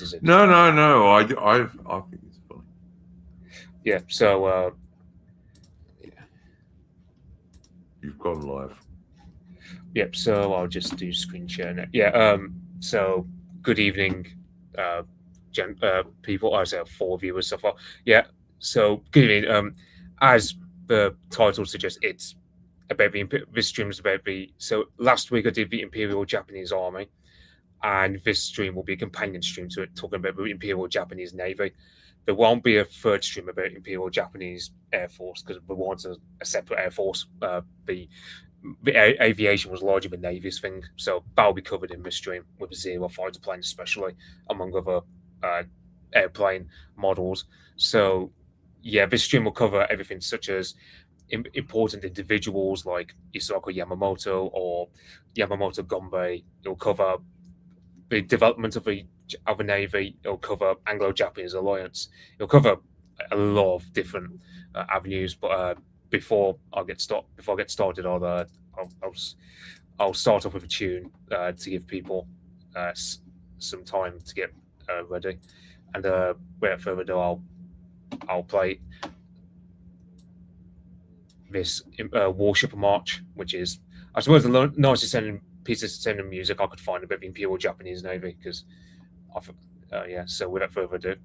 Is it? No. I think it's funny. Yeah. So You've gone live. yep. So I'll just do screen share now. Yeah. So good evening, people. I say 4 viewers so far. Yeah. So good evening. As the title suggests, it's about this stream is about the. So last week I did the Imperial Japanese Army, and this stream will be a companion stream to it, talking about the Imperial Japanese Navy. There won't be a third stream about Imperial Japanese Air Force because we want a separate Air Force. The aviation was largely the Navy's thing, so that'll be covered in this stream with the Zero fighter plane, especially among other airplane models. So, yeah, this stream will cover everything such as important individuals like Isako Yamamoto or Yamamoto Gombe. It'll cover the development of the Navy. It'll cover Anglo-Japanese alliance. It'll cover a lot of different avenues. But before I get started, I'll start off with a tune to give people some time to get ready. And without further ado, I'll play this Warship March, which is, I suppose, the nicest piece of sounding music I could find about the Imperial Japanese Navy. Because, yeah. So without further ado.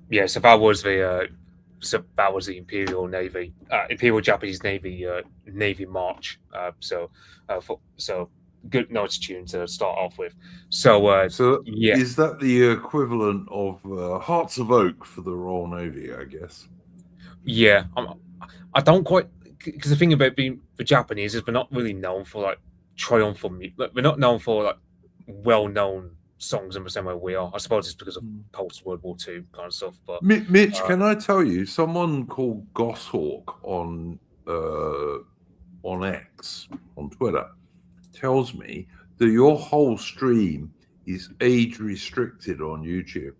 Yeah, so that was the Imperial Navy, Imperial Japanese Navy Navy March. So good notes tune to start off with. So yeah, is that the equivalent of Hearts of Oak for the Royal Navy? I guess. Yeah, I don't quite, because the thing about being the Japanese is they're not really known for like triumphal. Like, they're not known for like well-known songs in the same way we are. I suppose it's because of post World War II kind of stuff. But Mitch, can I tell you, someone called Gosshawk on X, on Twitter, tells me that your whole stream is age restricted on YouTube.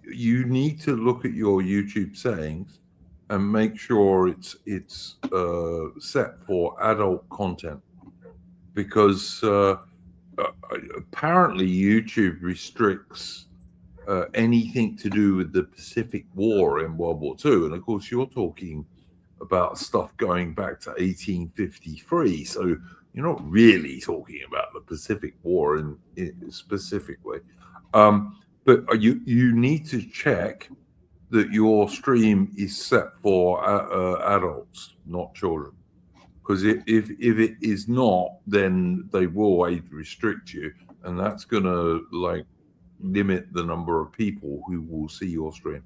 You need to look at your YouTube settings and make sure it's set for adult content, because apparently YouTube restricts anything to do with the Pacific War in World War II. And of course, you're talking about stuff going back to 1853. So you're not really talking about the Pacific War in specifically. But you need to check that your stream is set for adults, not children. Because if it is not, then they will age restrict you, and that's going to like limit the number of people who will see your stream.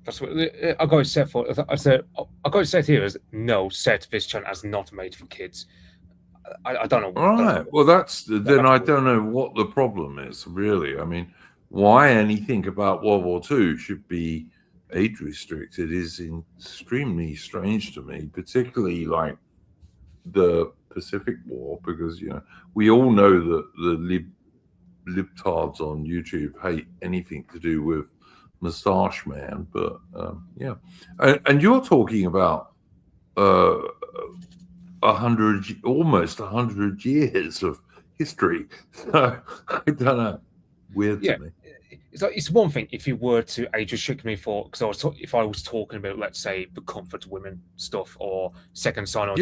That's what I got it set for. I got it set here as no, set this channel as not made for kids. I don't know. Right. Well, then I don't know what the problem is, really. I mean, why anything about World War II should be age restricted is extremely strange to me, particularly like the Pacific War, because we all know that the libtards on YouTube hate anything to do with Moustache Man, but and you're talking about almost 100 years of history. So I don't know. Weird to me. It's one thing if you were to age restrict me for, because if I was talking about, let's say, the comfort women stuff or second sign or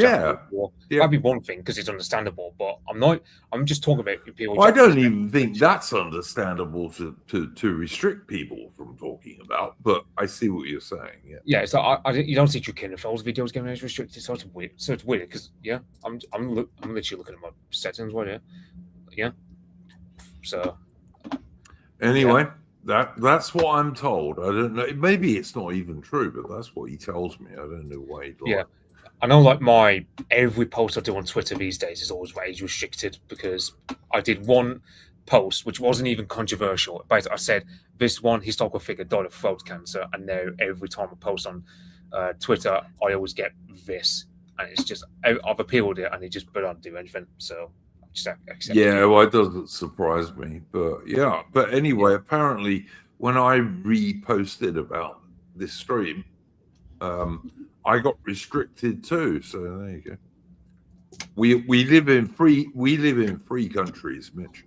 war, that'd be one thing because it's understandable. But I'm not. I'm just talking about people. I don't even think that's understandable to restrict people from talking about. But I see what you're saying. Yeah. So you don't see Drew Kinderfeld's videos getting age restricted. So it's weird. So it's weird because I'm literally looking at my settings right here. Yeah. So. Anyway, that's what I'm told. I don't know. Maybe it's not even true, but that's what he tells me. I don't know why he'd lie. Yeah. I know, like, every post I do on Twitter these days is always age restricted, because I did one post which wasn't even controversial. Basically, I said this one historical figure died of throat cancer, and now every time I post on Twitter, I always get this, and it's just I've appealed it, and it just don't do anything. So. Well, it doesn't surprise me, but anyway, apparently when I reposted about this stream, I got restricted too. So there you go. We live in free countries, Mitch.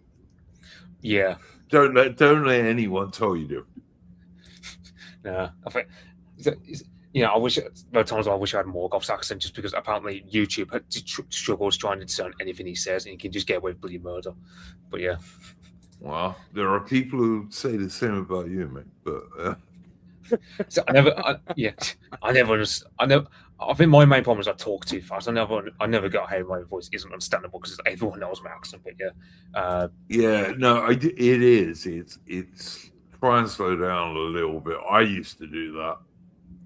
Yeah. Don't let anyone tell you different. No, I think I wish there are times I wish I had more Goff's accent, just because apparently YouTube struggles trying to discern anything he says, and he can just get away with bloody murder. But yeah. Well, there are people who say the same about you, mate. But so I think my main problem is I talk too fast. I never got how my voice isn't understandable because everyone knows my accent. But it is. It's try and slow down a little bit. I used to do that.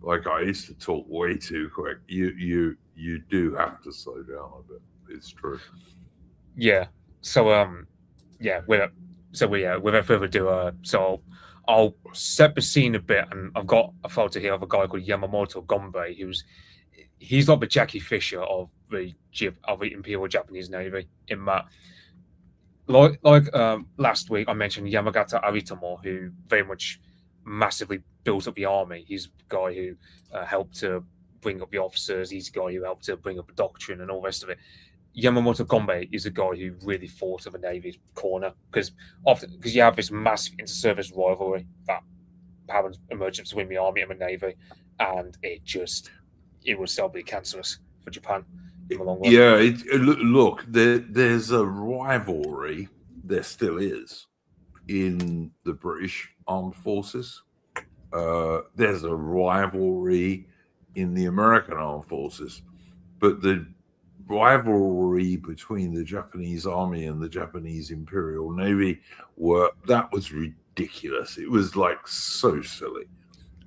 Like, I used to talk way too quick. You do have to slow down a bit. It's true. Yeah. So without further ado, so I'll set the scene a bit, and I've got a photo here of a guy called Yamamoto Gombei, he's like the Jackie Fisher of the Imperial Japanese Navy. In that, last week I mentioned Yamagata Aritomo, who very much massively built up the army. He's the guy who helped to bring up the officers. He's the guy who helped to bring up the doctrine and all the rest of it. Yamamoto Gombei is a guy who really fought of the Navy's corner, because you have this massive inter-service rivalry that happens emerging between the army and the Navy, and it was terribly cancerous for Japan in the long run. Yeah, look, there's a rivalry. There still is in the British Armed Forces. There's a rivalry in the American Armed Forces, but the rivalry between the Japanese Army and the Japanese Imperial Navy was ridiculous. It was like so silly,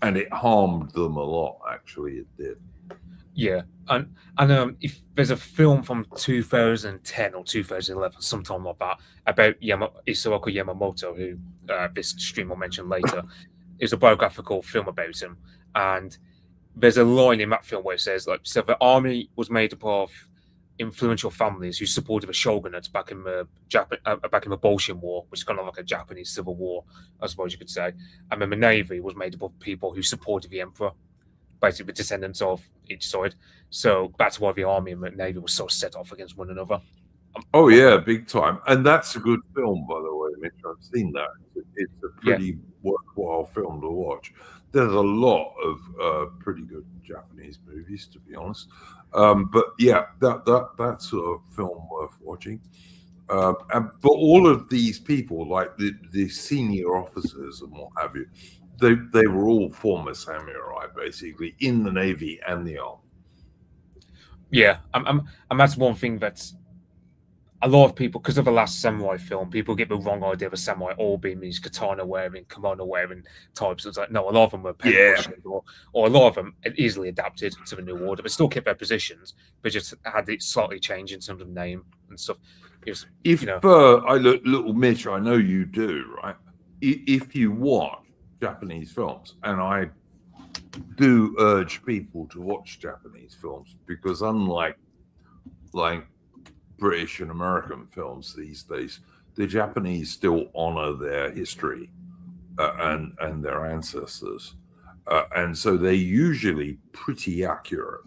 and it harmed them a lot. Actually, it did. Yeah, and if there's a film from 2010 or 2011, sometime like that, about Isoroku Yamamoto, who this streamer mentioned later, it's a biographical film about him, and there's a line in that film where it says like, so the army was made up of influential families who supported the shogunate back in the back in the Bolshin War, which is kind of like a Japanese civil war, I suppose you could say, and then the navy was made up of people who supported the emperor, basically the descendants of each side. So that's why the army and the navy was so set off against one another. Oh yeah, big time. And that's a good film, by the way, Mitch. I've seen that. It's a pretty worthwhile film to watch. There's a lot of pretty good Japanese movies, to be honest. But yeah, that's a film worth watching. But all of these people, like the senior officers and what have you, they were all former samurai, basically, in the navy and the army. Yeah, and that's one thing that's a lot of people, because of the last samurai film, people get the wrong idea of a samurai all being these katana wearing, kimono wearing types. It's like, no, a lot of them were or a lot of them easily adapted to the new order, but still kept their positions, but just had it slightly changed in terms of name and stuff. If I look, little Mitch, I know you do, right? If you watch Japanese films, and I do urge people to watch Japanese films, because unlike British and American films these days, the Japanese still honor their history and their ancestors, and so they're usually pretty accurate.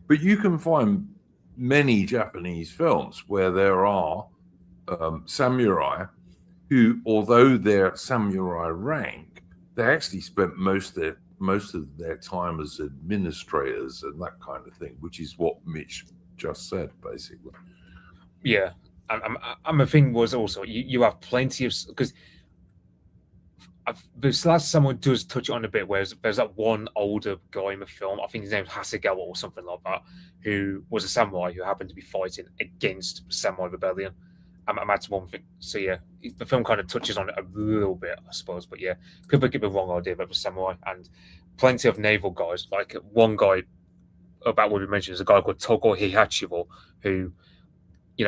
But you can find many Japanese films where there are samurai who, although they're samurai rank, they actually spent most of their time as administrators and that kind of thing, which is what Mitch just said, basically. Yeah, and the thing was also you have plenty of, because this last someone does touch on a bit where there's that one older guy in the film, I think his name's Hasegawa or something like that, who was a samurai who happened to be fighting against the samurai rebellion. And that's one thing. So yeah, the film kind of touches on it a little bit, I suppose. But yeah, people get the wrong idea about the samurai, and plenty of naval guys. Like one guy about what we mentioned is a guy called Toko Heihachibo, who,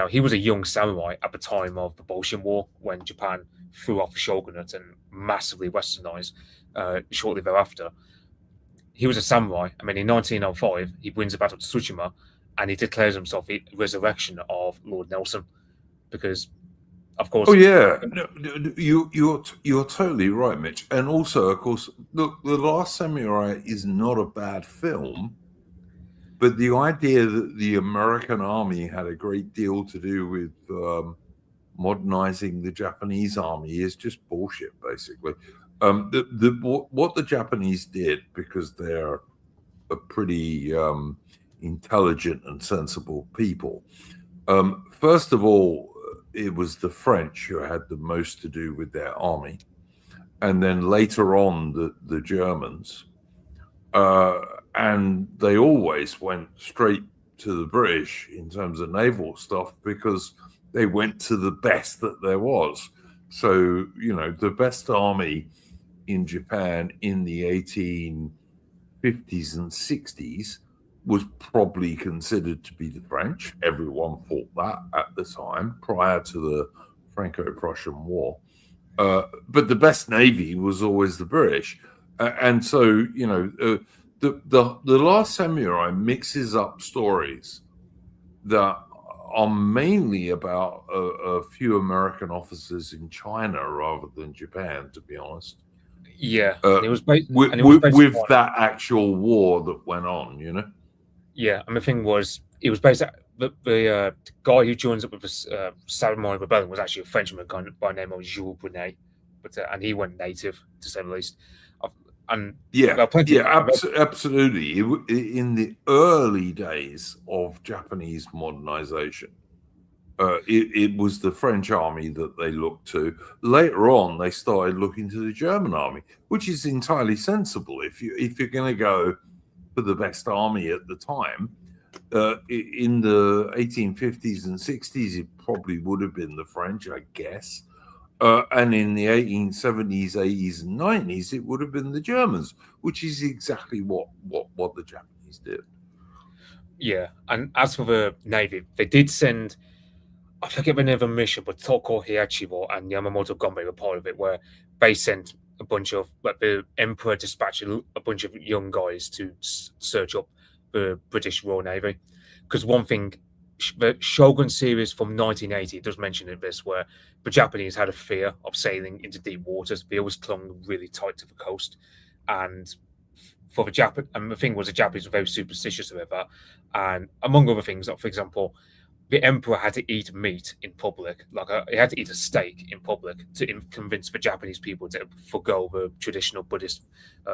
he was a young samurai at the time of the Bolshin War when Japan threw off the shogunate and massively westernized shortly thereafter. He was a samurai. I mean, in 1905, he wins the Battle of Tsushima, and he declares himself the resurrection of Lord Nelson, because, of course. Oh yeah, no, you're totally right, Mitch. And also, of course, look, The Last Samurai is not a bad film. But the idea that the American army had a great deal to do with modernizing the Japanese army is just bullshit, basically. What the Japanese did, because they're a pretty intelligent and sensible people, first of all, it was the French who had the most to do with their army. And then later on, the Germans. And they always went straight to the British in terms of naval stuff, because they went to the best that there was. So, the best army in Japan in the 1850s and 60s was probably considered to be the French. Everyone thought that at the time, prior to the Franco-Prussian War. But the best navy was always the British. And so, the Last Samurai mixes up stories that are mainly about a few American officers in China rather than Japan, to be honest. Yeah, with that actual war that went on, Yeah, and the thing was, it was based the guy who joins up with the Samurai Rebellion was actually a Frenchman by the name of Jules Brunet, and he went native, to say the least. And absolutely. In the early days of Japanese modernization, it was the French army that they looked to. Later on, they started looking to the German army, which is entirely sensible. If you're going to go for the best army at the time, in the 1850s and 60s, it probably would have been the French, I guess. And in the 1870s, 80s, and 90s, it would have been the Germans, which is exactly what the Japanese did. Yeah, and as for the Navy, they did send, I forget the name of the mission, but Toko Hiyachiwo and Yamamoto Gombe were part of it, where they sent a bunch of, like, the Emperor dispatched a bunch of young guys to search up the British Royal Navy. Because one thing, the Shogun series from 1980 does mention in this, where the Japanese had a fear of sailing into deep waters. They always clung really tight to the coast, and for the Japan, and the thing was, the Japanese were very superstitious about that. And among other things, like, for example, the emperor had to eat meat in public, he had to eat a steak in public to convince the Japanese people to forgo the traditional Buddhist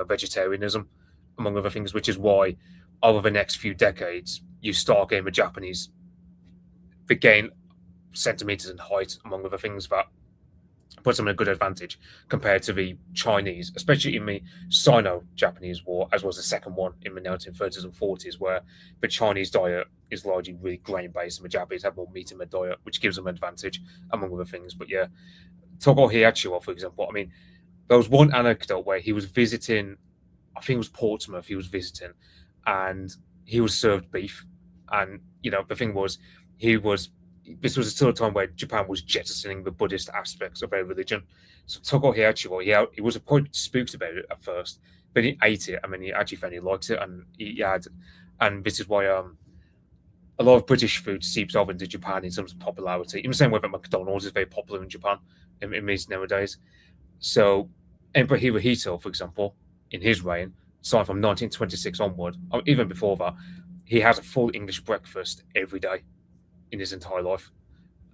vegetarianism, among other things, which is why over the next few decades you start getting the Japanese they gain centimeters in height, among other things, that puts them in a good advantage compared to the Chinese, especially in the Sino-Japanese War, as was the second one in the 1930s and 40s, where the Chinese diet is largely really grain-based and the Japanese have more meat in their diet, which gives them an advantage, among other things. But yeah, Togo Hiyachiwa, for example, I mean, there was one anecdote where he was visiting, I think it was Portsmouth, he was visiting, and he was served beef. And, the thing was, this was still a time where Japan was jettisoning the Buddhist aspects of their religion. So Togo Hiyachiwo, he was quite spooked about it at first, but he ate it. I mean, he actually found he liked it, and this is why a lot of British food seeps over into Japan in terms of popularity. In the same way that McDonald's is very popular in Japan in these nowadays. So Emperor Hirohito, for example, in his reign, starting from 1926 onward, or even before that, he has a full English breakfast every day in his entire life.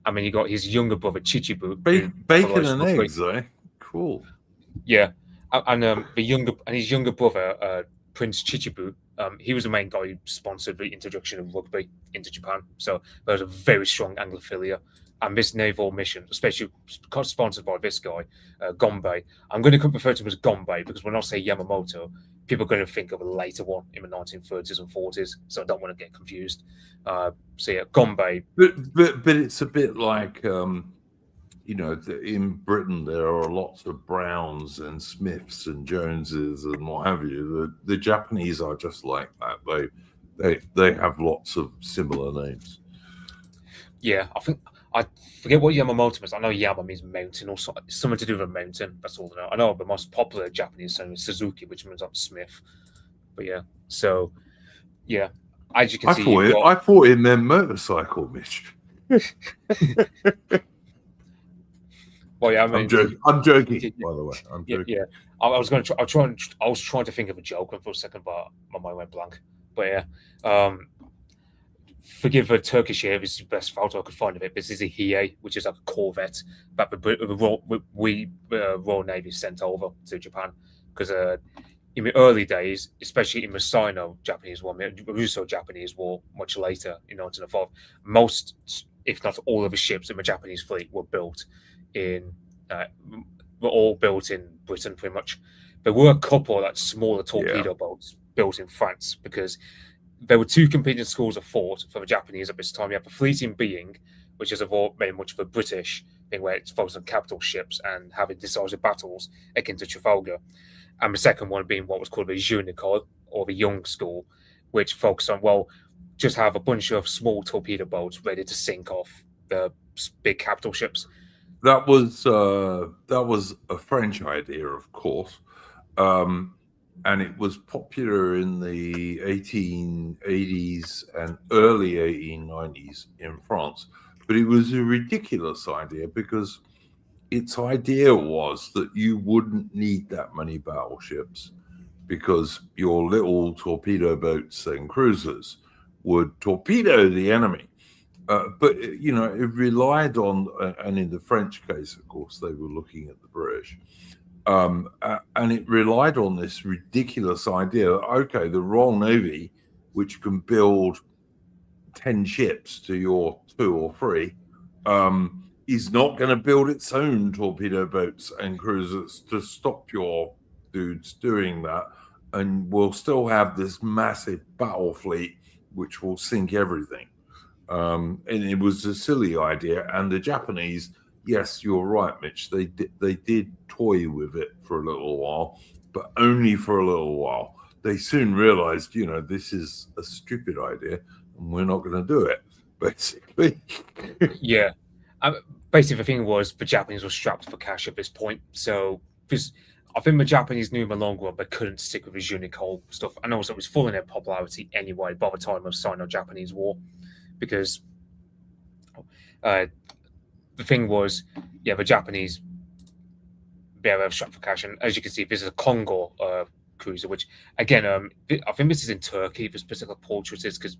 I mean, you got his younger brother Chichibu, bacon and eggs, eh? Cool. Yeah, and his younger brother Prince Chichibu, he was the main guy who sponsored the introduction of rugby into Japan. So there was a very strong Anglophilia. And this naval mission, especially sponsored by this guy, Gombe. I'm going to refer to him as Gombe because when I say Yamamoto, people are going to think of a later one in the 1930s and 40s. So I don't want to get confused. So yeah, Gombe. But it's a bit like in Britain there are lots of Browns and Smiths and Joneses and what have you. The Japanese are just like that. They have lots of similar names. Yeah, I forget what Yamamoto means. I know Yama means mountain or something to do with a mountain. That's all I know. I know the most popular Japanese name is Suzuki, which means like Smith. But yeah, so yeah, as you can see, I thought it meant motorcycle, Mitch. Well, yeah, I mean, I'm joking. By the way, I'm joking. Yeah, I was going to I was trying to think of a joke for a second, but my mind went blank. But yeah, forgive the Turkish here. This is the best photo I could find of it. This is a Hiei, which is like a corvette that the Royal Navy sent over to Japan because in the early days, especially in the Sino-Japanese War, the Russo-Japanese War, much later in 1905, most, if not all, of the ships in the Japanese fleet were all built in Britain, pretty much. There were a couple of smaller torpedo boats built in France because there were two competing schools of thought for the Japanese at this time. You have the fleeting being, which is very much of a British thing where it's focused on capital ships and having decisive battles akin to Trafalgar. And the second one being what was called the jeune école, or the young school, which focused on, just have a bunch of small torpedo boats ready to sink off the big capital ships. That was a French idea, of course. And it was popular in the 1880s and early 1890s in France. But it was a ridiculous idea because its idea was that you wouldn't need that many battleships because your little torpedo boats and cruisers would torpedo the enemy. But, it relied on, and in the French case, of course, they were looking at the British. And it relied on this ridiculous idea that, okay, the Royal Navy, which can build 10 ships to your 2 or 3, is not going to build its own torpedo boats and cruisers to stop your dudes doing that. And we'll still have this massive battle fleet, which will sink everything. And it was a silly idea. And the Japanese, yes, you're right, Mitch. They did toy with it for a little while, but only for a little while. They soon realized, this is a stupid idea. and we're not going to do it, basically. Yeah. Basically, the thing was the Japanese were strapped for cash at this point. So, because I think the Japanese knew in the long run they couldn't stick with the Unicol stuff. And also, it was falling in popularity anyway by the time of Sino-Japanese War. Because the thing was, yeah, the Japanese, they were strapped for cash. And as you can see, this is a Congo cruiser, which, again, I think this is in Turkey, this particular portrait is because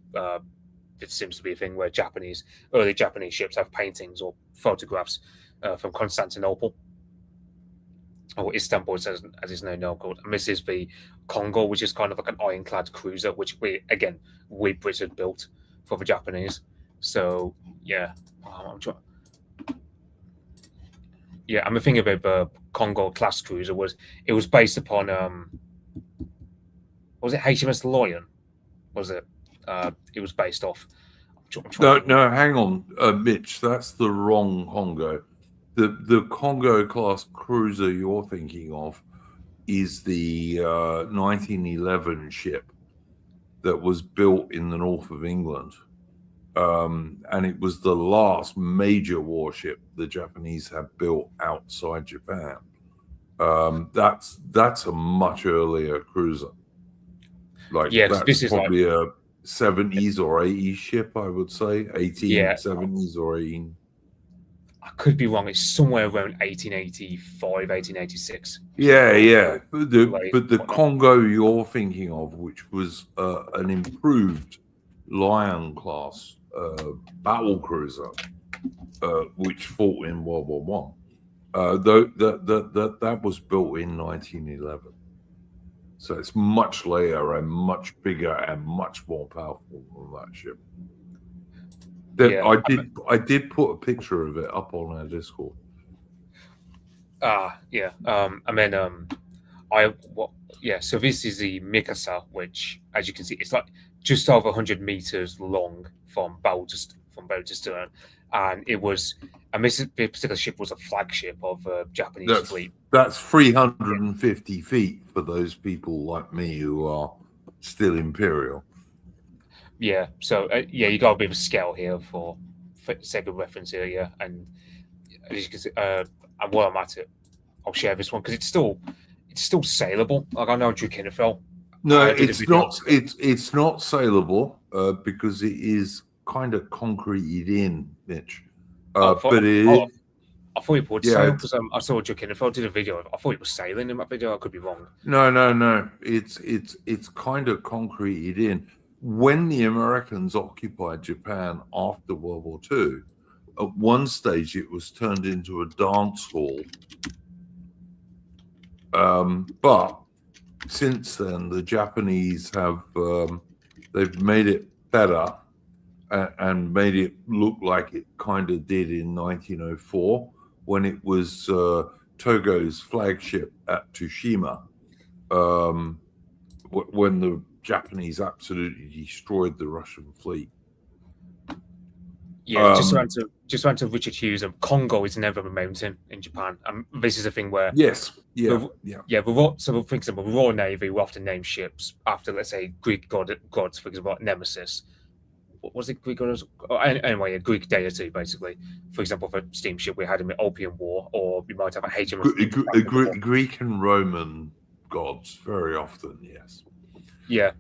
it seems to be a thing where early Japanese ships have paintings or photographs from Constantinople or Istanbul, as it's now called. And this is the Congo, which is kind of like an ironclad cruiser, which we Britain built for the Japanese. So yeah, I'm trying. Yeah, I'm thinking about the Congo class cruiser was based upon was it HMS Lion? Was it? It was based off. No, hang on, Mitch. That's the wrong Congo. The Congo class cruiser you're thinking of is the 1911 ship that was built in the north of England, and it was the last major warship the Japanese had built outside Japan. That's a much earlier cruiser. This is probably a 70s or 80s ship, I would say. 1870s or 18. I could be wrong. It's somewhere around 1885, 1886. Yeah. But the Congo you're thinking of, which was an improved Lion class battle cruiser, which fought in World War I, that was built in 1911. So it's much later and much bigger and much more powerful than that ship. I did put a picture of it up on our Discord. Yeah. So this is the Mikasa, which, as you can see, it's like just over 100 meters long from bow to stern, and this particular ship was a flagship of Japanese fleet. That's 350 feet for those people like me who are still Imperial. Yeah, so you got a bit of a scale here for sake of reference here, yeah. And as you can see, and while I'm at it, I'll share this one because it's still saleable. Like I know Drew Kinnerfell. No, it's not. It's not saleable because it is kind of concreted in, Mitch. I thought it would sail because I saw Drew Kinnerfell did a video. I thought it was sailing in that video. I could be wrong. No. It's kind of concreted in. When the Americans occupied Japan after World War II, at one stage it was turned into a dance hall. But since then, the Japanese have they've made it better and made it look like it kind of did in 1904 when it was Togo's flagship at Tsushima, when the Japanese absolutely destroyed the Russian fleet. Yeah, just went to Richard Hughes. Congo is never a mountain in Japan. This is a thing where the Royal Navy will often name ships after, let's say, Greek gods, for example, like Nemesis. What was it? Greek gods? Anyway, a Greek deity, basically. For example, for a steamship, we had in the Opium War, or we might have a HMS. Greek and Roman gods, very often, yes. Yeah,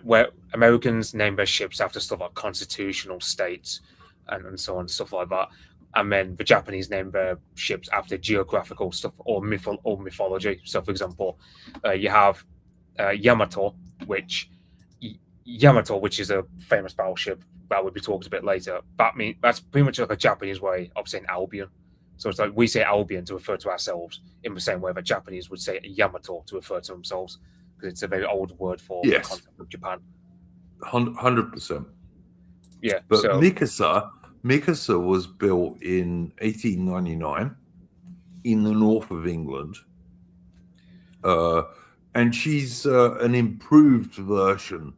where Americans name their ships after stuff like constitutional states and so on, stuff like that. And then the Japanese name their ships after geographical stuff or mythology. So, for example, you have Yamato, which is a famous battleship that will be talked a bit later. That's pretty much like a Japanese way of saying Albion. So it's like we say Albion to refer to ourselves in the same way that Japanese would say Yamato to refer to themselves, because it's a very old word for the concept of Japan. 100%. Yeah. But so, Mikasa was built in 1899 in the north of England. And she's an improved version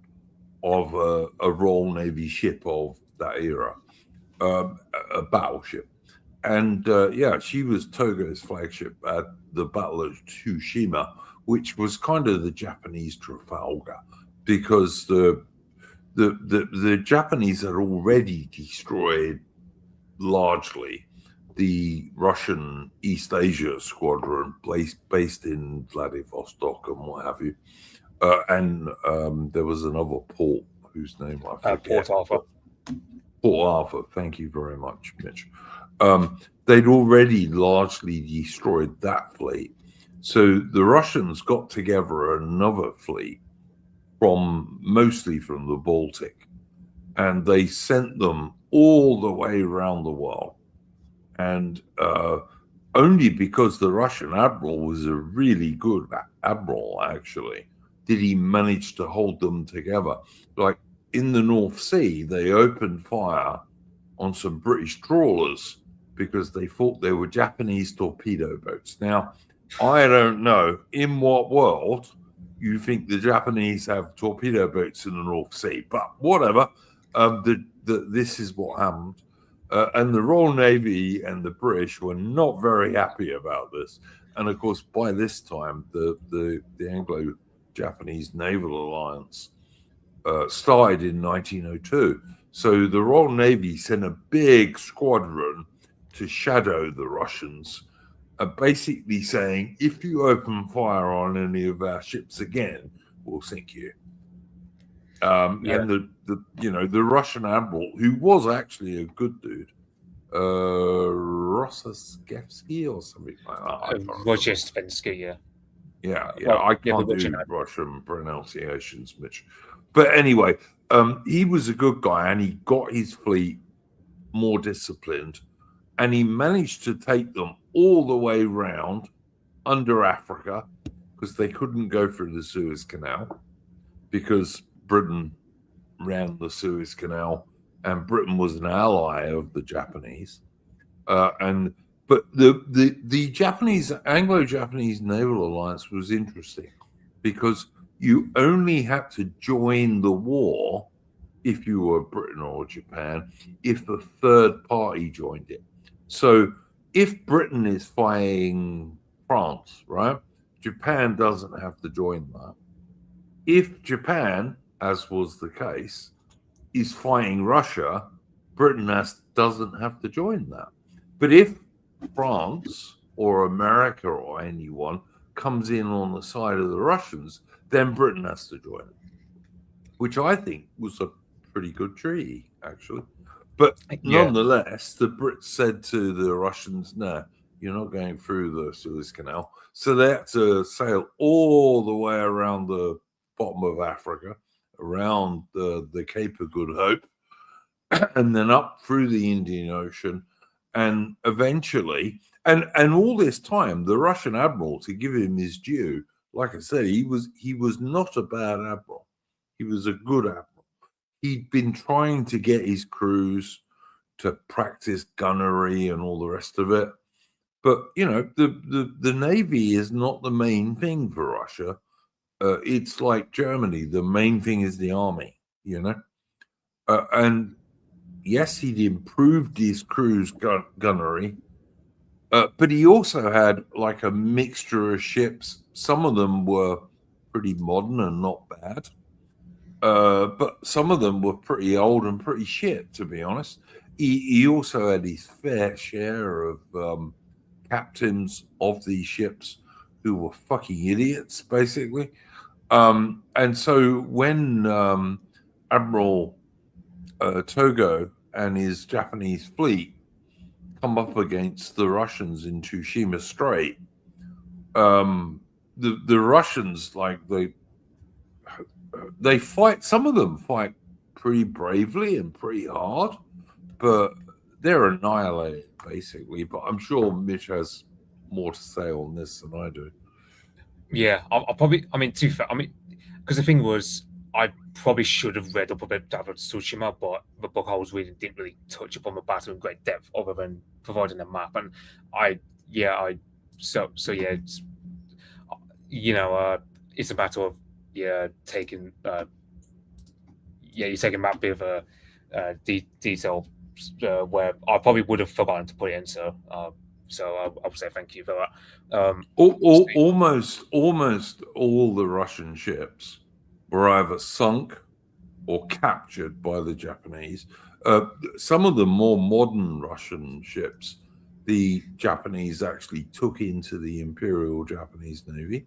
of a Royal Navy ship of that era, a battleship. And she was Togo's flagship at the Battle of Tsushima, which was kind of the Japanese Trafalgar, because the the Japanese had already destroyed largely the Russian East Asia squadron based in Vladivostok and what have you. And there was another port whose name I forget. Port Arthur. Port Arthur. Thank you very much, Mitch. They'd already largely destroyed that fleet. So the Russians got together another fleet mostly from the Baltic, and they sent them all the way around the world. And only because the Russian admiral was a really good admiral, actually, did he manage to hold them together. Like in the North Sea, they opened fire on some British trawlers because they thought they were Japanese torpedo boats. Now, I don't know in what world you think the Japanese have torpedo boats in the North Sea, but whatever. This is what happened. And the Royal Navy and the British were not very happy about this. And of course, by this time, the Anglo-Japanese Naval Alliance started in 1902. So the Royal Navy sent a big squadron to shadow the Russians, basically saying, if you open fire on any of our ships again, we'll sink you. And the Russian admiral, who was actually a good dude, Rossovsky or something like that. Rozhestvensky, yeah. I can't do Russian pronunciations, Mitch. But anyway, he was a good guy, and he got his fleet more disciplined, and he managed to take them all the way round under Africa, because they couldn't go through the Suez Canal because Britain ran the Suez Canal, and Britain was an ally of the Japanese. But the Japanese Anglo-Japanese Naval Alliance was interesting because you only had to join the war if you were Britain or Japan if a third party joined it. So if Britain is fighting France, right, Japan doesn't have to join that. If Japan, as was the case, is fighting Russia, Britain doesn't have to join that. But if France or America or anyone comes in on the side of the Russians, then Britain has to join it, which I think was a pretty good treaty, actually. But nonetheless, the Brits said to the Russians, no, you're not going through the Suez Canal. So they had to sail all the way around the bottom of Africa, around the Cape of Good Hope, and then up through the Indian Ocean. And eventually, and all this time, the Russian admiral, to give him his due, like I said, he was not a bad admiral. He was a good admiral. He'd been trying to get his crews to practice gunnery and all the rest of it. But, the Navy is not the main thing for Russia. It's like Germany. The main thing is the army, and yes, he'd improved his crew's gunnery, but he also had like a mixture of ships. Some of them were pretty modern and not bad. But some of them were pretty old and pretty shit, to be honest. He also had his fair share of captains of these ships who were fucking idiots, basically. And so when Admiral Togo and his Japanese fleet come up against the Russians in Tsushima Strait, the Russians, like, they fight, some of them fight pretty bravely and pretty hard, but they're annihilated, basically. But I'm sure Mitch has more to say on this than I do. Yeah, I'll probably, too fair, because the thing was, I probably should have read up a bit about Tsushima, but the book I was reading didn't really touch upon the battle in great depth, other than providing a map. And it's it's a matter of taking you're taking that bit of a detail where I probably would have forgotten to put it in. So I would say thank you for that. Almost all the Russian ships were either sunk or captured by the Japanese. Some of the more modern Russian ships, the Japanese actually took into the Imperial Japanese Navy.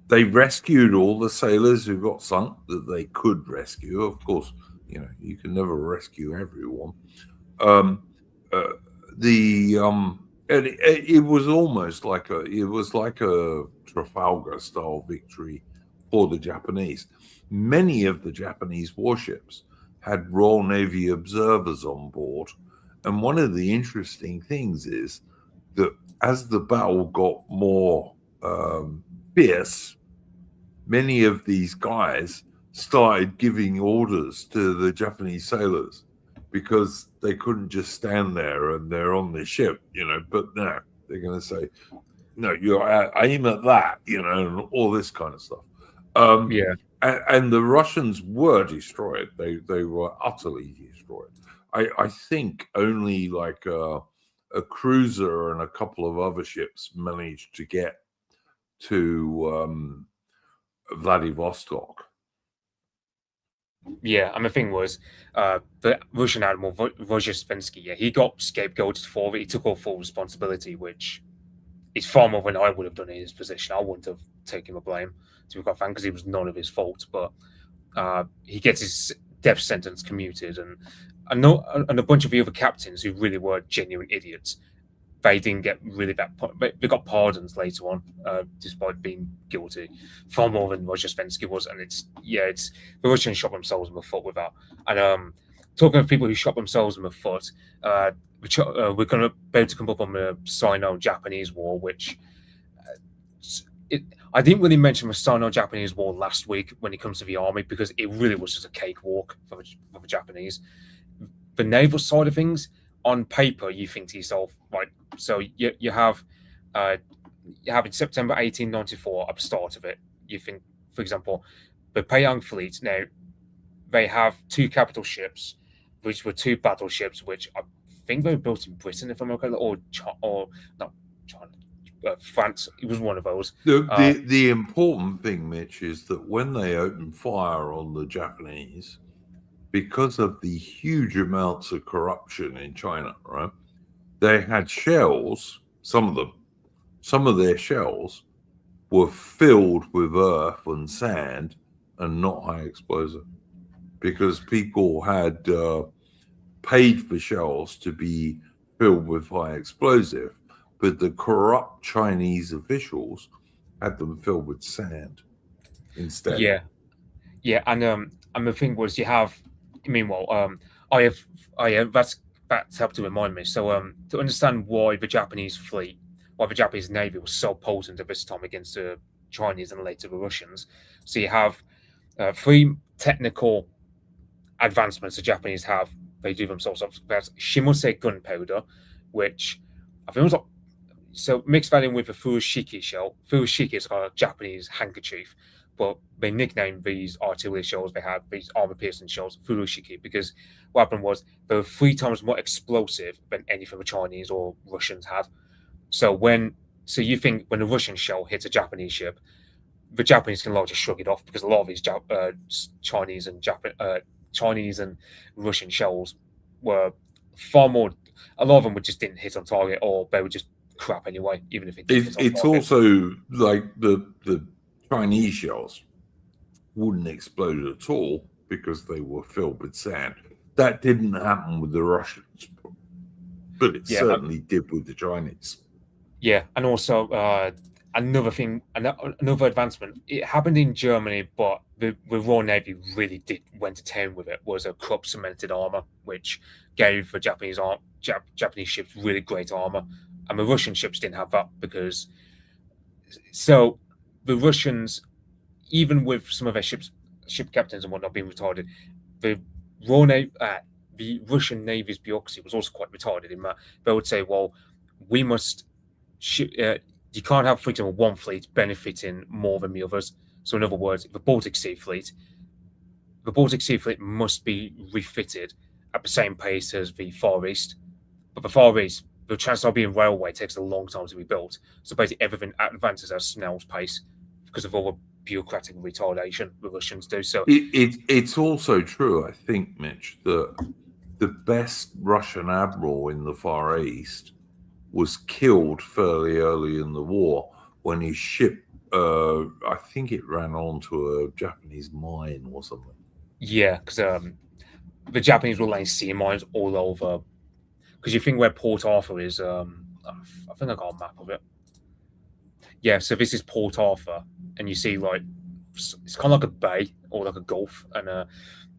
They rescued all the sailors who got sunk that they could rescue. Of course, you can never rescue everyone. And it was almost like a Trafalgar style victory for the Japanese. Many of the Japanese warships had Royal Navy observers on board, and one of the interesting things is that as the battle got more fierce, many of these guys started giving orders to the Japanese sailors because they couldn't just stand there and they're on the ship, but no, they're going to say, no, you aim at that, and all this kind of stuff. And the Russians were destroyed. They were utterly destroyed. I think only like a cruiser and a couple of other ships managed to get to Vladivostok. Yeah, and the thing was, the Russian admiral Rozhestvensky, he got scapegoated for it. He took all full responsibility, which is far more than I would have done in his position. I wouldn't have taken the blame, to be quite frank, because it was none of his fault. But he gets his death sentence commuted, and a bunch of the other captains who really were genuine idiots, they didn't get really that. They got pardons later on, despite being guilty, far more than Rozhestvensky was. And it's the Russians shot themselves in the foot with that. And talking of people who shot themselves in the foot, we're going to be able to come up on the Sino-Japanese War, which I didn't really mention the Sino-Japanese War last week when it comes to the army, because it really was just a cakewalk for the Japanese. The naval side of things, on paper, you think to yourself, right, so you have in September 1894 at the start of it, you think, for example, the Peiyang fleet, now they have two capital ships, which were two battleships, which I think they were built in Britain, if I'm okay, or not China, France. It was one of those. The important thing, Mitch, is that when they opened fire on the Japanese, because of the huge amounts of corruption in China, right? They had shells, some of their shells were filled with earth and sand and not high explosive, because people had paid for shells to be filled with high explosive, but the corrupt Chinese officials had them filled with sand instead. Yeah, and the thing was, you have. Meanwhile, that's helped to remind me. So, to understand why the Japanese Navy was so potent at this time against the Chinese and later the Russians. So you have three technical advancements the Japanese have. They do themselves up. That's Shimose gunpowder, which I think was like, so mixed that in with the Furoshiki shell. Furoshiki is like a Japanese handkerchief, but they nicknamed these artillery shells they had, these armor-piercing shells, Furoshiki, because what happened was they were 3 times more explosive than anything the Chinese or Russians had. So you think when a Russian shell hits a Japanese ship, the Japanese can largely shrug it off, because a lot of these Chinese and Russian shells were far more. A lot of them just didn't hit on target, or they were just crap anyway, even if it did. It's also like the Chinese shells wouldn't explode at all because they were filled with sand. That didn't happen with the Russians, but it certainly did with the Chinese. Yeah, and also another thing, another advancement. It happened in Germany, but the Royal Navy really went to town with it. Was a Krupp cemented armor, which gave the Japanese ships really great armor, and the Russian ships didn't have that, because so the Russians, even with some of their ship captains and whatnot being retarded, the Russian Navy's bureaucracy was also quite retarded in that they would say, well, we must. You can't have, for example, one fleet benefiting more than the others. So, in other words, the Baltic Sea Fleet must be refitted at the same pace as the Far East. But the Far East, the Trans-Siberian Railway takes a long time to be built. So basically, everything advances at snail's pace because of all the bureaucratic retardation the Russians do. So it's also true, I think, Mitch, that the best Russian admiral in the Far East was killed fairly early in the war when his ship, I think it ran onto a Japanese mine or something. yeah, because the Japanese were laying sea mines all over. Because you think where Port Arthur is, I think I got a map of it. Yeah, so this is Port Arthur, and you see like it's kind of like a bay or like a gulf, and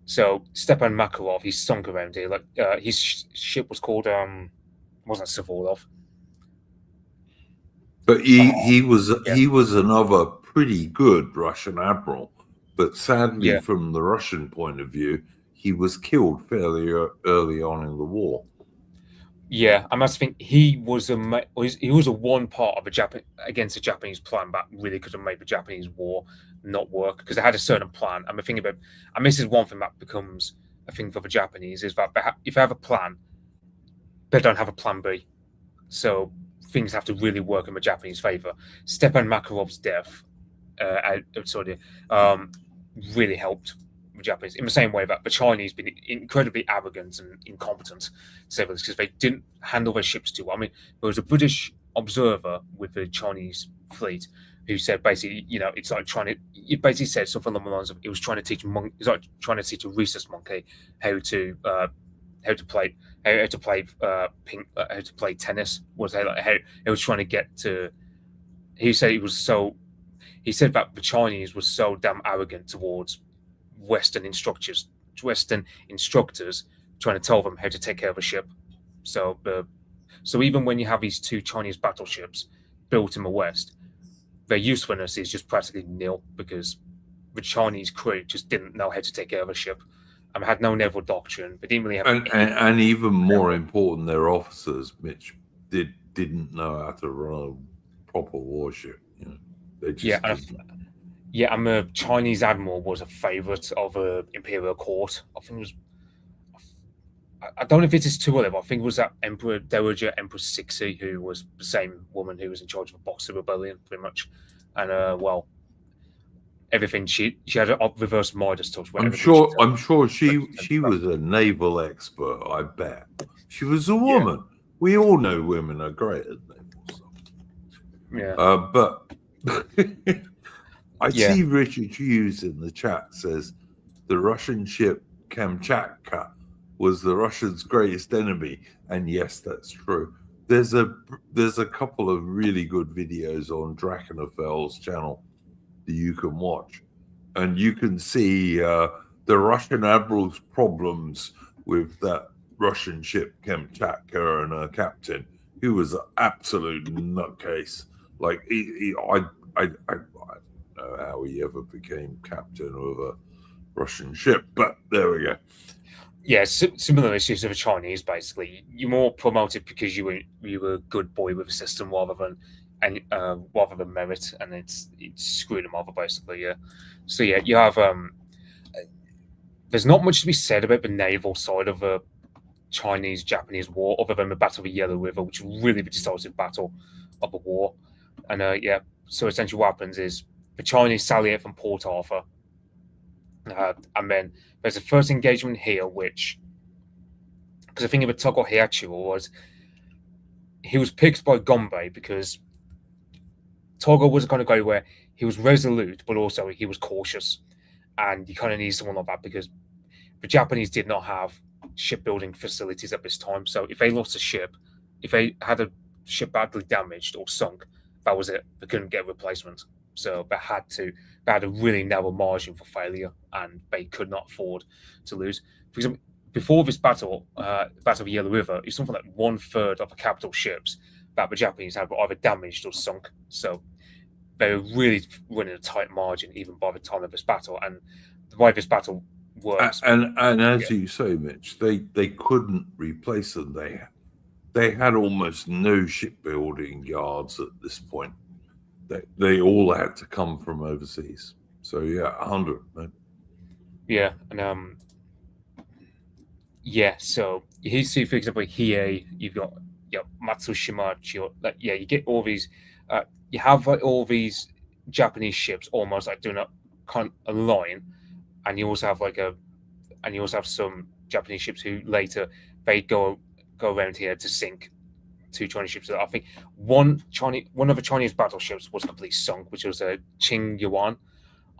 so Stepan Makarov, he's sunk around here. Like his ship was called wasn't Savorov. But he was Yeah. he was another pretty good Russian admiral, but sadly, Yeah. from the Russian point of view, he was killed fairly early on in the war. Yeah, I must think he was he was a one part of a against a Japanese plan that really could have made the Japanese war not work because they had a certain plan. I'm thinking about, and this is one thing that becomes a thing for the Japanese is that if they have a plan, they don't have a plan B, so things have to really work in the Japanese favor. Stepan Makarov's death, really helped the Japanese in the same way that the Chinese been incredibly arrogant and incompetent to say this because they didn't handle their ships too well. I mean, there was a British observer with the Chinese fleet who said basically, it's like it basically said something along the lines of it was trying to teach it's like trying to teach a rhesus monkey how to play tennis. Was how it was trying to get to. He said he said that the Chinese were so damn arrogant towards Western instructors trying to tell them how to take care of a ship. So even when you have these two Chinese battleships built in the West, their usefulness is just practically nil because the Chinese crew just didn't know how to take care of a ship and had no naval doctrine. They didn't really have and even more important, their officers, Mitch, didn't know how to run a proper warship. They just and the Chinese admiral was a favourite of the Imperial court. I think it was. I don't know if it is too early, but I think it was that Emperor Dowager Empress Cixi, who was the same woman who was in charge of the Boxer Rebellion, pretty much. And everything she had a reverse Midas touch. I'm sure she was a naval expert. I bet she was a woman. Yeah. We all know women are great at naval stuff. Yeah, but I see Richard Hughes in the chat says the Russian ship Kamchatka was the Russians' greatest enemy, and yes, that's true. There's a couple of really good videos on Drakenfeld's channel that you can watch, and you can see the Russian admiral's problems with that Russian ship Kamchatka and her captain, who was an absolute nutcase. Like I don't know how he ever became captain of a Russian ship, but there we go. Yeah, similar issues with the Chinese. Basically, you're more promoted because you were a good boy with a system rather than merit, and it's screwed them over basically. Yeah, so yeah, you have there's not much to be said about the naval side of the Chinese-Japanese war, other than the Battle of the Yellow River, which was really the decisive battle of the war. And so essentially what happens is the Chinese sally out from Port Arthur, and then there's a first engagement here, which, because the thing about Togo Heihachi was, he was picked by Gombe because Togo was the kind of guy where he was resolute, but also he was cautious, and you kind of need someone like that because the Japanese did not have shipbuilding facilities at this time. So if they lost a ship, if they had a ship badly damaged or sunk, that was it. They couldn't get a replacement. So they had a really narrow margin for failure, and they could not afford to lose. For example, before this Battle of the Yellow River, it's something like 1/3 of the capital ships that the Japanese had were either damaged or sunk. So they were really running a tight margin even by the time of this battle. And the way this battle works, and as you say, Mitch, they couldn't replace them. They had almost no shipbuilding yards at this point. They all had to come from overseas. So yeah, 100. Man. Yeah, and so you see, for example, Hiei, you've got Matsushima, you get all these. You have all these Japanese ships almost like doing a line, and you also have some Japanese ships who later they go around here to sink two Chinese ships. I think one of the Chinese battleships was completely sunk, which was a Qing Yuan.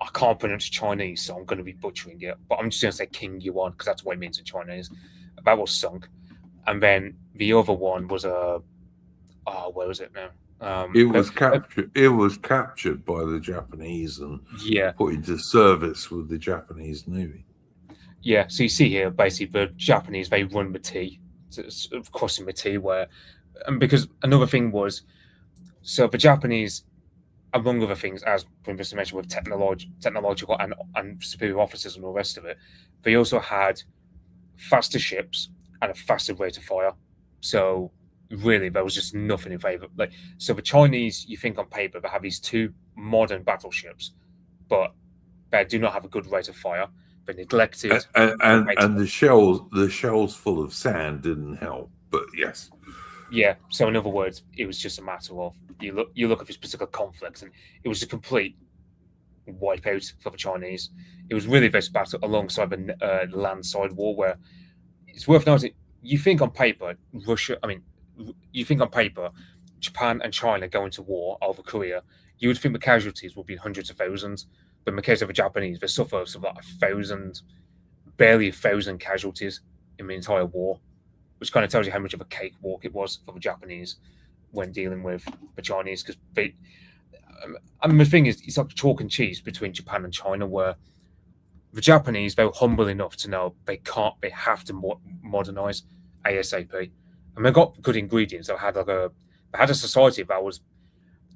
I can't pronounce Chinese, so I'm going to be butchering it. But I'm just going to say King Yuan because that's what it means in Chinese. That was sunk, and then the other one was where was it now? It was captured. It was captured by the Japanese and put into service with the Japanese Navy. Yeah, so you see here basically the Japanese, they run the T, crossing the T, and because another thing was, so the Japanese, among other things, as previously mentioned, with technological and superior officers and all the rest of it, they also had faster ships and a faster rate of fire. So really, there was just nothing in favor. So the Chinese, you think on paper, they have these two modern battleships, but they do not have a good rate of fire. They're neglected, and the shells full of sand didn't help. But yes, yeah. So in other words, it was just a matter of you look at this particular conflict, and it was a complete wipeout for the Chinese. It was really this battle alongside the landside war, where it's worth noting. You think on paper, Japan and China going to war over Korea, you would think the casualties would be hundreds of thousands. But in the case of the Japanese, they suffer something like 1,000, barely 1,000 casualties in the entire war, which kind of tells you how much of a cakewalk it was for the Japanese when dealing with the Chinese. Because the thing is, it's like chalk and cheese between Japan and China, where the Japanese, they were humble enough to know they have to modernize ASAP. And they got good ingredients. They had a society that was,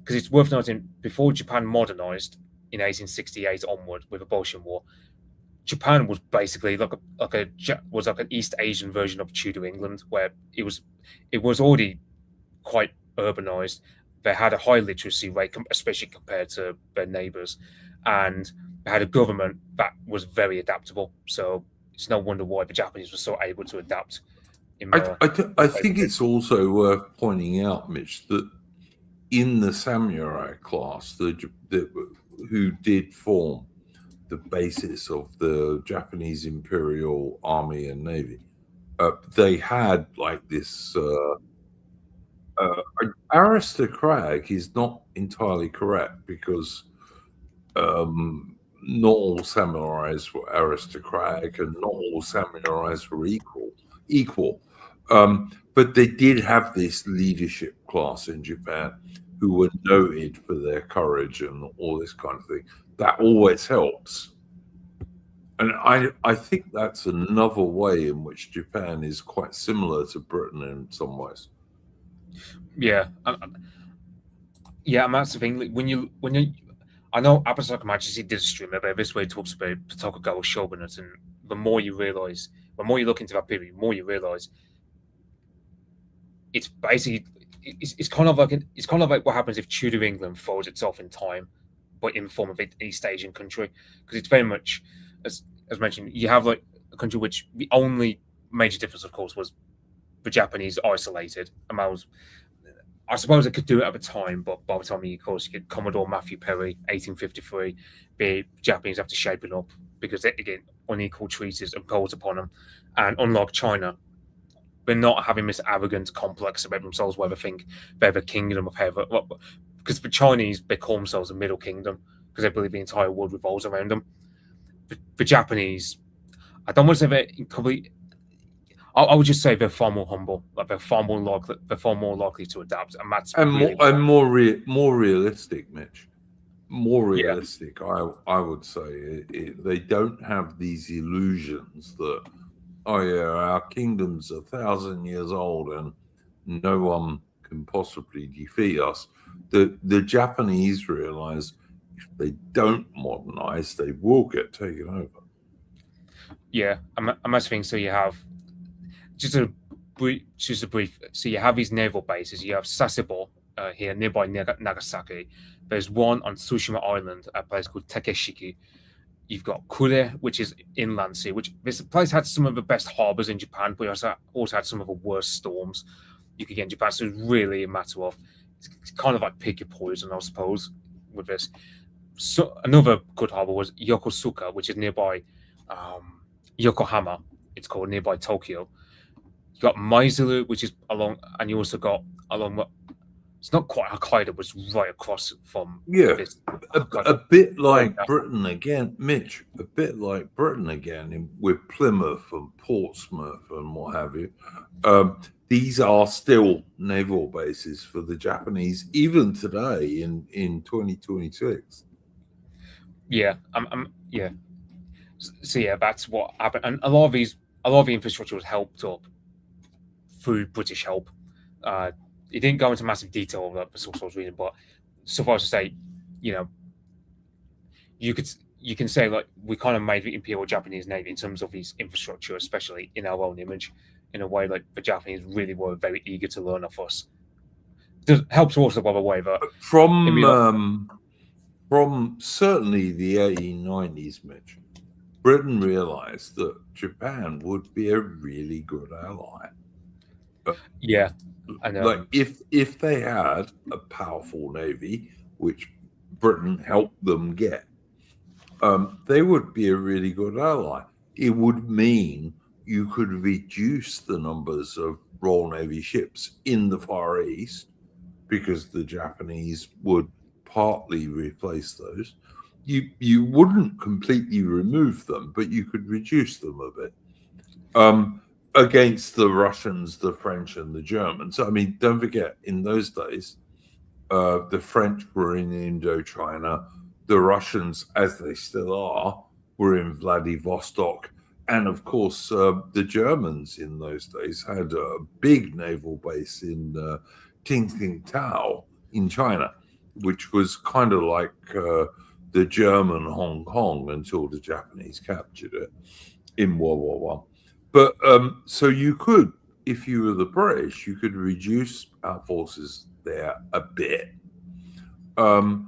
because it's worth noting, before Japan modernized in 1868 onward with the Bolshevic War, Japan was basically like an East Asian version of Tudor England, where it was already quite urbanized. They had a high literacy rate, especially compared to their neighbors, and they had a government that was very adaptable. So it's no wonder why the Japanese were so able to adapt. I think it's also worth pointing out, Mitch, that in the samurai class, who did form the basis of the Japanese Imperial Army and Navy, they had like this. Aristocratic is not entirely correct because not all samurais were aristocratic and not all samurais were equal. But they did have this leadership class in Japan who were noted for their courage and all this kind of thing. That always helps. And I think that's another way in which Japan is quite similar to Britain in some ways. Yeah. And that's the thing. When you I know Apostolic Majesty did a stream about this way. It talks about Tokugawa shogunate, and the more you look into that period, the more you realize it's basically it's kind of like what happens if Tudor England folds itself in time, but in the form of an East Asian country, because it's very much as mentioned. You have like a country which the only major difference, of course, was the Japanese isolated, and I suppose it could do it at the time, but by the time, of course, you get Commodore Matthew Perry, 1853, the Japanese have to shape it up because, again, unequal treaties imposed upon them. And unlike China, they're not having this arrogant complex about themselves where they think they're the kingdom of heaven. Because the Chinese, they call themselves a middle kingdom because they believe the entire world revolves around them. The Japanese, I don't want to say they're complete. I would just say they're far more humble. Like they're far more likely to adapt, and that's more realistic, Mitch. More realistic, yeah. I would say they don't have these illusions that our kingdom's 1,000 years old and no one can possibly defeat us. The Japanese realize if they don't modernize, they will get taken over. Yeah, I'm assuming so. You have. Just a brief. So you have these naval bases. You have Sasebo here nearby Nagasaki. There's one on Tsushima Island, a place called Takeshiki. You've got Kure, which is inland sea. Which this place had some of the best harbors in Japan, but also had some of the worst storms you could get in Japan. So it's really a matter of it's kind of like pick your poison, I suppose, with this. another good harbor was Yokosuka, which is nearby Yokohama. It's called nearby Tokyo. You got Maizuru, which is along, and you also got along what it's not quite Hokkaido, but it's right across from this. A bit like Britain again, Mitch. A bit like Britain again with Plymouth and Portsmouth and what have you. These are still naval bases for the Japanese, even today in 2026. Yeah, yeah. So yeah, that's what happened, and a lot of the infrastructure was helped up through British help. It didn't go into massive detail of that for source I was reading, but suffice to say, you know, you can say like we kind of made the Imperial Japanese Navy in terms of its infrastructure, especially in our own image, in a way like the Japanese really were very eager to learn off us. It helps also, by the way, that from certainly the 1890s, Mitch, Britain realized that Japan would be a really good ally. Yeah, like if they had a powerful navy, which Britain helped them get, they would be a really good ally. It would mean you could reduce the numbers of Royal Navy ships in the Far East because the Japanese would partly replace those. You wouldn't completely remove them, but you could reduce them a bit. Against the Russians, the French, and the Germans. I mean, don't forget, in those days, the French were in Indochina. The Russians, as they still are, were in Vladivostok. And of course, the Germans in those days had a big naval base in Qingqingtao in China, which was kind of like the German Hong Kong until the Japanese captured it in World War One. But so you could, if you were the British, you could reduce our forces there a bit. And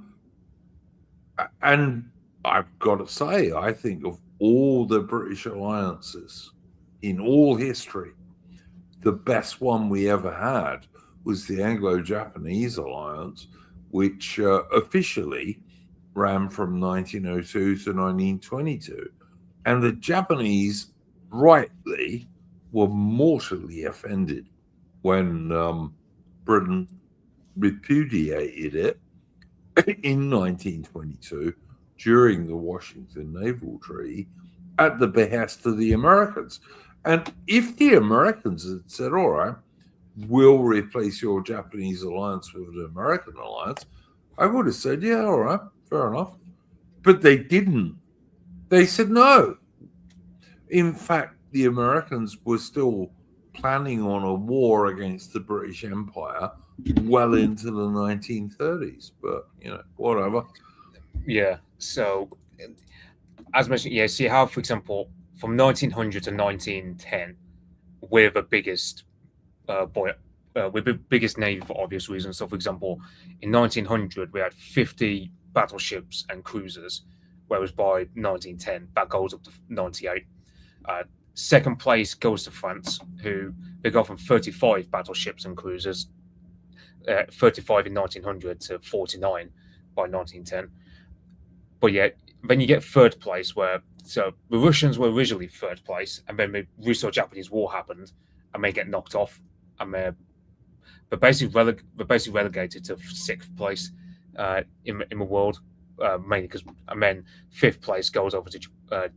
I've got to say, I think of all the British alliances in all history, the best one we ever had was the Anglo-Japanese alliance, which officially ran from 1902 to 1922. And the Japanese rightly were mortally offended when Britain repudiated it in 1922 during the Washington Naval Treaty at the behest of the Americans. And if the Americans had said, all right, we'll replace your Japanese alliance with an American alliance, I would have said, yeah, all right, fair enough. But they didn't. They said no. In fact, the Americans were still planning on a war against the British Empire well into the 1930s, but whatever. Yeah. So, as mentioned, yeah. See how, for example, from 1900 to 1910, we're the biggest we're the biggest navy for obvious reasons. So, for example, in 1900 we had 50 battleships and cruisers, whereas by 1910 that goes up to 98. Second place goes to France, who they go from 35 battleships and cruisers, 35 in 1900 to 49 by 1910. But yeah, then you get third place, where so the Russians were originally third place, and then the Russo-Japanese War happened, and they get knocked off, and they're basically relegated to sixth place in the world. Mainly because, and then fifth place goes over to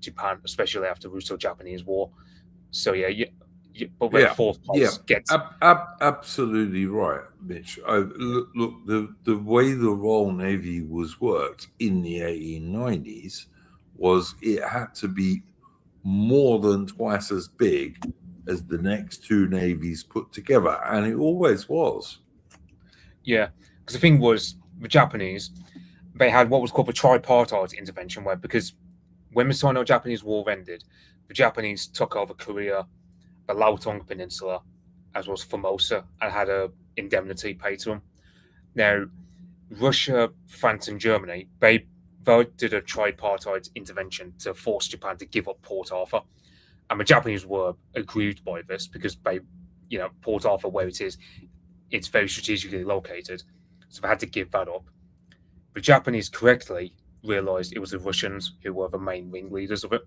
Japan, especially after Russo-Japanese War. So yeah, but then fourth place gets absolutely right, Mitch. Look, the way the Royal Navy was worked in the 1890s was it had to be more than twice as big as the next two navies put together, and it always was. Yeah, because the thing was, the Japanese, they had what was called the tripartite intervention, where because when the Sino-Japanese War ended, the Japanese took over Korea, the Laotong Peninsula, as well as Formosa, and had a indemnity paid to them. Now, Russia, France, and Germany, they did a tripartite intervention to force Japan to give up Port Arthur, and the Japanese were aggrieved by this because Port Arthur, where it is, it's very strategically located, so they had to give that up. The Japanese correctly realised it was the Russians who were the main ringleaders of it.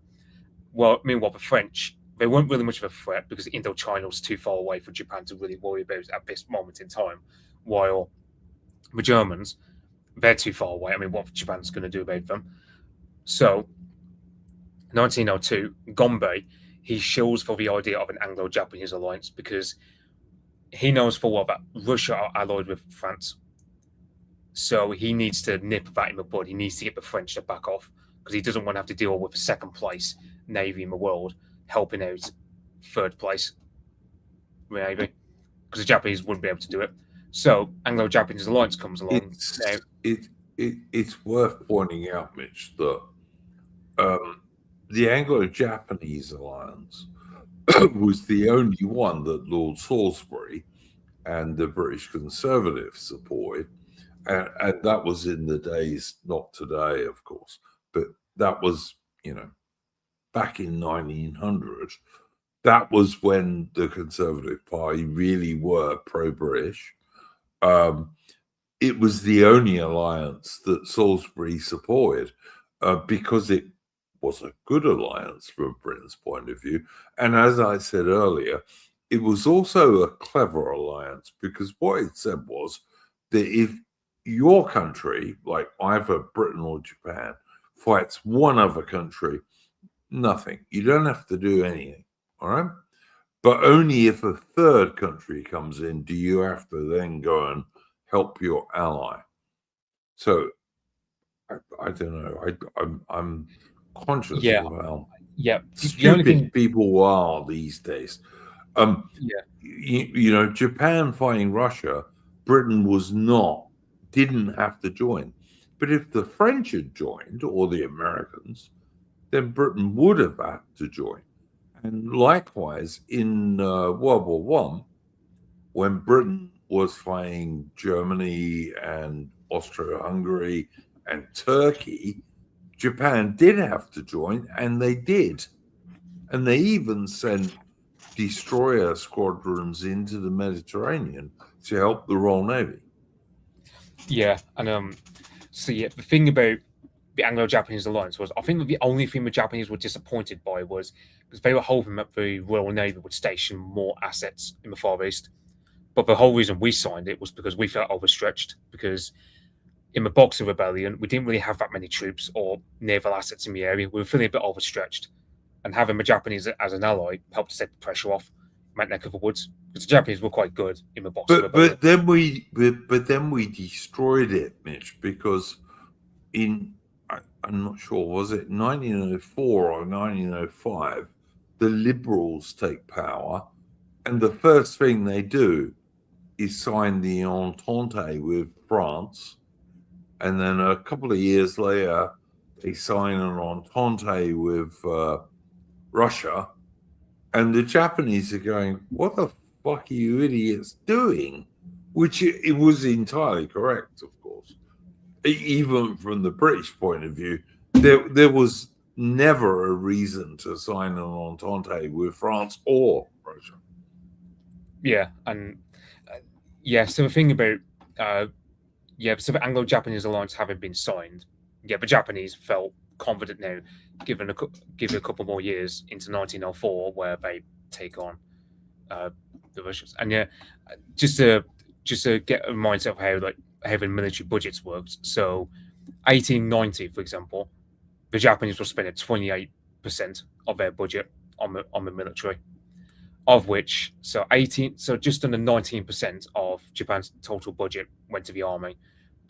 Well, meanwhile, the French, they weren't really much of a threat because Indochina was too far away for Japan to really worry about at this moment in time. While the Germans, they're too far away. I mean, what Japan's going to do about them? So, 1902, Gombe, he shills for the idea of an Anglo-Japanese alliance because he knows for what that Russia are allied with France. So he needs to nip that in the bud. He needs to get the French to back off because he doesn't want to have to deal with the second place navy in the world helping out third place navy because the Japanese wouldn't be able to do it. So Anglo-Japanese alliance comes along. It's worth pointing out, Mitch, that the Anglo-Japanese alliance was the only one that Lord Salisbury and the British Conservatives supported. And that was in the days, not today, of course, but that was, back in 1900. That was when the Conservative Party really were pro-British. It was the only alliance that Salisbury supported because it was a good alliance from Britain's point of view. And as I said earlier, it was also a clever alliance because what it said was that if your country, like either Britain or Japan, fights one other country, nothing. You don't have to do anything, all right? But only if a third country comes in do you have to then go and help your ally. So I don't know. I'm conscious of how stupid people are these days. Japan fighting Russia, Britain didn't have to join. But if the French had joined, or the Americans, then Britain would have had to join. And likewise, in World War I, when Britain was fighting Germany and Austria-Hungary and Turkey, Japan did have to join, and they did. And they even sent destroyer squadrons into the Mediterranean to help the Royal Navy. Yeah, and the thing about the Anglo-Japanese alliance was, I think that the only thing the Japanese were disappointed by was because they were hoping that the Royal Navy would station more assets in the Far East. But the whole reason we signed it was because we felt overstretched, because in the Boxer Rebellion, we didn't really have that many troops or naval assets in the area. We were feeling a bit overstretched. And having the Japanese as an ally helped to take the pressure off my neck of the woods. Because the Japanese were quite good in the Boxer Rebellion. But then we destroyed it, Mitch, because I'm not sure, was it 1904 or 1905, the Liberals take power, and the first thing they do is sign the Entente with France, and then a couple of years later, they sign an Entente with Russia, and the Japanese are going, what the fuck are you idiots doing? Which it was entirely correct, of course. Even from the British point of view, there was never a reason to sign an Entente with France or Russia. Yeah, and so the thing about so the Anglo-Japanese alliance having been signed, the Japanese felt confident now, given a couple more years into 1904, where they take on the Russians. And just to get a mindset of how having military budgets worked. So 1890, for example, the Japanese were spending 28% of their budget on the military, of which just under 19% of Japan's total budget went to the army,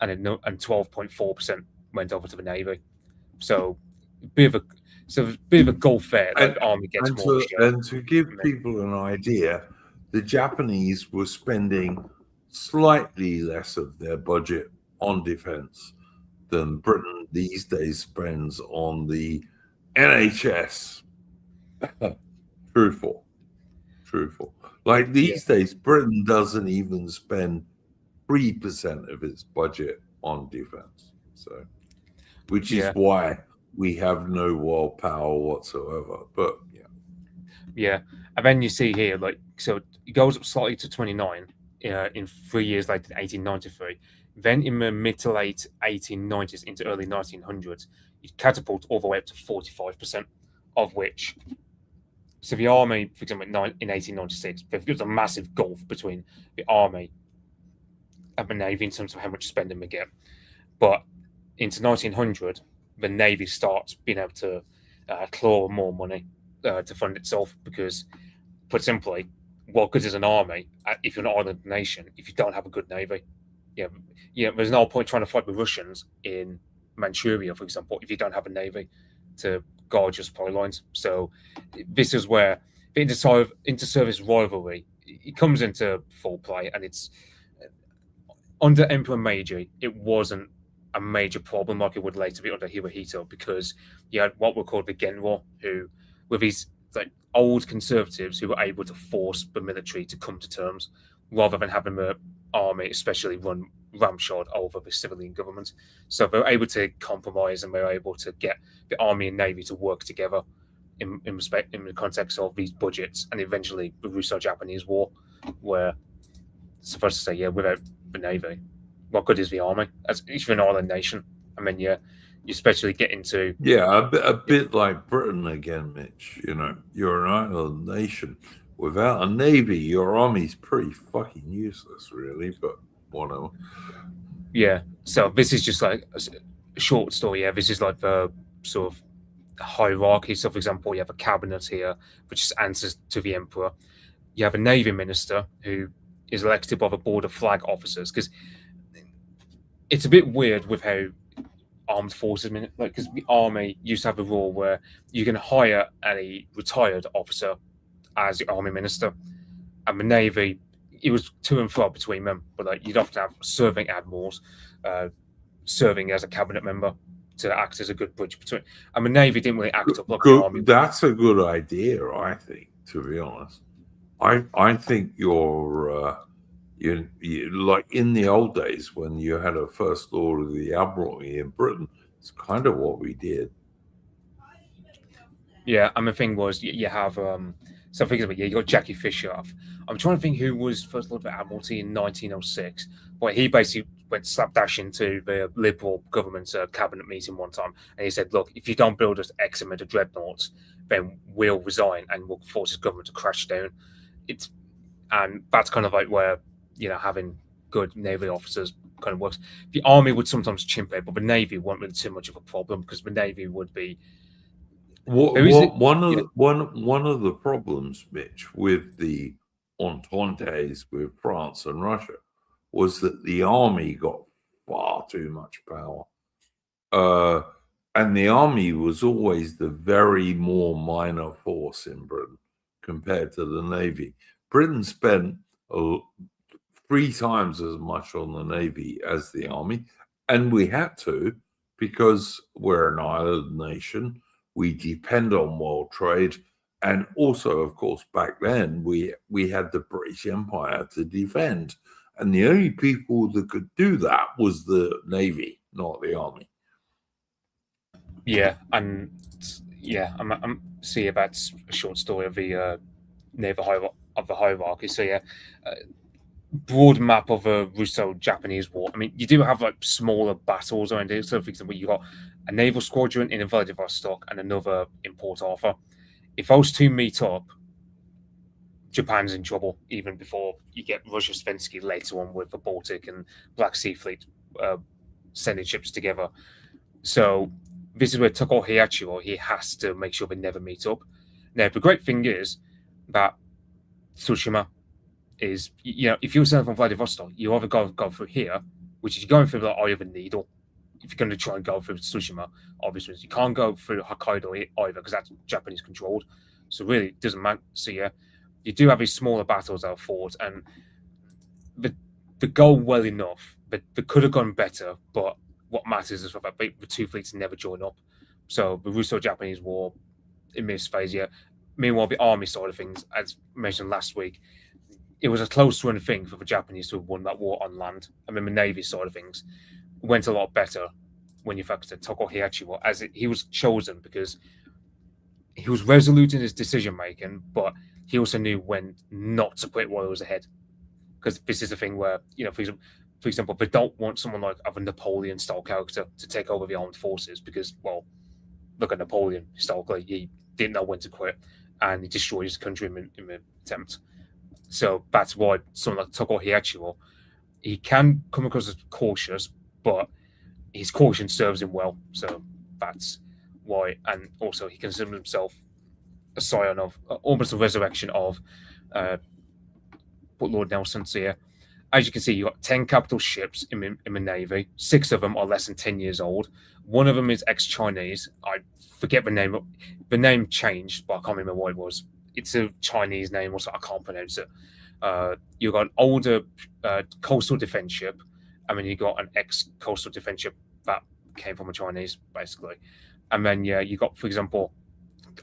and 12.4% went over to the navy. So a bit of a gulf there. The army gets more. And to give people an idea, the Japanese were spending slightly less of their budget on defense than Britain these days spends on the NHS. Truthful. Like these days, Britain doesn't even spend 3% of its budget on defense. So, which is why we have no world power whatsoever. But and then you see here, so it goes up slightly to 29 in 3 years later, 1893. Then in the mid to late 1890s into early 1900s, you catapult all the way up to 45%, of which, so the army, for example, in 1896, there's a massive gulf between the army and the navy in terms of how much spending we get. But into 1900, the navy starts being able to claw more money to fund itself because, put simply, what good is an army if you're an island nation if you don't have a good navy? There's no point trying to fight the Russians in Manchuria, for example, if you don't have a navy to guard your supply lines. So this is where the inter-service rivalry it comes into full play, and it's under Emperor Meiji, it wasn't a major problem like it would later be under Hirohito because you had what were called the Genro, who were these like old conservatives who were able to force the military to come to terms rather than having the army especially run ramshod over the civilian government. So they were able to compromise and they were able to get the army and navy to work together in the context of these budgets, and eventually the Russo-Japanese War, where suffice to say, without the navy, what good is the army? As if you're an island nation, I mean, you especially get into a bit like Britain again, Mitch. You're an island nation. Without a navy, your army's pretty fucking useless, really. But whatever. Yeah. So this is just like a short story. Yeah, this is like the sort of hierarchy. So, for example, you have a cabinet here, which just answers to the emperor. You have a navy minister who is elected by the board of flag officers, because it's a bit weird with how armed forces, because the army used to have a rule where you can hire a retired officer as the army minister, and the navy, it was to and fro between them, but like you'd often have serving admirals serving as a cabinet member to act as a good bridge between, and the navy didn't really act up like the army. That's a good idea, I think, to be honest. I think you're like in the old days when you had a first lord of the admiralty in Britain. It's kind of what we did. Yeah, and the thing was, you have so for example, you got Jackie Fisher. I'm trying to think who was first lord of the admiralty in 1906. But he basically went slapdash into the Liberal government's cabinet meeting one time, and he said, "Look, if you don't build us X amount of dreadnoughts, then we'll resign and we'll force the government to crash down." And that's kind of like where having good naval officers kind of works. The army would sometimes chimp out, but the navy wasn't really too much of a problem because the navy would be. One of the problems, Mitch, with the ententes with France and Russia was that the army got far too much power. And the army was always the very more minor force in Britain compared to the navy. Britain spent 3 times as much on the navy as the army, and we had to because we're an island nation. We depend on world trade, and also, of course, back then we had the British Empire to defend, and the only people that could do that was the navy, not the army. Yeah, and I'm see that's a short story of the naval hierarchy. So broad map of a Russo-Japanese War. I mean, you do have like smaller battles around it. So, for example, you got a naval squadron in Vladivostok and another in Port Arthur. If those two meet up, Japan's in trouble, even before you get Russia-Svensky later on with the Baltic and Black Sea Fleet sending ships together. So this is where Toko Heihachi, he has to make sure they never meet up. Now, the great thing is that Tsushima is, if you're sailing from Vladivostok, you either go through here, which is going through the eye of a needle. If you're going to try and go through Tsushima, obviously you can't go through Hokkaido either because that's Japanese controlled. So really, it doesn't matter. So you do have these smaller battles that are fought, and they go well enough, but they could have gone better. But what matters is that the two fleets never join up. So the Russo-Japanese War in this phase, Meanwhile, the army side of things, as mentioned last week, it was a close run thing for the Japanese to have won that war on land. I mean, the navy side of things went a lot better when you factor Toko Heihachi, as he was chosen because he was resolute in his decision making, but he also knew when not to quit while he was ahead. Because this is the thing where, for example, for example, they don't want someone like of a Napoleon-style character to take over the armed forces because, well, look at Napoleon historically. He didn't know when to quit, and he destroyed his country in the attempt. So that's why someone like Toko Hiachiro, he can come across as cautious, but his caution serves him well. So that's why, and also he considers himself a scion of almost a resurrection of Lord Nelson. So yeah, as you can see, you've got 10 capital ships in the Navy. 6 of them are less than 10 years old. One of them is ex-Chinese. I forget the name. The name changed, but I can't remember what it was. It's a Chinese name, or so I can't pronounce it. You've got an older coastal defense ship, and then you've got an ex-coastal defense ship that came from a Chinese, basically. And then, yeah, you got, for example,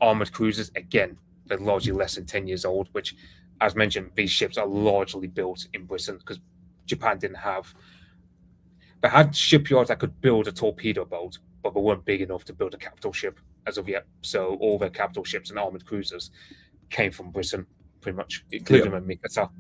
armored cruisers. Again, they're largely less than 10 years old, which, as mentioned, these ships are largely built in Britain because Japan didn't have. They had shipyards that could build a torpedo boat, but they weren't big enough to build a capital ship as of yet. So all their capital ships and armored cruisers came from Britain, pretty much, including the Mikasa.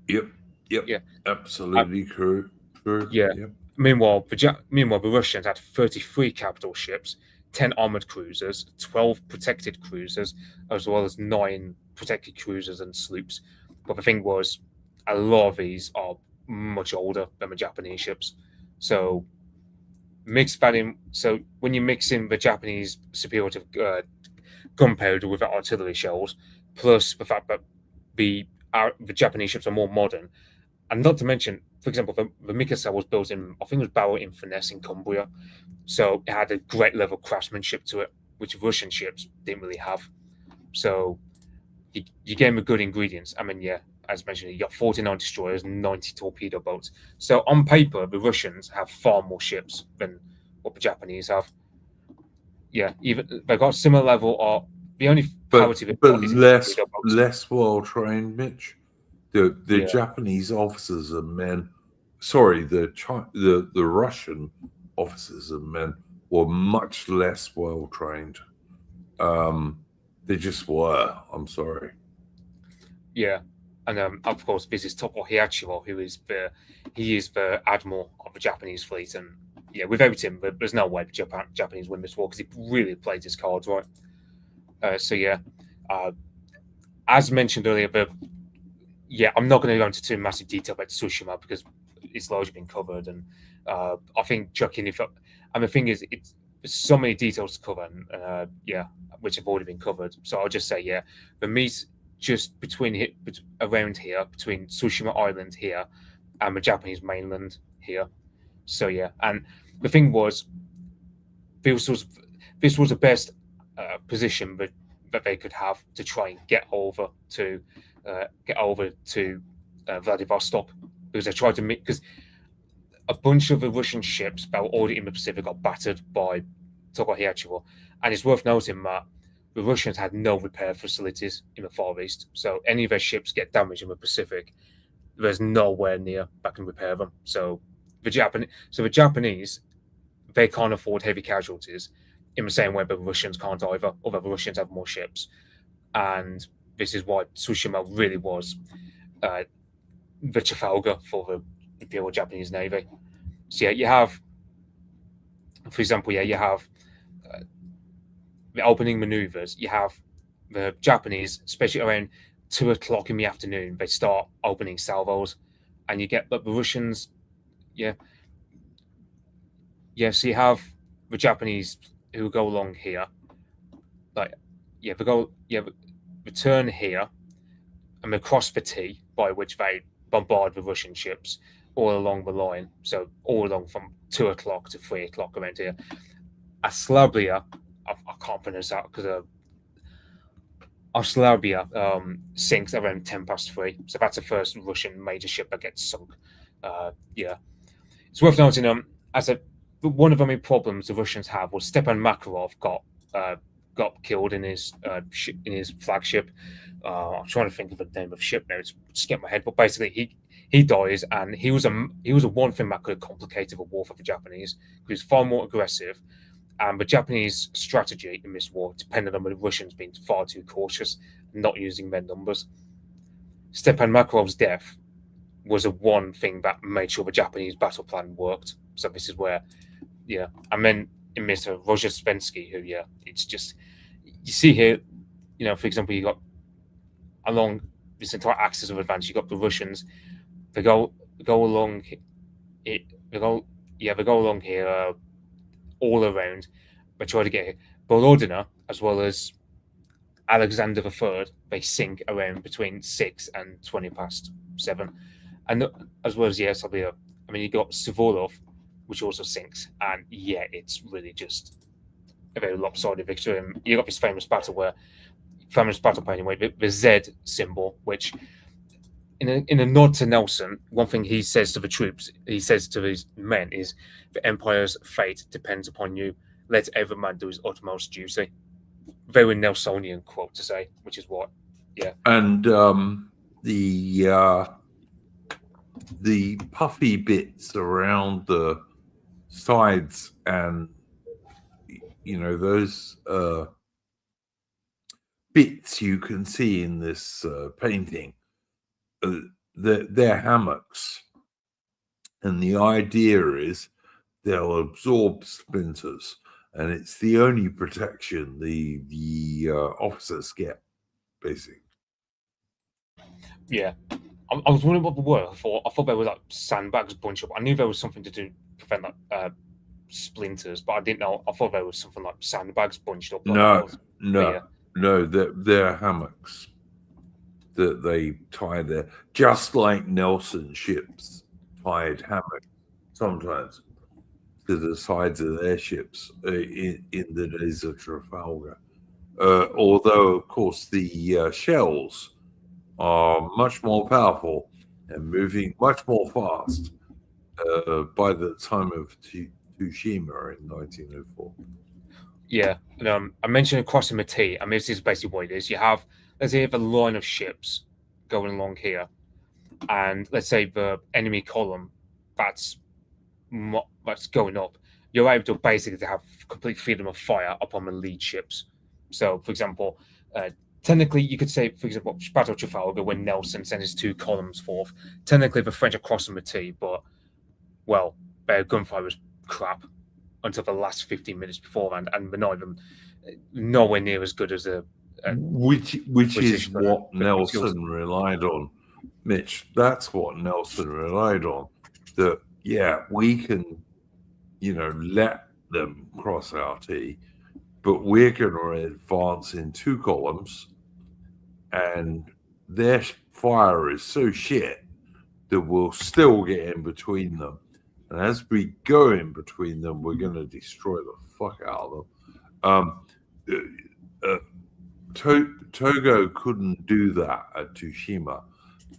Yep. Yeah. Absolutely true. Yeah. Yep. Meanwhile, the Russians had 33 capital ships, 10 armored cruisers, 12 protected cruisers, as well as 9 protected cruisers and sloops. But the thing was, a lot of these are much older than the Japanese ships. So mix that in. So when you mix in the Japanese superior gunpowder with the artillery shells, plus the fact that the Japanese ships are more modern, and not to mention, for example, the Mikasa was built in, I think it was Barrow-in-Furness in Cumbria, so it had a great level of craftsmanship to it, which Russian ships didn't really have. So you gave them good ingredients. I mean, yeah, as mentioned, you got 49 destroyers, 90 torpedo boats. So on paper, the Russians have far more ships than what the Japanese have. Yeah, even they've got similar level of the only but less well trained, Mitch. The Japanese officers and men, sorry, the Russian officers and men were much less well trained. They just were. I'm sorry. Yeah, and of course, this is Toko Hiachiro, who is the admiral of the Japanese fleet, and yeah, without him, there's no way the Japanese win this war because he really played his cards right. So yeah, as mentioned earlier, I'm not going to go into too massive detail about Tsushima because it's largely been covered, and I think chucking and the thing is, it's so many details to cover, and which have already been covered. So I'll just say, the meet just around here, between Tsushima Island here and the Japanese mainland here. So yeah, and the thing was, this was the best position that they could have to try and get over to Vladivostok, because they tried to make, because a bunch of the Russian ships that were already in the Pacific got battered by Toko Hiachiro, and it's worth noting that the Russians had no repair facilities in the Far East, so any of their ships get damaged in the Pacific, there's nowhere near that can repair them. So the Japanese, they can't afford heavy casualties in the same way the Russians can't either, although the Russians have more ships. And this is why Tsushima really was the Trafalgar for the Imperial Japanese Navy. So yeah, you have, for example, you have the opening maneuvers. You have the Japanese, especially around 2 o'clock in the afternoon, they start opening salvos, and you get the Russians. So you have the Japanese who go along here, they turn here, and they cross the T, by which they bombard the Russian ships all along the line. So all along from 2 o'clock to 3 o'clock around here. Aslabia, I can't pronounce that because Aslabia sinks around 3:10. So that's the first Russian major ship that gets sunk. It's worth noting one of the main problems the Russians have was Stepan Makarov got killed in his flagship. I'm trying to think of the name of the ship now. It's skipped my head, but basically he dies, and he was a one thing that could have complicated the war for the Japanese because he was far more aggressive, and the Japanese strategy in this war depended on the Russians being far too cautious, and not using their numbers. Stepan Makarov's death was a one thing that made sure the Japanese battle plan worked. So this is where, and then in Mr. Roger Svensky, who, it's just, you see here, for example, you got along this entire axis of advance, you got the Russians, they go along it, they go along here, all around, they try to get here. Borodina, as well as Alexander III, they sink around between 6 and 20 past 7. And as well as, you got Suvorov, which also sinks. And it's really just a very lopsided victory. And you got this famous battle painting where the Z symbol, which in a nod to Nelson, one thing he says to the troops, he says to his men is, the Empire's fate depends upon you. Let every man do his utmost duty. Very Nelsonian quote to say, which is what, And the puffy bits around the sides and those bits you can see in this painting, they're hammocks, and the idea is they'll absorb splinters, and it's the only protection the officers get, basically. Yeah, I was wondering what they were. I thought they were like sandbags bunched up. I knew there was something to do to prevent splinters, but I didn't know. I thought there was something like sandbags bunched up. No, they're hammocks that they tie there, just like Nelson ships tied hammocks sometimes to the sides of their ships in the days of Trafalgar. Although, of course, the shells are much more powerful and moving much more fast by the time of Tsushima in 1904. Yeah, and I mentioned crossing the T. I mean, this is basically what it is. Let's say, a line of ships going along here, and let's say the enemy column that's going up. You're able to basically have complete freedom of fire upon the lead ships. So, for example, technically, you could say, for example, Battle of Trafalgar, when Nelson sends his 2 columns forth. Technically, the French are crossing the T, but their gunfire was crap until the last 15 minutes beforehand, and they're not even nowhere near as good as which is what Nelson relied on, Mitch. That's what Nelson relied on. That we can, let them cross our T, but we're going to advance in 2 columns, and their fire is so shit that we'll still get in between them. And as we go in between them, we're going to destroy the fuck out of them. Togo couldn't do that at Tsushima,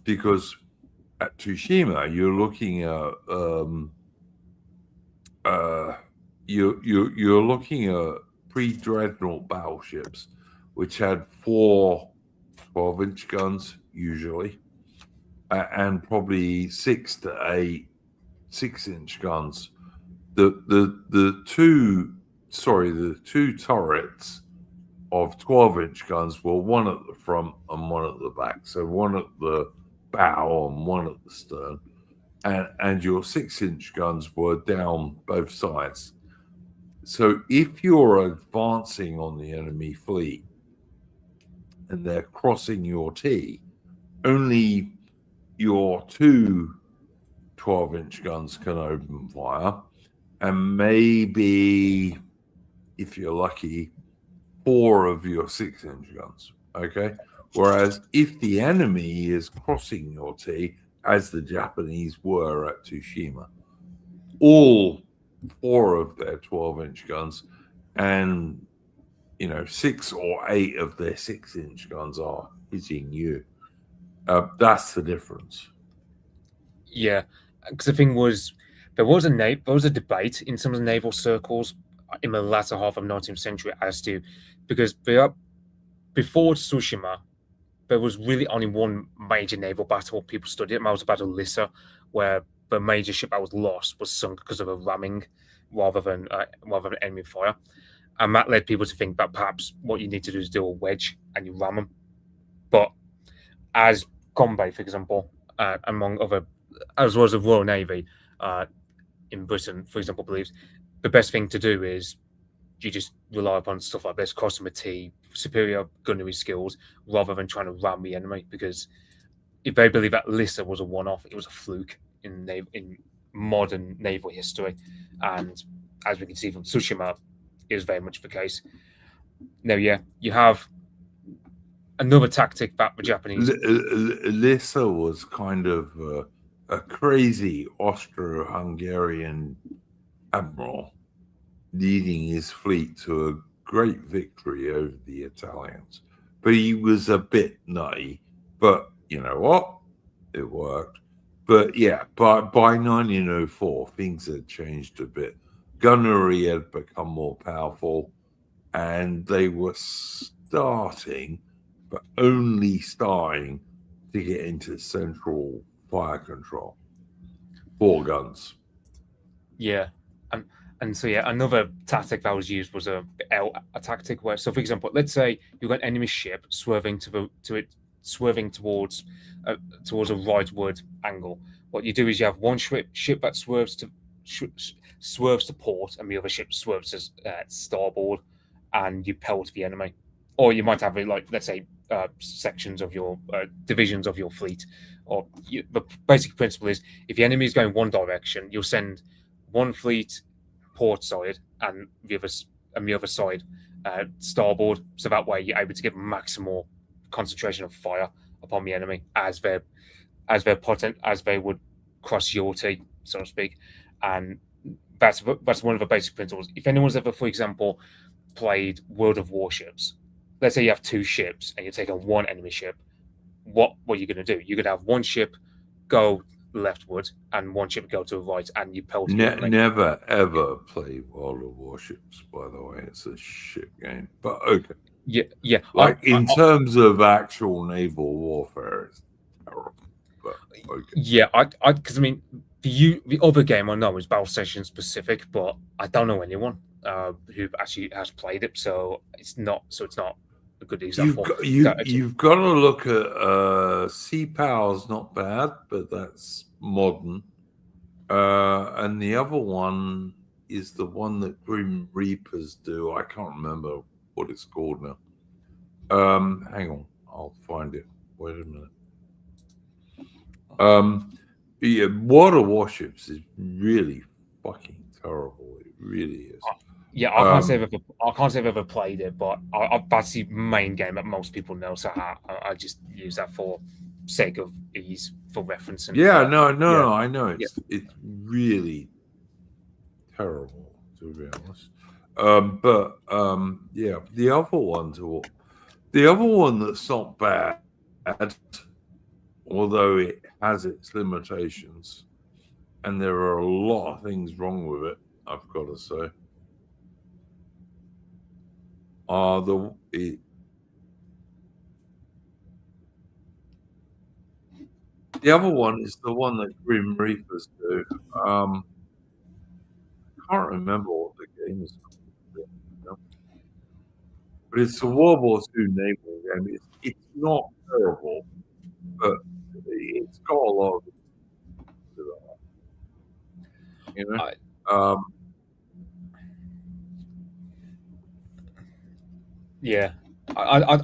because at Tsushima you're looking at you're looking at pre-dreadnought battleships, which had 4 12-inch guns usually, and probably 6 to 8 6-inch guns. The two turrets of 12-inch guns were one at the front and one at the back. So one at the bow and one at the stern. And your 6-inch guns were down both sides. So if you're advancing on the enemy fleet and they're crossing your T, only your 2 12-inch guns can open fire, and maybe, if you're lucky, 4 of your 6-inch guns. Okay. Whereas if the enemy is crossing your T, as the Japanese were at Tsushima, all 4 of their 12-inch guns and 6 or 8 of their 6-inch guns are hitting you. That's the difference. Yeah, because the thing was, there was a debate in some of the naval circles in the latter half of the 19th century as to, because before Tsushima, there was really only one major naval battle people studied, and that was the Battle of Lissa, where the major ship that was lost was sunk because of a ramming rather than enemy fire. And that led people to think that perhaps what you need to do is do a wedge and you ram them. But as Gombe, for example, among other as well as the Royal Navy in Britain, for example, believes the best thing to do is you just rely upon stuff like this, customer T, superior gunnery skills, rather than trying to ram the enemy. Because if they believe that Lissa was a one-off, it was a fluke in modern naval history, and as we can see from Tsushima, is very much the case. Now, yeah, you have another tactic that the Japanese. Lissa was kind of a crazy Austro-Hungarian admiral leading his fleet to a great victory over the Italians. But he was a bit nutty. But you know what? It worked. But yeah, by 1904, things had changed a bit. Gunnery had become more powerful, and they were starting, but only starting, to get into central fire control. 4 guns. Yeah. And so, yeah, another tactic that was used was a tactic where, so for example, let's say you've got an enemy ship swerving towards a rightward angle. What you do is you have one ship that swerves to port, and the other ship swerves to starboard, and you pelt the enemy. Or you might have like, let's say, sections of your divisions of your fleet. Or the basic principle is, if the enemy is going one direction, you'll send one fleet port side and the other side starboard, so that way you're able to get maximal concentration of fire upon the enemy as they would cross your T, so to speak. And that's one of the basic principles. If anyone's ever, for example, played World of Warships, let's say you have 2 ships and you're taking one enemy ship, what are you going to do? You're going to have one ship go leftward and one ship go to the right, and you pelt the enemy. Never ever play World of Warships, by the way. It's a shit game. But okay. Yeah. Like, in terms of actual naval warfare, it's terrible. But okay. Yeah, because I mean, the other game I know is Battle Station specific, but I don't know anyone who actually has played it, so it's not a good example. You've got to look at Sea Power's not bad, but that's modern. And the other one is the one that Grim Reapers do. I can't remember what it's called now. Hang on, I'll find it. Wait a minute. Yeah, Water Warships is really fucking terrible. It really is. Yeah, I can't say I've ever played it, but that's the main game that most people know. So I just use that for sake of ease for reference. And, I know it's really terrible, to be honest. Yeah, the other one that's not bad, although it has its limitations, and there are a lot of things wrong with it, I've got to say. The other one is the one that Grim Reapers do. I can't remember what the game is called, but it's a World War II naval game. It's not terrible, but it's got a lot of, you know. Yeah, I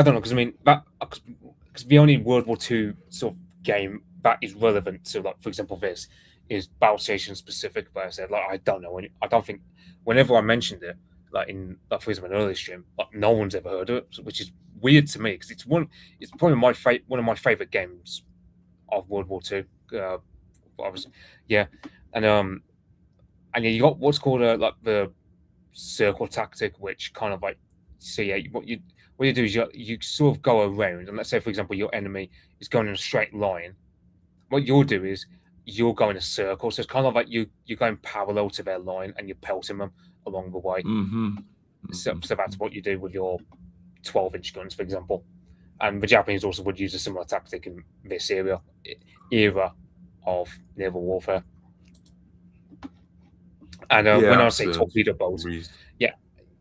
don't know, because I mean because the only World War II sort of game that is relevant to, like, for example, this is Battle Station specific. But I said, like, I don't know. I don't think whenever I mentioned it, like in, like, for example, an early stream, like, no one's ever heard of it, which is weird to me, because it's probably one of my favorite games of World War II. Obviously, yeah, and yeah, you got what's called like the circle tactic, which kind of like, so yeah, what you do is you sort of go around, and let's say, for example, your enemy is going in a straight line. What you'll do is you'll go in a circle, so it's kind of like you're going parallel to their line, and you're pelting them along the way. So that's what you do with your 12-inch guns, for example. And the Japanese also would use a similar tactic in this era of naval warfare. And when I say torpedo boats,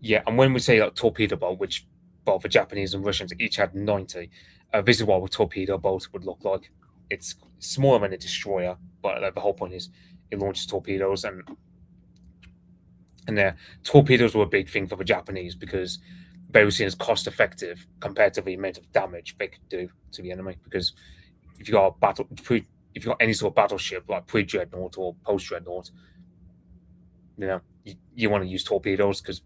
yeah, and when we say like torpedo boat, which both the Japanese and Russians each had 90, this is what a torpedo boat would look like it's smaller than a destroyer, but the whole point is it launches torpedoes, and torpedoes were a big thing for the Japanese because they were seen as cost effective compared to the amount of damage they could do to the enemy. Because if you got if you got any sort of battleship like pre-dreadnought or post-dreadnought, you want to use torpedoes because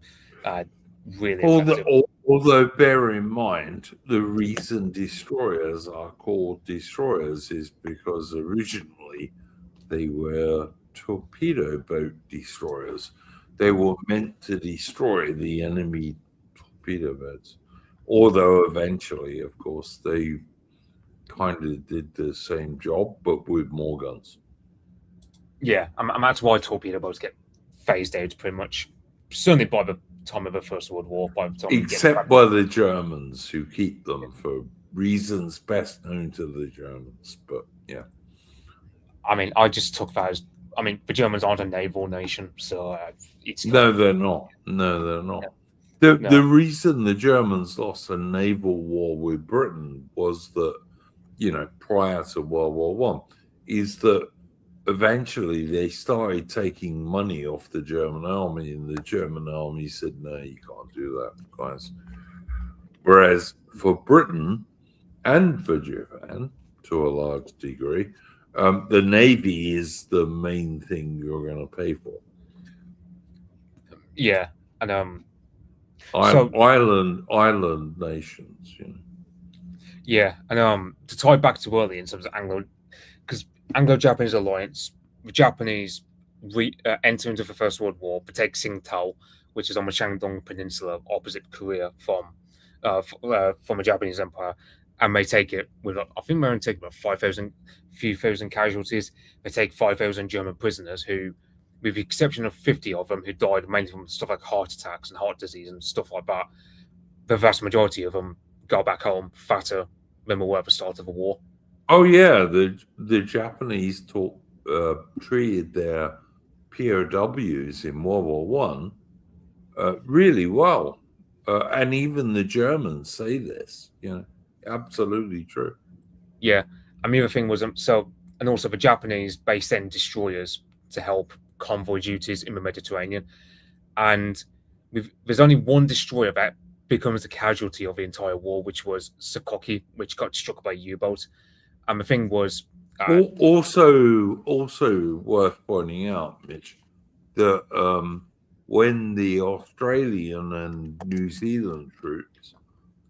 really effective. Although bear in mind, the reason destroyers are called destroyers is because originally they were torpedo boat destroyers. They were meant to destroy the enemy torpedo boats. Although eventually, of course, they kind of did the same job, but with more guns. Yeah, and that's why torpedo boats get phased out pretty much, certainly by the time of the First World War. By the time except by the Germans, who keep them for reasons best known to the Germans. But yeah, I mean, I just took that as, I mean, the Germans aren't a naval nation, so it's no, they're not. No, they're not. The reason the Germans lost a naval war with Britain was that, prior to World War One, is that eventually they started taking money off the German army, and the German army said, no, you can't do that, guys. Whereas for Britain and for Japan, to a large degree, the Navy is the main thing you're going to pay for. Yeah, and island nations, Yeah, and to tie back to early in terms of Anglo-Japanese alliance, the Japanese enter into the First World War, but take Tsingtao, which is on the Shandong Peninsula opposite Korea from the Japanese Empire, and they take it with, I think they're only taking about 5,000, few thousand casualties. They take 5,000 German prisoners who, with the exception of 50 of them who died mainly from stuff like heart attacks and heart disease and stuff like that, the vast majority of them go back home fatter than they were at the start of the war. Oh yeah, the Japanese treated their POWs in World War One really well, and even the Germans say this. Absolutely true. Yeah, and the other thing was and also the Japanese they send destroyers to help convoy duties in the Mediterranean, and there's only one destroyer that becomes the casualty of the entire war, which was Sakoki, which got struck by a U-boat. And the thing was, also worth pointing out, Mitch, that when the Australian and New Zealand troops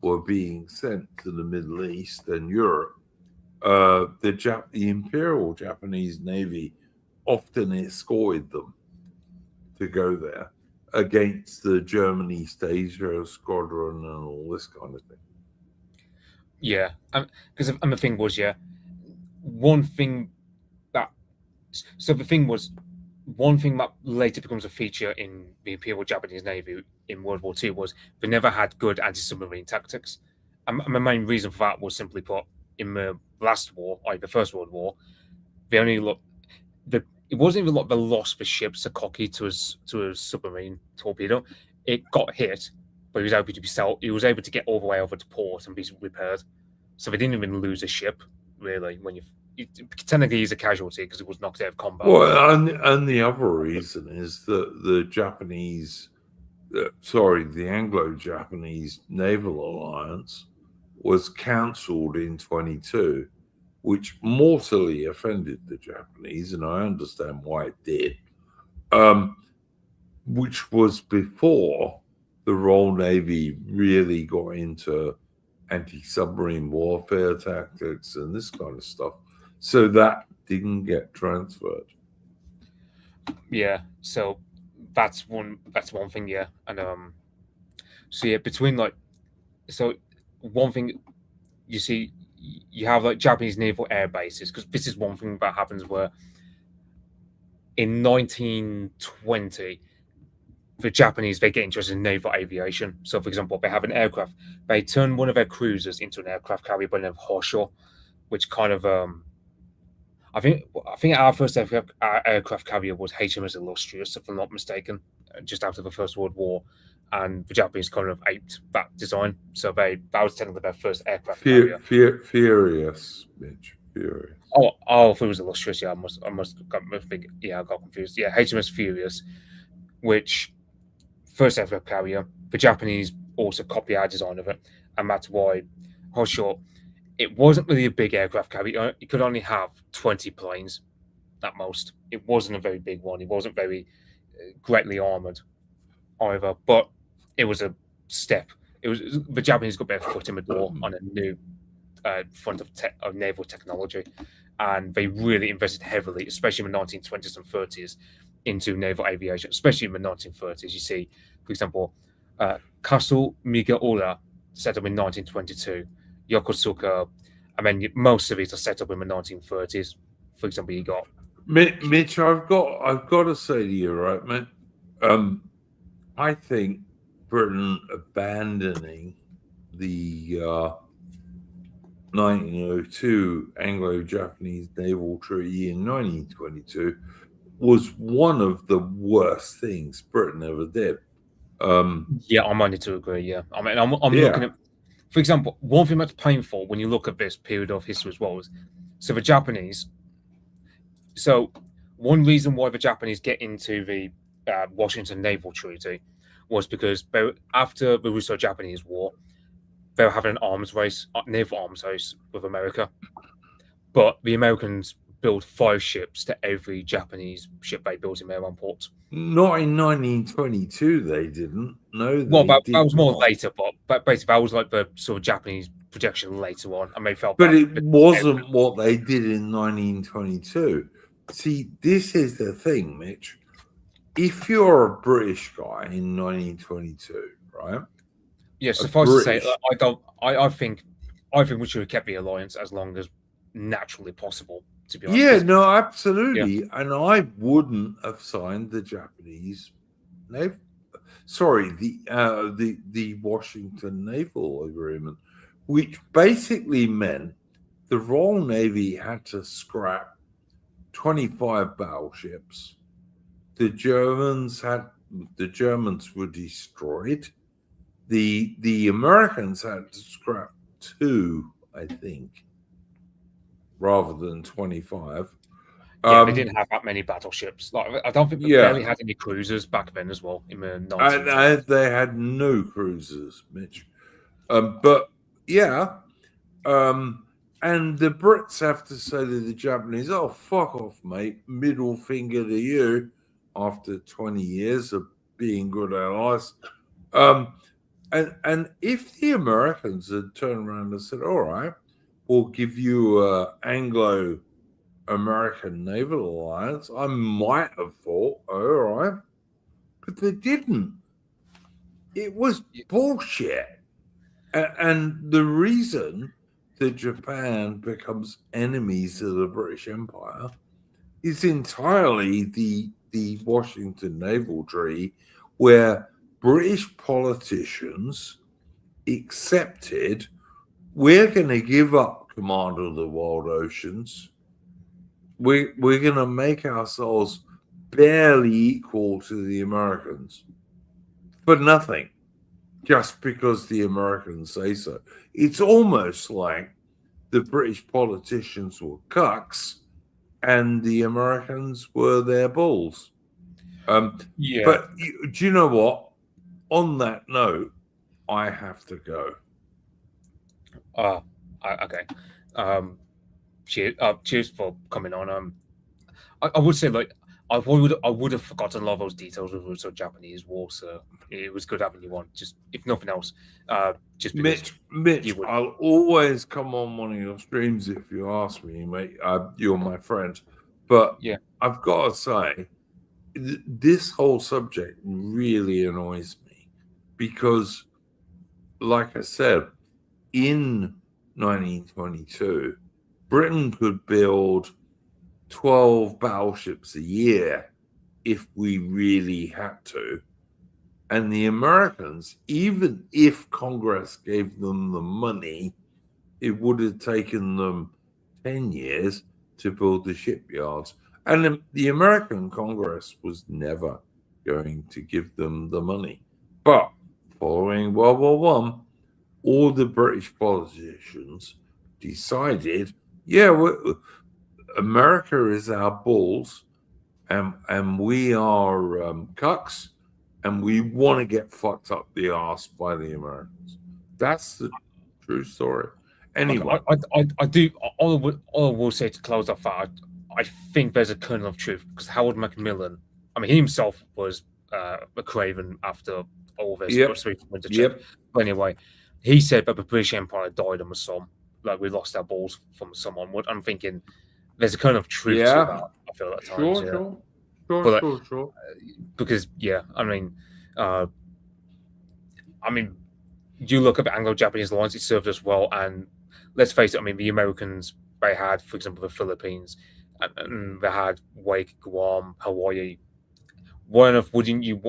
were being sent to the Middle East and Europe, the Imperial Japanese Navy often escorted them to go there against the German East Asia Squadron and all this kind of thing. Yeah, because the thing was, one thing that later becomes a feature in the Imperial Japanese Navy in World War II was they never had good anti-submarine tactics, and the main reason for that was simply put, in the last war, like the First World War, they only it wasn't even like they lost the ship Sakoki to a submarine torpedo. It got hit, but he was able to get all the way over to port and be repaired. So they didn't even lose a ship, really. Technically, he's a casualty because it was knocked out of combat. Well, and the other reason is that the Anglo-Japanese Naval Alliance was cancelled in 22, which mortally offended the Japanese, and I understand why it did, which was before the Royal Navy really got into anti-submarine warfare tactics and this kind of stuff. So that didn't get transferred. Yeah, so that's one thing, yeah. And so yeah, one thing you see, you have like Japanese naval air bases, because this is one thing that happens where in 1920 the Japanese, they get interested in naval aviation. So for example, they have an aircraft, they turn one of their cruisers into an aircraft carrier by the name of Hosho, which kind of I think our first aircraft carrier was HMS Illustrious, if I'm not mistaken, just after the First World War, and the Japanese kind of aped that design. So that was technically their first aircraft carrier. Furious, Mitch. Furious. Oh, if it was Illustrious, yeah, I got confused. Yeah, HMS Furious, which first aircraft carrier. The Japanese also copied our design of it, and that's why, oh sure, it wasn't really a big aircraft carrier. It could only have 20 planes at most. It wasn't a very big one. It wasn't very greatly armored either, but it was a step. It was the Japanese got their foot in the door on a new front of naval technology, and they really invested heavily, especially in the 1920s and 30s, into naval aviation. Especially in the 1930s, you see, for example, Castle Migaola set up in 1922, Yokosuka, and then most of it are set up in the 1930s. For example, you got Mitch. I've got to say to you, right, mate. I think Britain abandoning the 1902 Anglo-Japanese Naval Treaty in 1922 was one of the worst things Britain ever did. yeah, I'm only to agree. Yeah, I mean, I'm Yeah. looking at, for example, one thing that's painful when you look at this period of history as well is, so the Japanese. So one reason why the Japanese get into the Washington Naval Treaty was because after the Russo-Japanese War, they were having an arms race, naval arms race with America. But the Americans built 5 ships to every Japanese ship they built in their own ports. Not in 1922, they didn't. No, Well, they that was more not. later, but basically that was like the sort of Japanese projection later on, and they felt. But it wasn't what they did in 1922. See, this is the thing, Mitch. If you're a British guy in 1922, right? Yeah, suffice to say, I think we should have kept the alliance as long as naturally possible. To be honest. Yeah, no, absolutely. Yeah. And I wouldn't have signed the Japanese naval. Sorry, the Washington Naval Agreement, which basically meant the Royal Navy had to scrap 25 battleships. The Germans were destroyed. The Americans had to scrap 2, I think, rather than 25. Yeah, they didn't have that many battleships. Like, I don't think they barely had any cruisers back then as well in the 1920s. They had no cruisers, Mitch. But yeah, and the Brits have to say to the Japanese, "Oh, fuck off, mate! Middle finger to you." After 20 years of being good allies, and if the Americans had turned around and said, "All right, we'll give you an Anglo-American naval alliance," I might have thought, "All right," but they didn't. It was bullshit, and the reason that Japan becomes enemies of the British Empire is entirely the Washington Naval Treaty, where British politicians accepted we're going to give up command of the world oceans. We're going to make ourselves barely equal to the Americans for nothing, just because the Americans say so. It's almost like the British politicians were cucks and the Americans were their bulls. Yeah. But do you know what? On that note, I have to go. Okay. Cheers for coming on. I would say, like, I would have forgotten a lot of those details with Russo-Japanese War, so it was good having you on. Just if nothing else, just because Mitch, I'll always come on one of your streams if you ask me, mate. You're my friend, but yeah, I've got to say, this whole subject really annoys me because, like I said, in 1922, Britain could build 12 battleships a year if we really had to. And the Americans, even if Congress gave them the money, it would have taken them 10 years to build the shipyards. And the American Congress was never going to give them the money. But following World War I, all the British politicians decided Yeah, America is our balls, and we are cucks, and we want to get fucked up the ass by the Americans. That's the true story. Anyway, I do. All I will say to close off that, I think there's a kernel of truth because Howard Macmillan, I mean, he himself was a craven after all this yep, winter check. yep, But anyway, he said that the British Empire died on the sun, like we lost our balls from some onward. I'm thinking there's a kernel of truth to that. yeah, I feel at times, sure, yeah. sure, sure, But sure, sure. because yeah, I mean, you look at the Anglo-Japanese alliance; it served us well, and let's face it. I mean, the Americans they had, for example, the Philippines, and they had Wake, Guam, Hawaii. Why on earth wouldn't you?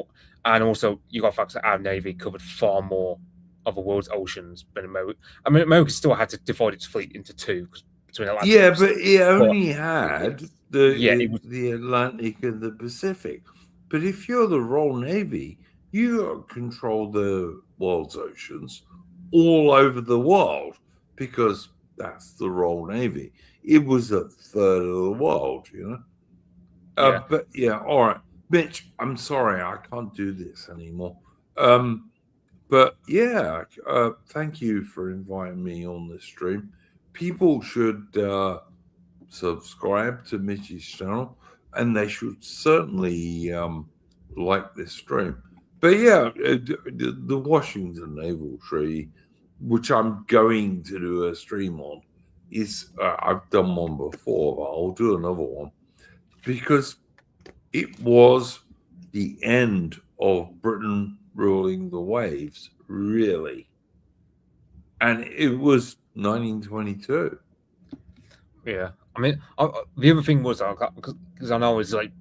And also, you got facts that our navy covered far more of the world's oceans than America. I mean, America still had to divide its fleet into two between Atlantic. Yeah, but it only but had it was the Atlantic and the Pacific. But if you're the Royal Navy, you control the world's oceans all over the world because that's the Royal Navy. It was a third of the world, you know. yeah. But yeah, all right, Mitch. I'm sorry, I can't do this anymore. But yeah, thank you for inviting me on this stream. People should subscribe to Mitch's channel, and they should certainly like this stream. But yeah, the Washington Naval Treaty, which I'm going to do a stream on, is I've done one before, but I'll do another one because it was the end of Britain ruling the waves, really. And it was 1922. Yeah, I mean, the other thing was because I know it's like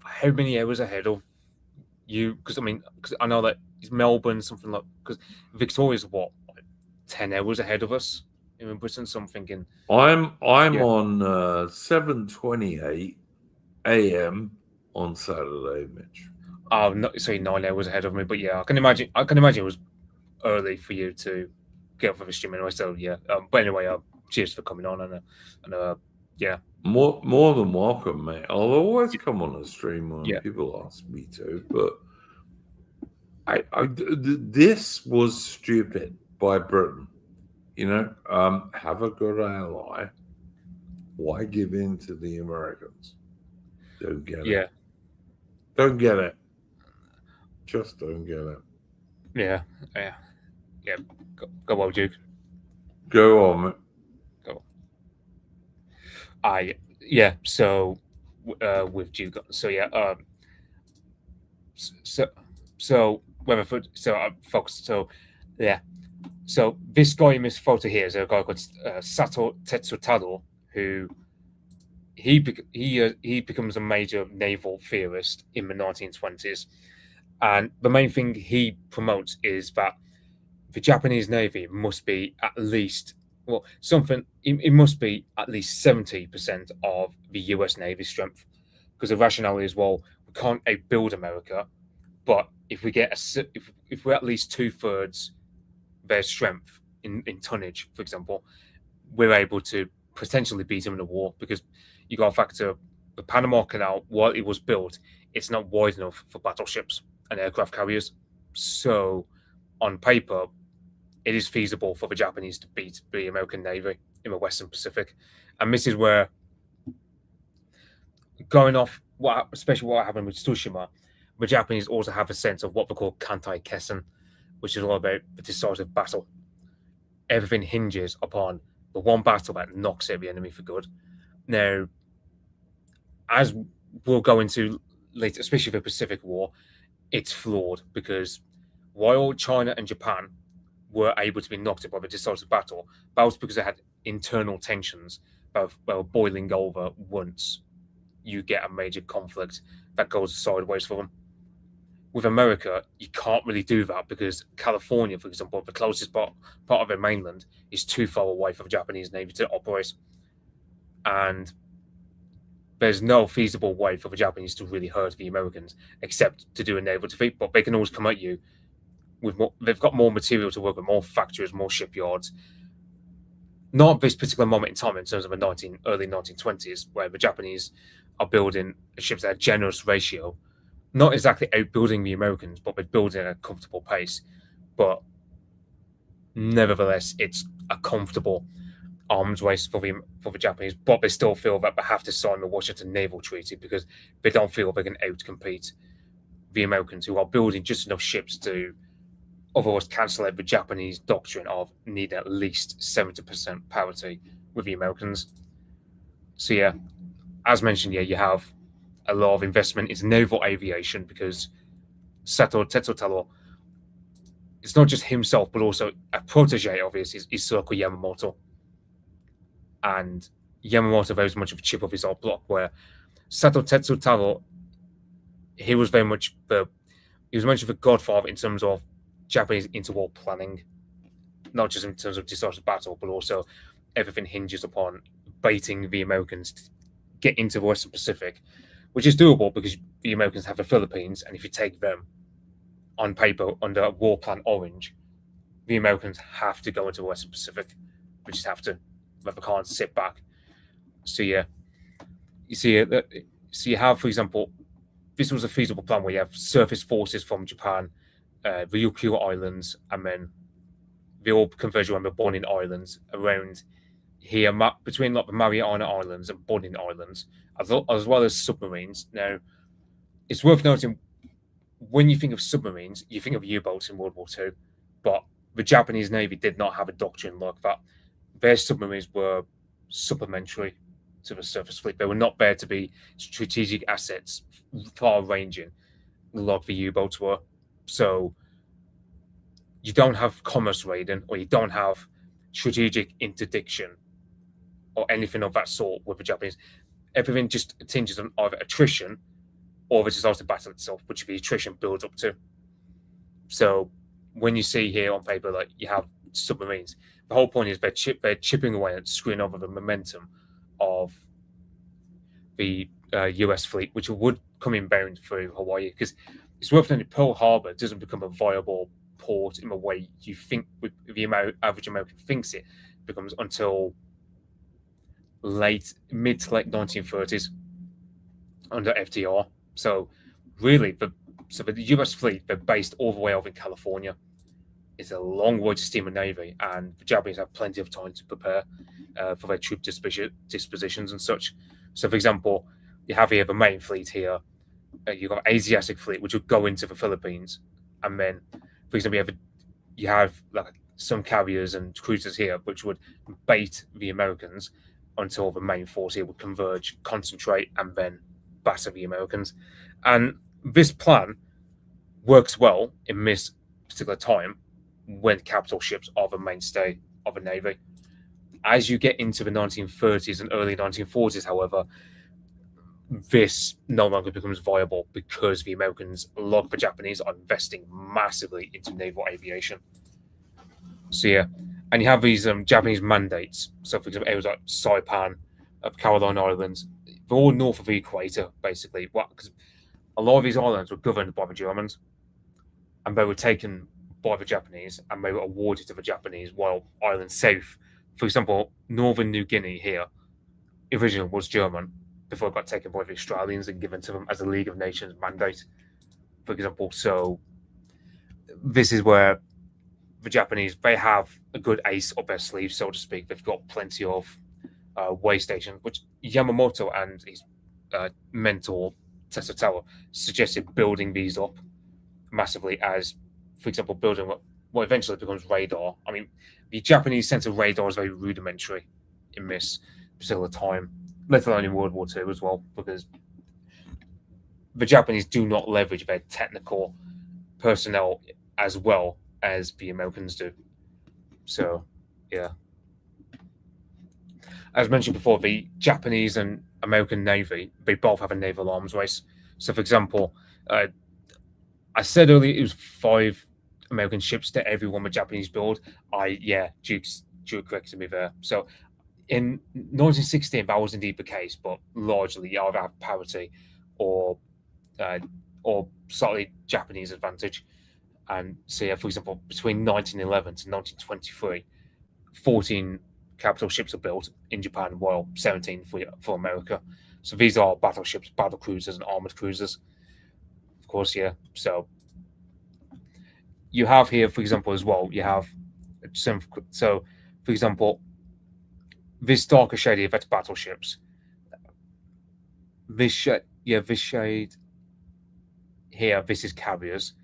how many hours ahead of you? Because I mean, because I know that it's Melbourne, something like because Victoria's what like 10 hours ahead of us in Britain. So I'm thinking, I'm yeah, on 7:28 a.m. on Saturday, Mitch. oh, no, sorry, 9 hours ahead of me. But yeah, I can imagine. It was early for you to get up for the stream anyway. So yeah, but anyway, cheers for coming on and yeah. More than welcome, mate. I'll always come on a stream when Yeah. people ask me to, but this was stupid by Britain. You know, have a good ally. Why give in to the Americans? Don't get Yeah. it. Don't get it. Just don't get it. Yeah. Go well, Duke. Go on, mate. Go. Yeah. So with Duke. So yeah. So Weatherford. So folks. So yeah. So this guy in this photo here is a guy called Sato Tetsutaro, who he becomes a major naval theorist in the 1920s, and the main thing he promotes is that the Japanese Navy must be at least it must be at least 70% of the US Navy strength, because the rationale is, well, we can't outbuild America, but if we get if we're at least 2/3 their strength in tonnage, for example, we're able to potentially beat them in a war, because you got to factor the Panama Canal, while it was built, it's not wide enough for battleships and aircraft carriers. So, on paper, it is feasible for the Japanese to beat the American Navy in the Western Pacific. And this is where, going off especially what happened with Tsushima, the Japanese also have a sense of what they call Kantai Kessen, which is all about the decisive battle. Everything hinges upon the one battle that knocks out the enemy for good. Now, as we'll go into later, especially the Pacific War, it's flawed, because while China and Japan were able to be knocked out by the decisive battle, that was because they had internal tensions that were boiling over once you get a major conflict that goes sideways for them. With America, you can't really do that because California, for example, the closest part of the mainland, is too far away for the Japanese Navy to operate. And there's no feasible way for the Japanese to really hurt the Americans except to do a naval defeat. But they can always come at you with more. They've got more material to work with, more factories, more shipyards. not this particular moment in time in terms of the early 1920s, where the Japanese are building ships at a generous ratio, not exactly outbuilding the Americans, but they're building at a comfortable pace. But nevertheless, it's a comfortable arms race for the Japanese, but they still feel that they have to sign the Washington Naval Treaty because they don't feel they can outcompete the Americans, who are building just enough ships to otherwise cancel out the Japanese doctrine of needing at least 70% parity with the Americans. So yeah, as mentioned, yeah, you have a lot of investment into naval aviation because Sato Tetsutaro, it's not just himself, but also a protege of his is Isoko Yamamoto. And Yamamoto very much of a chip of his old block, where Sato Tetsutaro, he was very much of a godfather in terms of Japanese interwar planning, not just in terms of decisive battle, but also everything hinges upon baiting the Americans to get into the Western Pacific, which is doable because the Americans have the Philippines, and if you take them on paper under War Plan Orange, the Americans have to go into the Western Pacific. They just have to. They can't sit back. So yeah, so you have, for example, this was a feasible plan where you have surface forces from Japan, the Ryukyu Islands, and then they all converge around the Bonin Islands around here, between like the Mariana Islands and Bonin Islands, as well as submarines. Now, it's worth noting, when you think of submarines, you think of U-boats in World War II, but the Japanese Navy did not have a doctrine like that. Their submarines were supplementary to the surface fleet. They were not there to be strategic assets, far-ranging, like the U-boats were. So you don't have commerce raiding, or you don't have strategic interdiction, or anything of that sort with the Japanese. Everything just tinges on either attrition or the disaster battle itself, which the attrition builds up to. So when you see here on paper, like, you have submarines, the whole point is they're chipping away and screwing over the momentum of the US fleet, which would come inbound through Hawaii. Because it's worth noting, Pearl Harbor doesn't become a viable port in the way you think the average American thinks it becomes until mid to late 1930s under FDR. So really, the US fleet, they're based all the way over in California. It's a long way to steam a navy, and the Japanese have plenty of time to prepare for their troop dispositions and such. So, for example, you have here the main fleet here. You've got Asiatic fleet, which would go into the Philippines, and then, for example, you have like some carriers and cruisers here, which would bait the Americans until the main force here would converge, concentrate, and then batter the Americans. And this plan works well in this particular time when capital ships are the mainstay of a navy. As you get into the 1930s and early 1940s, however, this no longer becomes viable because the Americans, a lot of the Japanese, are investing massively into naval aviation. So yeah, and you have these Japanese mandates. So for example, areas like Saipan, Caroline Islands, they're all north of the equator, basically. Because a lot of these islands were governed by the Germans, and they were taken by the Japanese, and they were awarded to the Japanese, while islands south, for example, northern New Guinea here, originally was German before it got taken by the Australians and given to them as a League of Nations mandate, for example. So this is where the Japanese, they have a good ace up their sleeve, so to speak. They've got plenty of way stations, which Yamamoto and his mentor Tetsutaro suggested building these up massively as, for example, building what eventually becomes radar. I mean, the Japanese sense of radar is very rudimentary in this particular time, let alone in World War II as well, because the Japanese do not leverage their technical personnel as well as the Americans do. So, yeah. As mentioned before, the Japanese and American Navy, they both have a naval arms race. So, for example, I said earlier it was 5 American ships to every one the Japanese build. Duke corrected me there. So, in 1916, that was indeed the case, but largely you either have parity or slightly Japanese advantage. And so, yeah, for example, between 1911 to 1923, 14 capital ships are built in Japan, while 17 for America. So these are battleships, battle cruisers, and armored cruisers. Of course, yeah. So you have here, for example, as well, you have some. So, for example, this darker shade here, that's battleships. This shade here, this is carriers,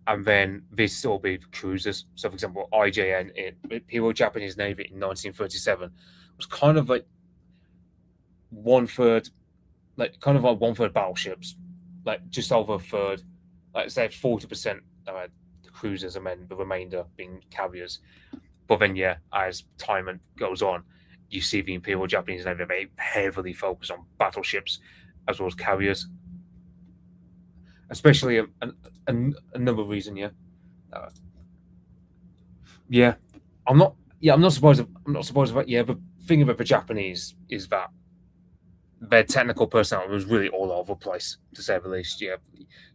and then this will be cruisers. So, for example, IJN, Imperial Japanese Navy in 1937, was kind of like one third battleships, like just over a third, like say 40% the cruisers, and then the remainder being carriers. But then, yeah, as time goes on, you see the Imperial Japanese Navy very heavily focused on battleships as well as carriers, especially another reason. Yeah, I'm not. Yeah, I'm not surprised. I'm not surprised about. Yeah, the thing about the Japanese is that their technical personnel was really all over the place, to say the least. Yeah,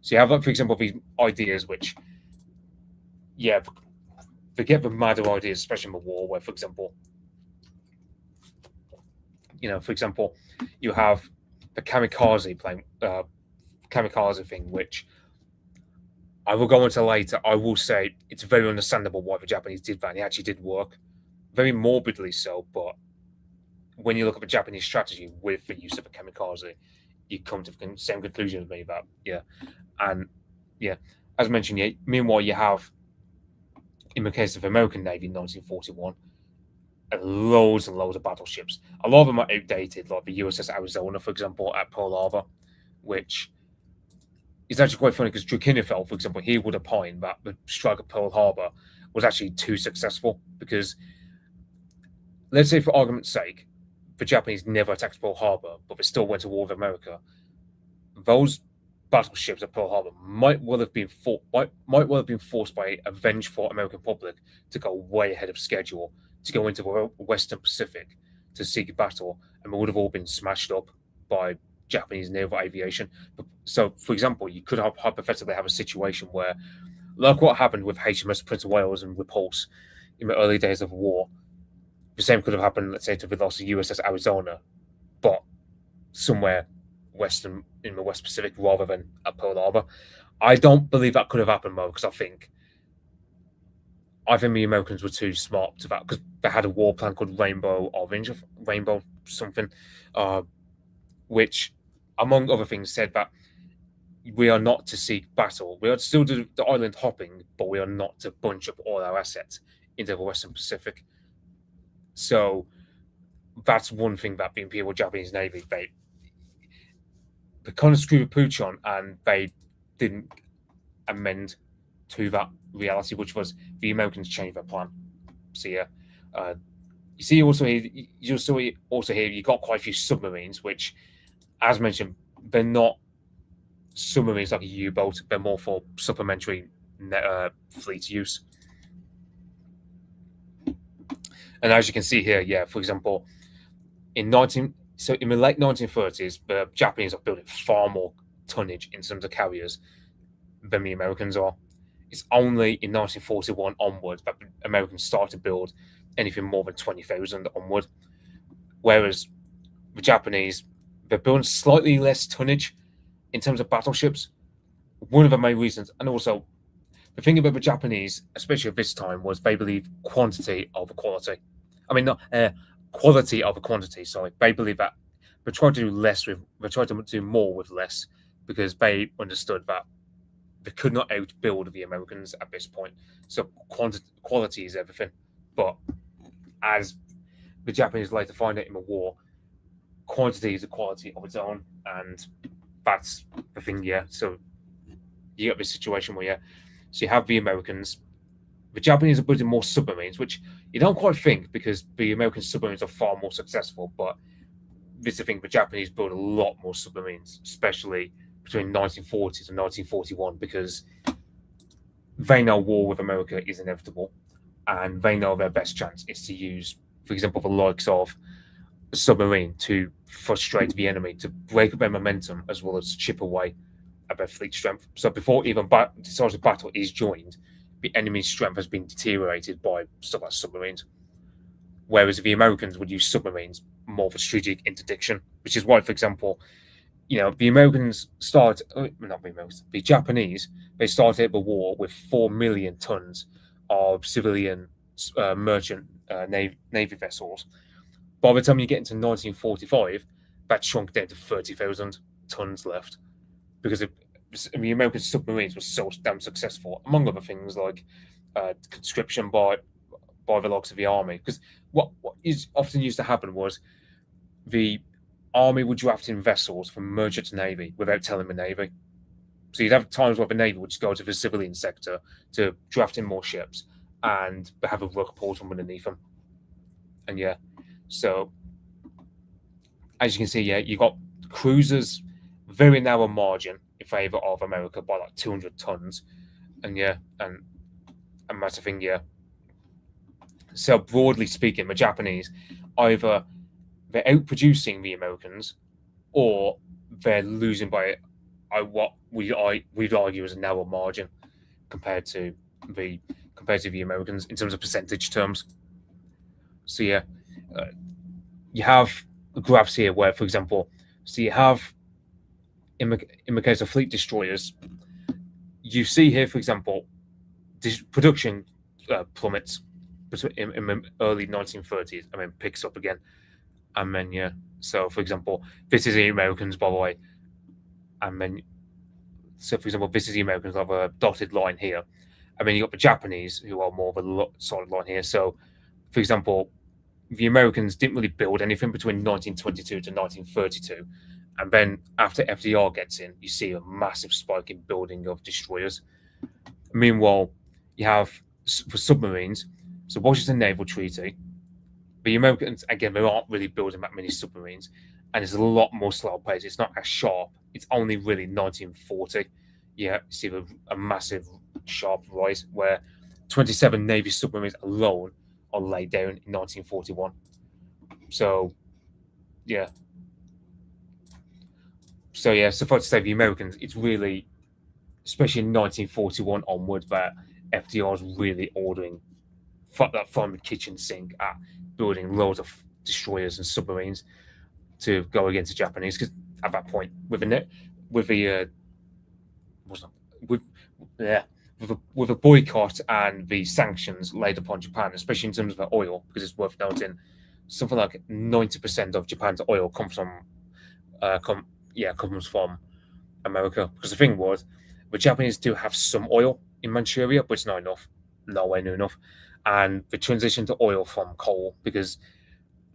so you have, like, for example, these ideas which, yeah, they get the madder ideas, especially in the war, where, for example, you have the kamikaze thing, which I will go into later. I will say it's very understandable why the Japanese did that. It actually did work, very morbidly so. But when you look at the Japanese strategy with the use of a kamikaze, you come to the same conclusion as me. That as mentioned, meanwhile you have, in the case of the American Navy in 1941, loads and loads of battleships. A lot of them are outdated, like the USS Arizona, for example, at Pearl Harbor, which is actually quite funny because Druckenfeld, for example, he would opine that the strike at Pearl Harbor was actually too successful because, let's say, for argument's sake, the Japanese never attacked Pearl Harbor, but they still went to war with America. Those battleships at Pearl Harbor might well have been forced by a vengeful American public to go way ahead of schedule, to go into the Western Pacific to seek battle, and they would have all been smashed up by Japanese naval aviation. So, for example, you could hypothetically have a situation where, like what happened with HMS Prince of Wales and Repulse in the early days of the war, the same could have happened, let's say, to the loss of USS Arizona, but somewhere western in the West Pacific rather than at Pearl Harbor. I don't believe that could have happened, though, because I think the Americans were too smart to that, because they had a war plan called Rainbow something, which, among other things, said that we are not to seek battle. We are to still do the island hopping, but we are not to bunch up all our assets into the Western Pacific. So that's one thing that the Imperial Japanese Navy, they kind of screwed the pooch on, and they didn't amend to that reality, which was the Americans changed their plan. So you see also here, you got quite a few submarines, which, as mentioned, they're not submarines like a U-boat. They're more for supplementary fleet use. And as you can see here, for example, in the late 1930s, the Japanese are building far more tonnage in terms of carriers than the Americans are. It's only in 1941 onward that the Americans start to build anything more than 20,000 onward, whereas the Japanese, they're building slightly less tonnage in terms of battleships. One of the main reasons, and also the thing about the Japanese, especially at this time, was they believe quantity over quality. I mean, not quality over quantity. Sorry, they believe that they try to do more with less, because they understood that they could not outbuild the Americans at this point. So quality is everything. But as the Japanese later find out in the war, quantity is a quality of its own, and that's the thing. So you get this situation where so you have the Americans. The Japanese are building more submarines, which you don't quite think, because the American submarines are far more successful. But this is the thing: the Japanese build a lot more submarines, especially between 1940 and 1941, because they know war with America is inevitable, and they know their best chance is to use, for example, the likes of a submarine to frustrate the enemy, to break up their momentum, as well as chip away at their fleet strength. So before even decisive battle is joined, the enemy's strength has been deteriorated by stuff like submarines. whereas the Americans would use submarines more for strategic interdiction, which is why, for example, the Americans not the Americans, the Japanese, they started the war with 4 million tons of civilian merchant navy vessels. By the time you get into 1945, that shrunk down to 30,000 tons left because the American submarines were so damn successful, among other things like conscription by the likes of the army. Because what is often used to happen was the army would draft in vessels from merchant navy without telling the navy. So you'd have times where the navy would just go to the civilian sector to draft in more ships and have a rug pulled from underneath them. And so as you can see, you got cruisers, very narrow margin in favour of America by like 200 tons, and a massive thing, So broadly speaking, the Japanese either they're outproducing the Americans, or they're losing by what we'd argue is a narrow margin compared to the Americans in terms of percentage terms. So you have graphs here where, for example, you have in the case of fleet destroyers, you see here, for example, production plummets in the early 1930s and then picks up again. And then, so for example, this is the Americans, by the way. And then, so for example, this is the Americans have a dotted line here. And then you got the Japanese, who are more of a solid line here. So, for example, the Americans didn't really build anything between 1922 to 1932. And then after FDR gets in, you see a massive spike in building of destroyers. Meanwhile, you have, for submarines, so Washington Naval Treaty, the Americans, again, they aren't really building that many submarines, and it's a lot more slow pace. It's not as sharp. It's only really 1940. You see a massive sharp rise where 27 Navy submarines alone are laid down in 1941. So, suffice to say, the Americans, it's really, especially in 1941 onwards, that FDR is really ordering that from the kitchen sink at building loads of destroyers and submarines to go against the Japanese. Because at that point, with the boycott and the sanctions laid upon Japan, especially in terms of the oil, because it's worth noting, something like 90% of Japan's oil comes from America. Because the thing was, the Japanese do have some oil in Manchuria, but it's not enough, nowhere near enough. And the transition to oil from coal, because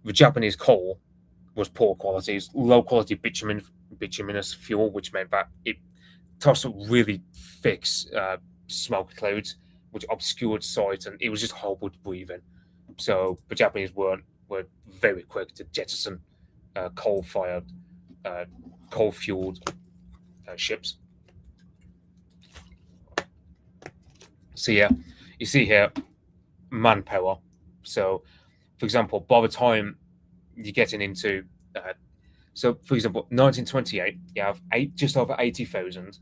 the Japanese coal was poor quality, it's low quality bituminous fuel, which meant that it tossed up really thick smoke clouds, which obscured sight, and it was just horrible to breathe in. So the Japanese were very quick to jettison coal-fueled ships. So you see here manpower. So, for example, by the time you're getting into, so for example, 1928, you have just over 80,000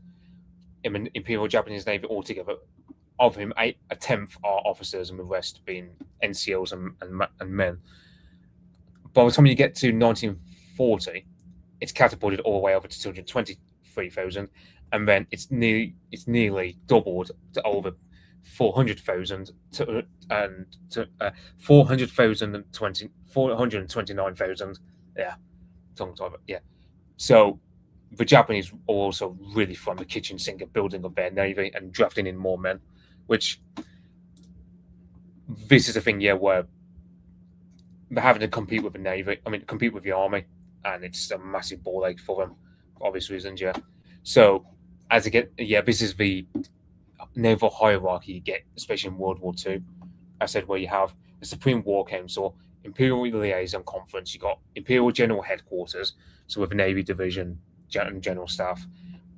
in the Imperial Japanese Navy altogether. Of whom, a tenth are officers, and the rest being NCOs and men. By the time you get to 1940, it's catapulted all the way over to 223,000, and then it's nearly doubled to over 400,000 to 400,000 and 429,000. Tongue tie. So the Japanese are also really from the kitchen sink of building up their navy and drafting in more men, which this is a thing, where they're having to compete with the navy. I mean, compete with the army, and it's a massive ball ache for them for obvious reasons. So as you get, this is the naval hierarchy you get, especially in World War II. I said where you have the Supreme War Council, Imperial Liaison Conference, you got Imperial General Headquarters, so with the Navy Division and General Staff,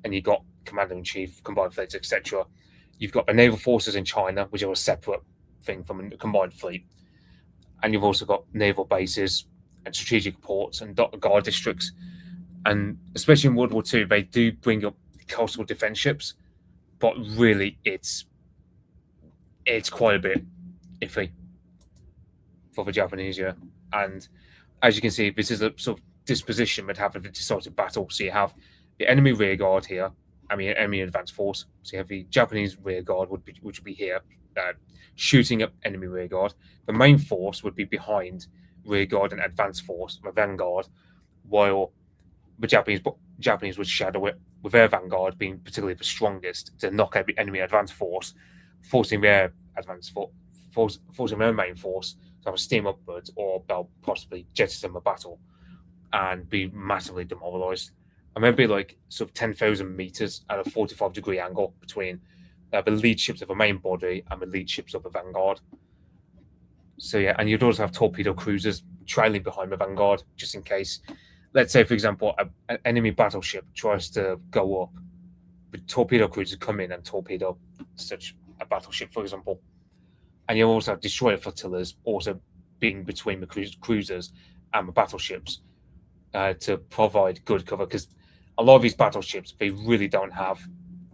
and you got Commander-in-Chief, Combined Fleets, etc. You've got the Naval Forces in China, which are a separate thing from a combined fleet, and you've also got naval bases and strategic ports and guard districts, and especially in World War II, they do bring up coastal defense ships, but really it's quite a bit iffy. for the Japanese, yeah. And as you can see, this is a sort of disposition that have a decisive battle. So you have the enemy rear guard here, enemy advanced force. So you have the Japanese rear guard, which would be here, shooting up enemy rear guard. The main force would be behind rear guard and advanced force, the vanguard, while the Japanese would shadow it, with their vanguard being particularly the strongest to knock out the enemy advanced force, forcing their forcing their main force to have a steam upwards, or they'll possibly jettison the battle and be massively demoralized. And maybe like sort of 10,000 meters at a 45-degree angle between the lead ships of the main body and the lead ships of the vanguard. So yeah, and you'd also have torpedo cruisers trailing behind the vanguard just in case. Let's say, for example, an enemy battleship tries to go up, but torpedo cruisers come in and torpedo such a battleship, for example. And you also have destroyer flotillas also being between the cruisers and the battleships to provide good cover, because a lot of these battleships, they really don't have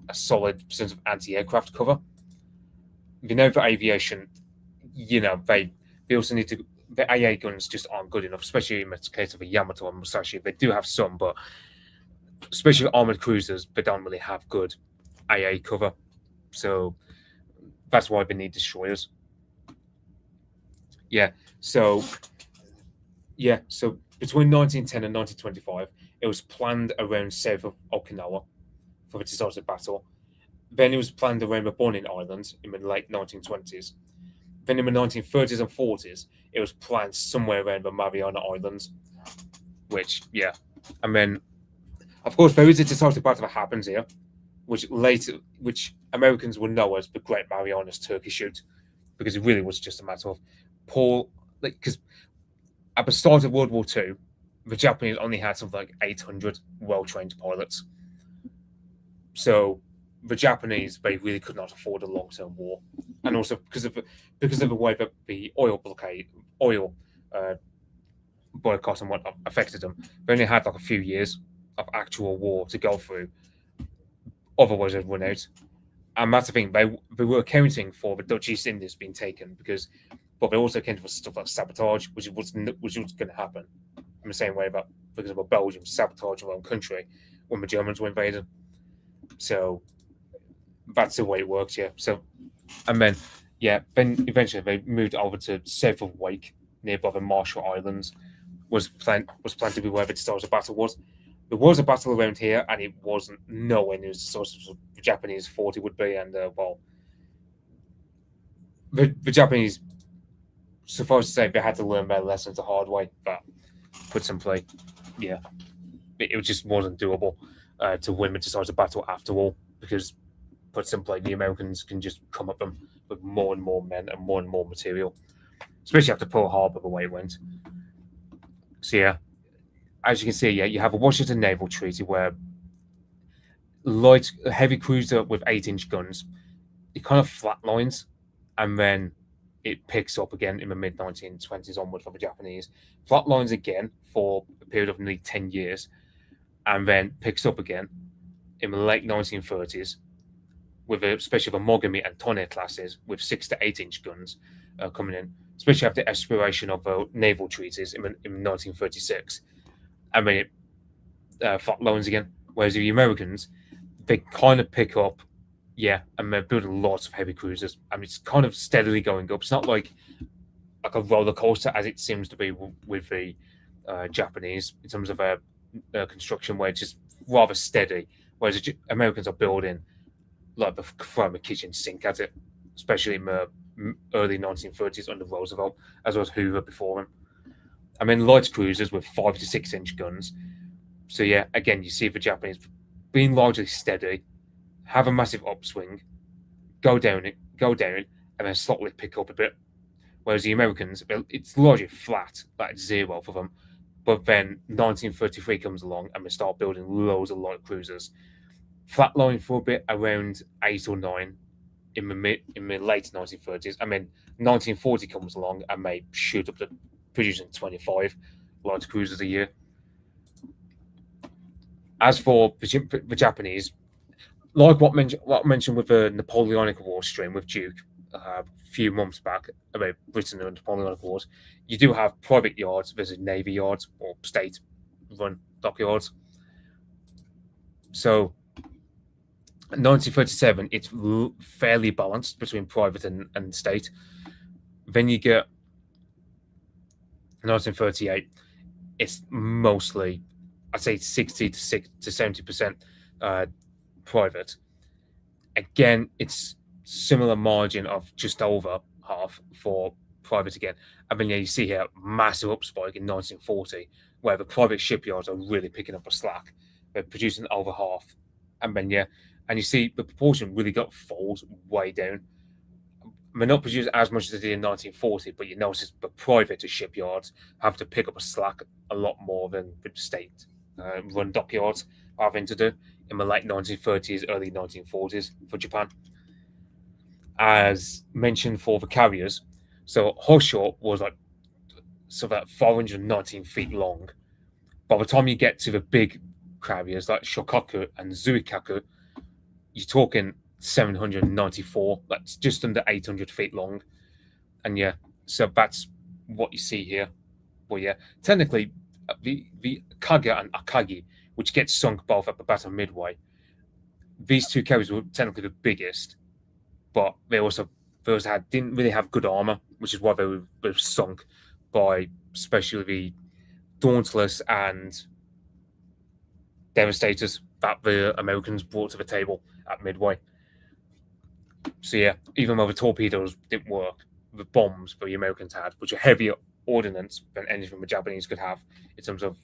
a solid sense of anti-aircraft cover. You know, for aviation, you know, they also need to. The AA guns just aren't good enough, especially in the case of a Yamato and Musashi. They do have some, but especially with armored cruisers, they don't really have good AA cover. So that's why they need destroyers. So between 1910 and 1925, it was planned around south of Okinawa for the decisive battle. Then it was planned around the Bonin Islands in the late 1920s. Then in the 1930s and 40s, it was planned somewhere around the Mariana Islands, and then, of course, there is a decisive battle that happens here, which Americans will know as the Great Marianas Turkey Shoot, because it really was just a matter of because at the start of World War II, the Japanese only had something like 800 well-trained pilots. So the Japanese, they really could not afford a long-term war, and also because of the way that the oil boycott and whatnot affected them, they only had like a few years of actual war to go through. Otherwise, they'd run out. And that's the thing; they were accounting for the Dutch East Indies being taken but they also accounted for stuff like sabotage, which was going to happen in the same way that, for example, Belgium sabotaged their own country when the Germans were invaded. So that's the way it works, yeah. So, and then eventually they moved over to south of Wake, nearby the Marshall Islands, was planned to be where the decisive battle was. There was a battle around here, and it wasn't nowhere near as decisive as the Japanese thought it would be. And the Japanese, suffice to say, they had to learn their lessons the hard way. But put simply, it just wasn't doable to win the decisive battle after all, because put simply, the Americans can just come at them with more and more men and more material, especially after Pearl Harbor, the way it went. So as you can see, you have a Washington Naval Treaty where heavy cruiser with 8-inch guns, it kind of flatlines, and then it picks up again in the mid-1920s onward for the Japanese. Flatlines again for a period of nearly 10 years, and then picks up again in the late 1930s, with especially the Mogami and Tone classes with 6 to 8-inch guns coming in, especially after the expiration of naval treaties in 1936. And then it flatlines again. Whereas the Americans, they kind of pick up, and they're building lots of heavy cruisers. I mean, it's kind of steadily going up. It's not like a roller coaster as it seems to be with the Japanese in terms of construction, where it's just rather steady. Whereas the Americans are building like throwing a kitchen sink at it, especially in the early 1930s under Roosevelt, as well as Hoover before him. I mean, light cruisers with 5 to 6-inch guns. So again, you see the Japanese being largely steady, have a massive upswing, go down, and then slowly pick up a bit. Whereas the Americans, it's largely flat, like zero for them. But then 1933 comes along, and they start building loads of light cruisers. Flatline for a bit around 8 or 9 in the late 1930s. I mean, 1940 comes along, and they shoot up to producing 25 light cruisers a year. As for the Japanese, like what I mentioned with the Napoleonic War stream with Duke, a few months back about Britain and Napoleonic Wars, you do have private yards versus navy yards or state-run dockyards. So 1937, it's fairly balanced between private and state. Then you get 1938, it's mostly, I'd say 60 to 70% private. Again, it's similar margin of just over half for private again. I mean, yeah, you see here massive up spike in 1940, where the private shipyards are really picking up a slack. They're producing over half, and then yeah, and you see the proportion really falls way down. They're not producing as much as they did in 1940, but you notice the private shipyards have to pick up a slack a lot more than the state run dockyards are having to do in the late 1930s, early 1940s for Japan. As mentioned for the carriers, so Hoshio was like about 419 feet long. By the time you get to the big carriers like Shokaku and Zuikaku, you're talking 794. That's just under 800 feet long. And yeah, so that's what you see here. Well, yeah, technically, the Kaga and Akagi, which gets sunk both at the Battle of Midway, these two carriers were technically the biggest, but they also didn't really have good armor, which is why they were sunk by especially the Dauntless and Devastators that the Americans brought to the table at Midway. So yeah, even though the torpedoes didn't work, the bombs that the Americans had, which are heavier ordnance than anything the Japanese could have in terms of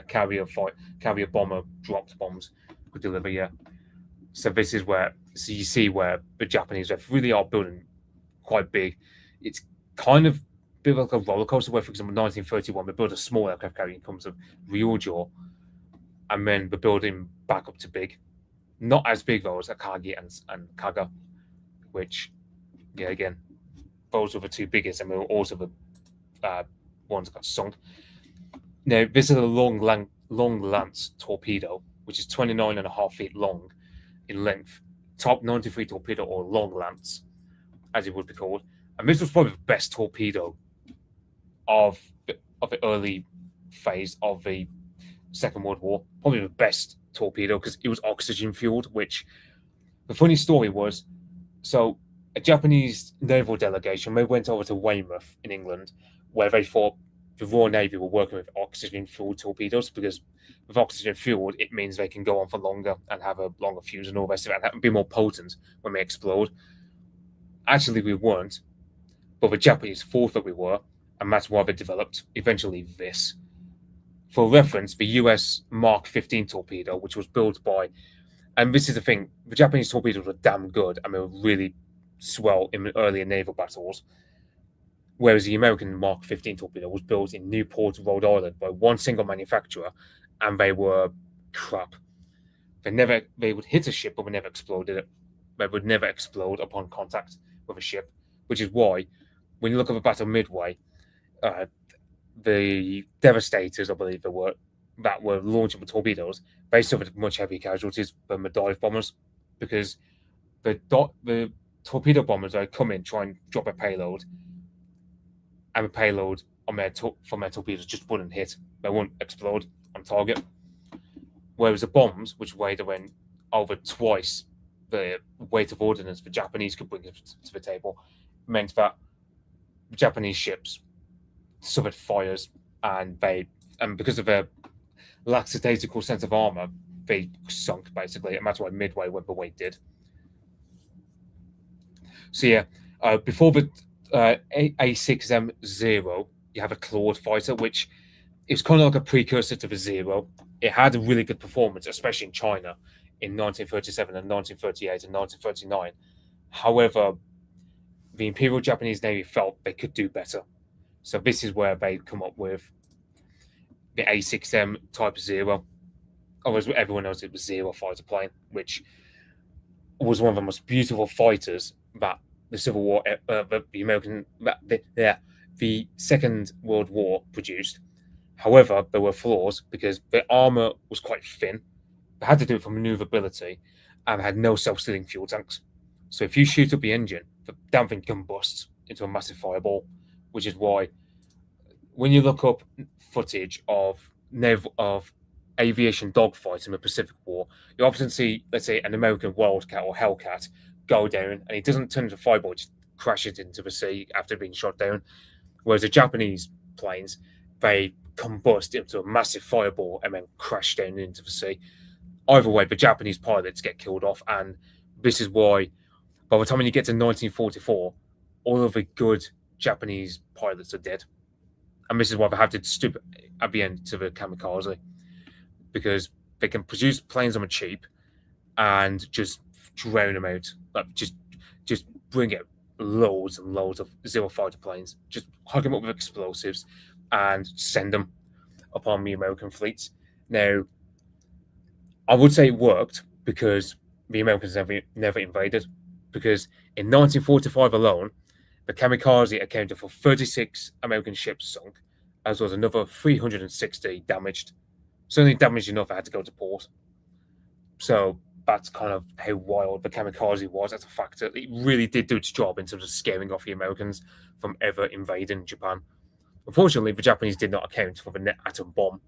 carrier bomber dropped bombs, could deliver. Yeah. So this is where you see where the Japanese really are building quite big. It's kind of a bit like a roller coaster where, for example, 1931, they built a small aircraft carrier in terms of Ryujo, and then they're building back up to big. Not as big though as Akagi and Kaga, which, yeah, again, those were the two biggest, and they were also the ones that got sunk. Now, this is a long lance torpedo, which is 29.5 feet long in length. Top 93 torpedo, or long lance, as it would be called. And this was probably the best torpedo of the early phase of the Second World War. Probably the best torpedo because it was oxygen fueled, which the funny story was, so a Japanese naval delegation, they went over to Weymouth in England, where they thought the Royal Navy were working with oxygen fueled torpedoes, because with oxygen fueled, it means they can go on for longer and have a longer fuse and all the rest of it, and be more potent when they explode. Actually, we weren't, but the Japanese thought that we were, and that's why they developed eventually this. For reference, the US Mark 15 torpedo, which was built by, and this is the thing, the Japanese torpedoes were damn good and they were really swell in the earlier naval battles, whereas the American Mark 15 torpedo was built in Newport, Rhode Island by one single manufacturer, and they were crap. They would hit a ship, but they never exploded it. They would never explode upon contact with a ship, which is why, when you look at the Battle of Midway, the Devastators, I believe they were, that were launching with torpedoes, they suffered much heavier casualties than the dive bombers, because the torpedo bombers would come in, try and drop a payload, and the payload on from their torpedoes just wouldn't hit. They wouldn't explode on target. Whereas the bombs, which weighed around over twice the weight of ordnance the Japanese could bring to the table, meant that Japanese ships suffered fires, and because of their lackadaisical sense of armor, they sunk basically, and that's why Midway went the way it did. So yeah, before the A6M0, you have a Claude fighter, which is kind of like a precursor to the Zero. It had a really good performance, especially in China in 1937 and 1938 and 1939. However, the Imperial Japanese Navy felt they could do better. So this is where they come up with the A6M Type Zero. Otherwise, everyone knows it was Zero fighter plane, which was one of the most beautiful fighters that the Civil War, the Second World War produced. However, there were flaws because the armor was quite thin. They had to do it for maneuverability, and had no self-sealing fuel tanks. So if you shoot up the engine, the damn thing combusts into a massive fireball, which is why when you look up footage of aviation dogfights in the Pacific War, you often see, let's say, an American Wildcat or Hellcat go down, and it doesn't turn into a fireball; it just crashes into the sea after being shot down. Whereas the Japanese planes, they combust into a massive fireball and then crash down into the sea. Either way, the Japanese pilots get killed off, and this is why, by the time you get to 1944, all of the good Japanese pilots are dead. And this is why they have to stoop at the end to the kamikaze, because they can produce planes on the cheap and just drown them out, like just bring out loads and loads of Zero fighter planes, just hug them up with explosives and send them upon the American fleets. Now, I would say it worked because the Americans never invaded, because in 1945 alone, the kamikaze accounted for 36 American ships sunk, as well as another 360 damaged. Certainly damaged enough I had to go to port. So that's kind of how wild the kamikaze was as a factor. It really did do its job in terms of scaring off the Americans from ever invading Japan. Unfortunately, the Japanese did not account for the net atom bomb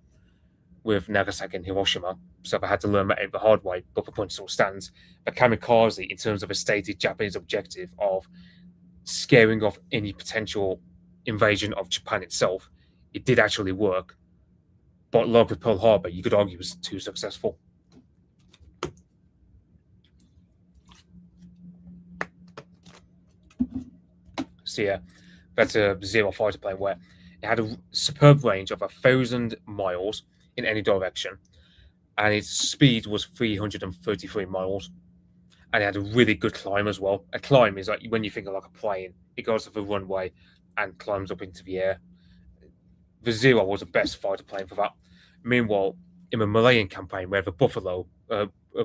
with Nagasaki and Hiroshima, so they had to learn that out the hard way. But the point still stands. The kamikaze, in terms of a stated Japanese objective of scaring off any potential invasion of Japan itself, it did actually work. But like with Pearl Harbor, you could argue it was too successful. So yeah, that's a Zero fighter plane where it had a superb range of 1,000 miles in any direction, and its speed was 333 miles, and it had a really good climb as well. A climb is like when you think of like a plane, it goes off a runway and climbs up into the air. The Zero was the best fighter plane for that. Meanwhile, in the Malayan campaign, where the Buffalo,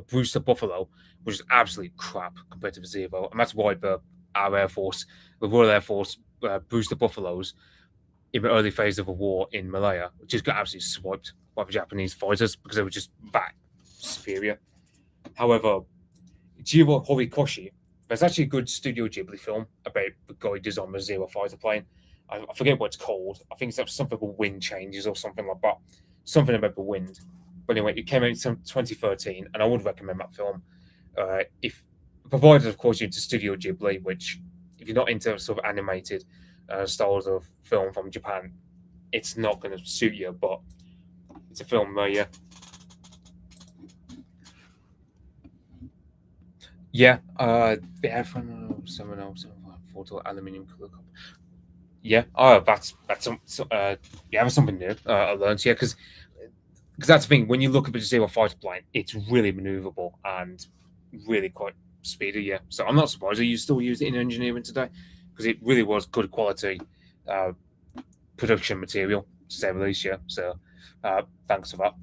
Brewster Buffalo, was just absolute crap compared to the Zero, and that's why our Air Force, the Royal Air Force, Brewster Buffaloes, in the early phase of the war in Malaya, just got absolutely swiped by the Japanese fighters because they were just that superior. However, Jiro Horikoshi, there's actually a good Studio Ghibli film about the guy who designed the Zero fighter plane. I forget what it's called. I think it's something called Wind Changes or something like that. Something about the wind. But anyway, it came out in 2013, and I would recommend that film. If provided, of course, you're into Studio Ghibli, which, if you're not into sort of animated styles of film from Japan, it's not going to suit you. But it's a film where, the Airframe 707 aluminium color cup. Yeah, that's something new I learned. Yeah, because that's the thing. When you look at the Zero fighter plane, it's really maneuverable and really quite speedy. Yeah, so I'm not surprised that you still use it in engineering today, because it really was good quality production material, to say the least. Yeah, so thanks for that.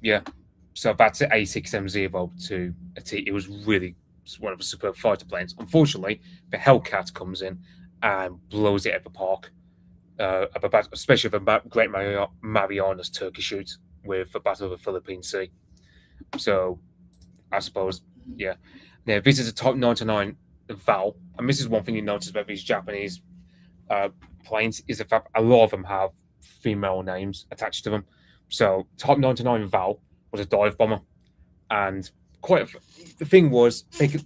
Yeah, so that's the A6M0 to a T. It was really one of the superb fighter planes. Unfortunately, the Hellcat comes in and blows it out of the park, especially the Great Marianas Turkey shoot with the Battle of the Philippine Sea. So, I suppose, yeah. Now, this is a Type 99 Val, and this is one thing you notice about these Japanese planes, is the fact a lot of them have female names attached to them. So, Type 99 Val was a dive bomber, and the thing was,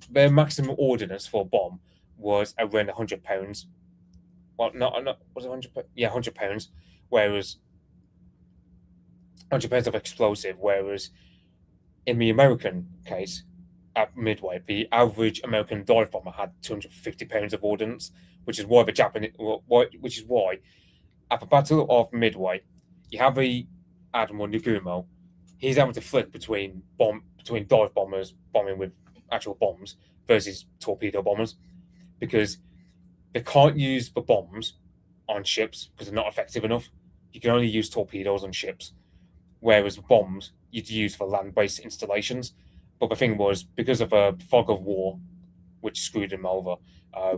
their maximum ordnance for a bomb was around 100 pounds. Well, not was it 100? Yeah, 100 pounds. Whereas 100 pounds of explosive. Whereas in the American case, at Midway, the average American dive bomber had 250 pounds of ordnance, which is why which is why at the Battle of Midway, you have the Admiral Nagumo. He's able to flick between dive bombers bombing with actual bombs versus torpedo bombers, because they can't use the bombs on ships because they're not effective enough. You can only use torpedoes on ships, whereas bombs you'd use for land-based installations. But the thing was, because of a fog of war, which screwed him over,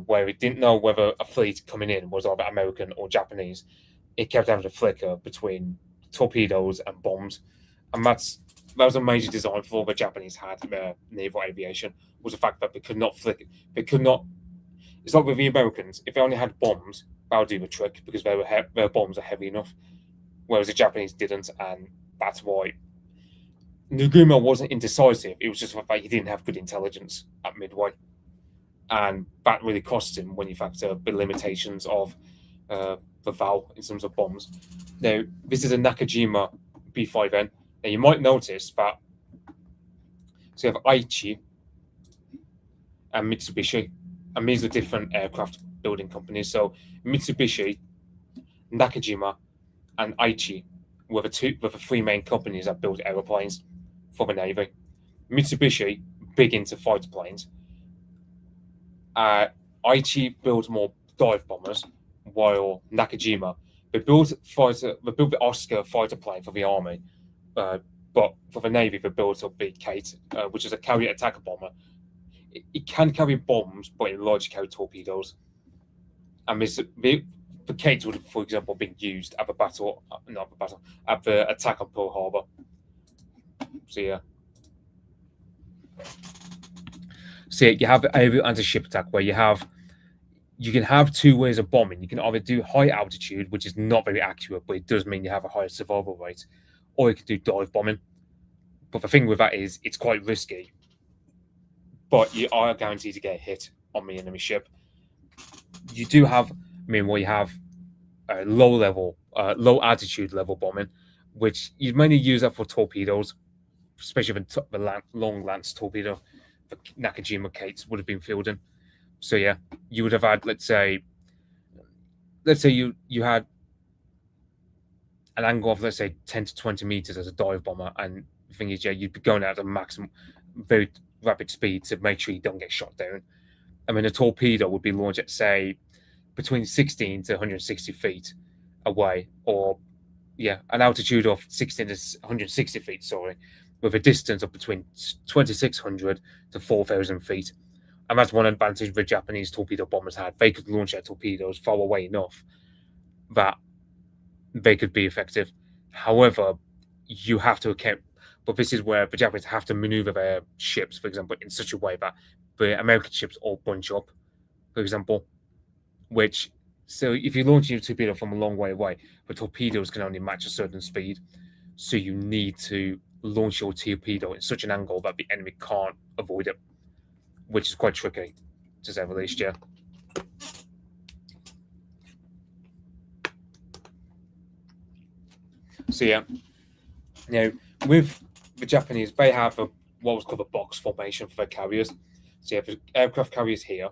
where it didn't know whether a fleet coming in was either American or Japanese, it kept having to flicker between torpedoes and bombs. And that was a major design flaw the Japanese had in their naval aviation, was the fact that they could not flick. They could not. It's like with the Americans. If they only had bombs, that would do the trick because their bombs are heavy enough, whereas the Japanese didn't, and that's why Nagumo wasn't indecisive. It was just the fact he didn't have good intelligence at Midway, and that really cost him when you factor the limitations of the VAL in terms of bombs. Now, this is a Nakajima B5N. Now, you might notice that so you have Aichi and Mitsubishi, and these are different aircraft building companies. So Mitsubishi, Nakajima, and Aichi were the three main companies that built aeroplanes for the Navy. Mitsubishi, big into fighter planes. Aichi built more dive bombers, while Nakajima they built the Oscar fighter plane for the army, but for the Navy they built up the Kate, which is a carrier attacker bomber. It can carry bombs, but it largely carry torpedoes. And the Kate would have, for example, been used at at the attack on Pearl Harbor. So yeah. So you have aerial anti-ship attack where you can have two ways of bombing. You can either do high altitude, which is not very accurate, but it does mean you have a higher survival rate, or you can do dive bombing. But the thing with that is it's quite risky, but you are guaranteed to get hit on the enemy ship. You do have, you have low altitude level bombing, which you mainly use that for torpedoes, especially the long lance torpedo. The Nakajima Kates would have been fielding. So yeah, you would have had, let's say you had an angle of, let's say, 10 to 20 meters as a dive bomber, and the thing is, yeah, you'd be going at a maximum, very rapid speed to make sure you don't get shot down. I mean, a torpedo would be launched at, say, between 16 to 160 feet away, or yeah, an altitude of 16 to 160 feet, sorry, with a distance of between 2,600 to 4,000 feet. And that's one advantage the Japanese torpedo bombers had. They could launch their torpedoes far away enough that they could be effective. However, you have to account, but this is where the Japanese have to maneuver their ships, for example, in such a way that the American ships all bunch up, for example, so if you launch your torpedo from a long way away, the torpedoes can only match a certain speed. So you need to launch your torpedo in such an angle that the enemy can't avoid it, which is quite tricky, to say the least, yeah. So yeah, now with the Japanese, they have what was called a box formation for their carriers. So you have the aircraft carriers here.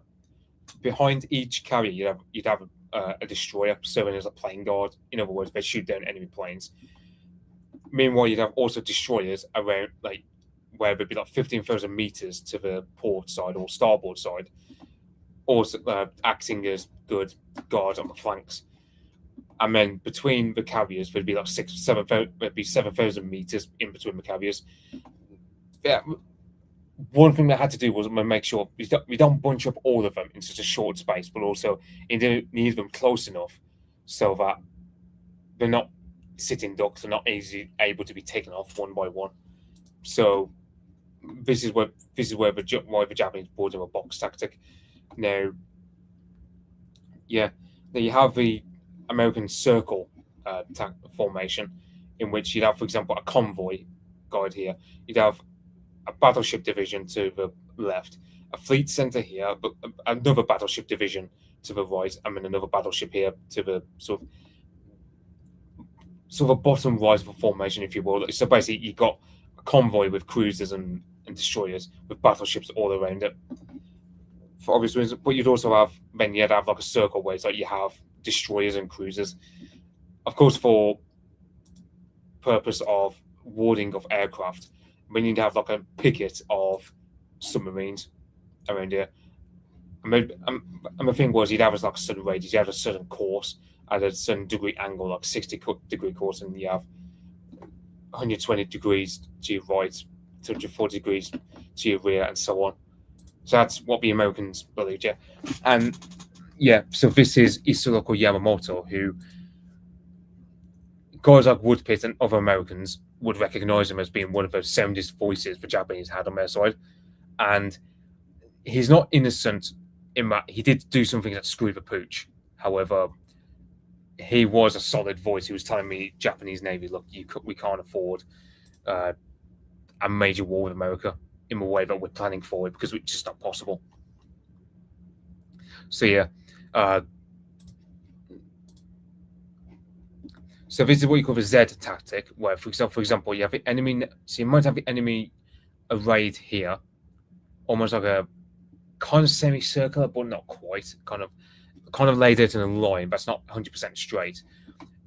Behind each carrier, you'd have a destroyer serving as a plane guard. In other words, they shoot down enemy planes. Meanwhile, you'd have also destroyers around, like, where there'd be like 15,000 meters to the port side or starboard side, also acting as good guard on the flanks. And then between the carriers, there'd be like 7,000 meters in between the carriers. Yeah, one thing they had to do was make sure we don't bunch up all of them in such a short space, but also need them close enough so that they're not sitting ducks, they're not easily able to be taken off one by one. So this is why the Japanese brought in a box tactic. Now, yeah, now you have the American circle formation, in which you'd have, for example, a convoy guide here. You'd have a battleship division to the left, a fleet center here, but another battleship division to the right, and then another battleship here to the sort of a bottom right of a formation, if you will. So basically, you got a convoy with cruisers and destroyers with battleships all around it. For obvious reasons, but you'd have like a circle where it's like you have destroyers and cruisers. Of course, for purpose of warding of aircraft, we need to have like a picket of submarines around here. And the thing was, you'd have like a certain radius, you have a certain course at a certain degree angle, like 60-degree course, and you have 120 degrees to your right, 240 degrees to your rear, and so on. So that's what the Americans believed, yeah. And yeah, so this is Isoroku Yamamoto, who guys like Woodpit and other Americans would recognize him as being one of the soundest voices the Japanese had on their side. And he's not innocent in that he did do something that screwed the pooch. However, he was a solid voice. He was telling me, Japanese Navy, look, we can't afford a major war with America in the way that we're planning for it, because it's just not possible. So yeah, so this is what you call the Z tactic, where, for example, you have the enemy. So you might have the enemy arrayed here, almost like a kind of semicircular, but not quite. Kind of laid out in a line, but it's not 100% straight.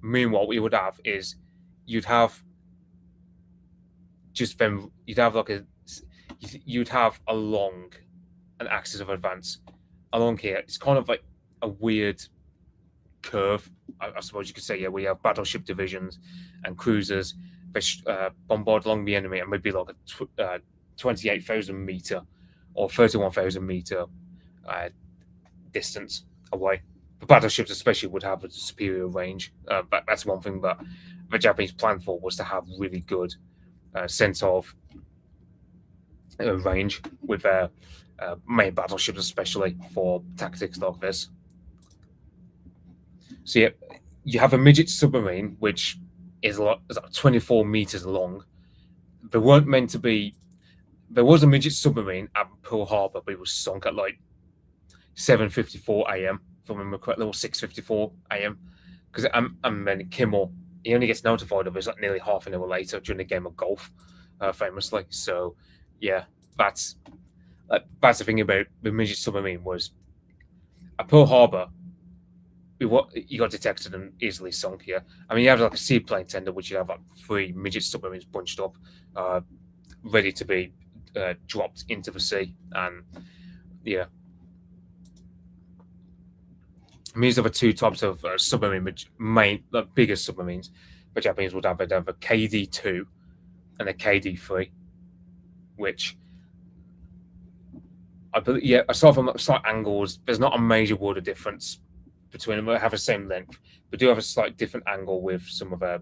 Meanwhile, what you would have is you'd have along an axis of advance along here. It's kind of like a weird curve, I suppose you could say. Yeah, we have battleship divisions and cruisers bombard along the enemy, and maybe like a 28,000 meter or 31,000 meter distance away. The battleships especially would have a superior range. But that's one thing that the Japanese planned for, was to have really good sense of range with their main battleships, especially for tactics like this. So yeah, you have a midget submarine, which is like 24 meters long. There weren't meant to be. There was a midget submarine at Pearl Harbor, but it was sunk at like 7:54 a.m. if I remember correctly, or 6:54 a.m. Because and then Kimmel, he only gets notified of it like nearly half an hour later during a game of golf, famously. So yeah, that's the thing about the midget submarine, was at Pearl Harbor, you got detected and easily sunk here. I mean, you have like a seaplane tender, which you have like 3 midget submarines bunched up, ready to be dropped into the sea. And yeah, I mean, these are the 2 types of submarine, biggest submarines the Japanese would have. They'd have a KD2 and a KD3, which I believe, yeah, aside from slight angles, there's not a major water difference between them. They have the same length, but do have a slight different angle with some of the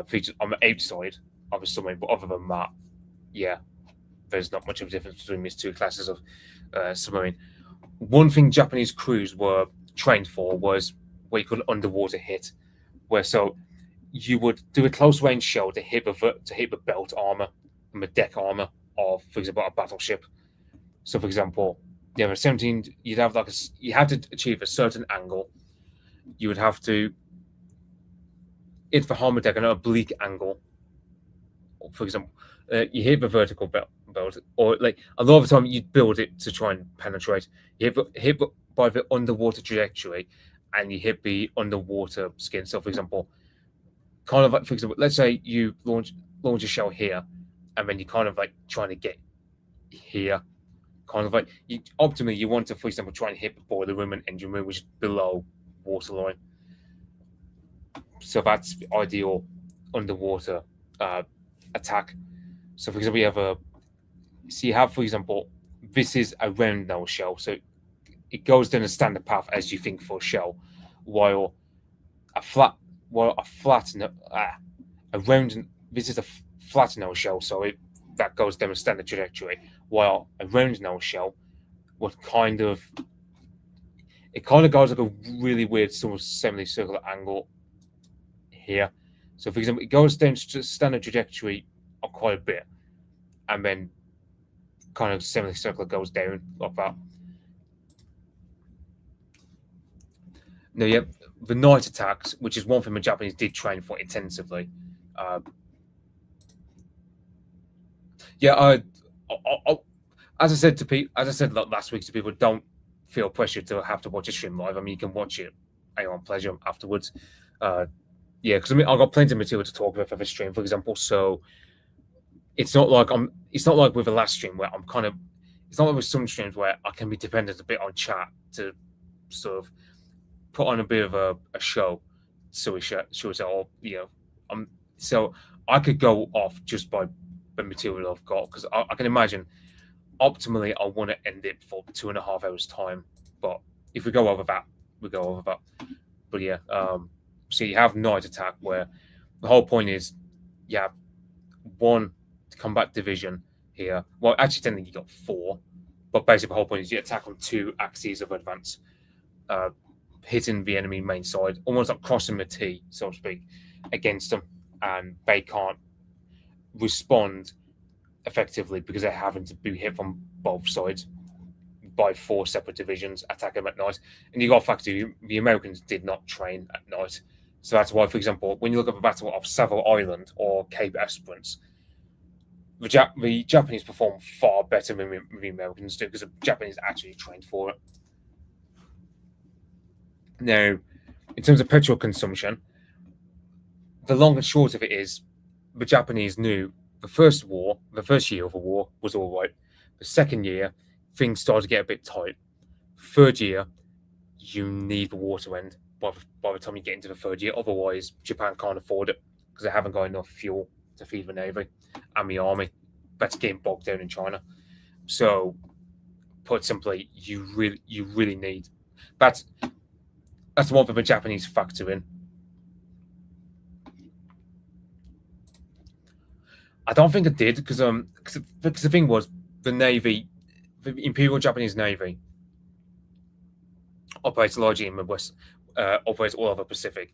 features on the outside of a submarine. But other than that, yeah, there's not much of a difference between these 2 classes of submarine. One thing Japanese crews were trained for was what you call an underwater hit, where so you would do a close range shell to hit the belt armor and the deck armor of, for example, a battleship. So, for example, you have a 17. You'd have like you had to achieve a certain angle. You would have to hit the armor deck at an oblique angle. For example, you hit the vertical belt, or like a lot of the time you'd build it to try and penetrate. You hit by the underwater trajectory, and you hit the underwater skin. So, for example, kind of like, for example, let's say you launch a shell here, and then you kind of like trying to get here. Kind of like optimally, you want to, for example, try and hit the boiler room and engine room, which is below waterline. So that's the ideal underwater attack. So, for example, you have, for example, this is a round nose shell, so it goes down a standard path as you think for a shell, while a flat nose shell, so that goes down a standard trajectory, while a round nose shell kind of goes like a really weird sort of semicircular angle here. So, for example, it goes down to standard trajectory quite a bit, and then kind of semicircular goes down like that. Now, yeah, the night attacks, which is one thing the Japanese did train for intensively. As I said last week to people, don't feel pressure to have to watch a stream live. I mean, you can watch it at your own pleasure afterwards. Because I mean, I've got plenty of material to talk about for this stream, for example. So it's not like with the last stream where it's not like with some streams where I can be dependent a bit on chat to sort of put on a bit of a show, so we say, or so I could go off just by the material I've got, because I can imagine optimally I want to end it for 2.5 hours time, but if we go over that, we go over that. But yeah, so you have night attack, where the whole point is you have 1 combat division here. Well, actually, technically you got 4. But basically, the whole point is you attack on two axes of advance, hitting the enemy main side, almost like crossing the T, so to speak, against them, and they can't respond effectively because they're having to be hit from both sides by 4 separate divisions attacking them at night. And you got to factor the Americans did not train at night. So that's why, for example, when you look at the Battle of Savo Island or Cape Esperance, the Japanese perform far better than the Americans do because the Japanese actually trained for it. Now, in terms of petrol consumption, the long and short of it is the Japanese knew the first year of the war was all right. The second year, things started to get a bit tight. Third year, you need the war to end by the time you get into the third year. Otherwise, Japan can't afford it because they haven't got enough fuel to feed the navy and the army. That's getting bogged down in China. So, put simply, you really need that's the one for the Japanese factor in. I don't think it did because the thing was the Navy, the Imperial Japanese Navy, operates largely in the West, operates all over the Pacific.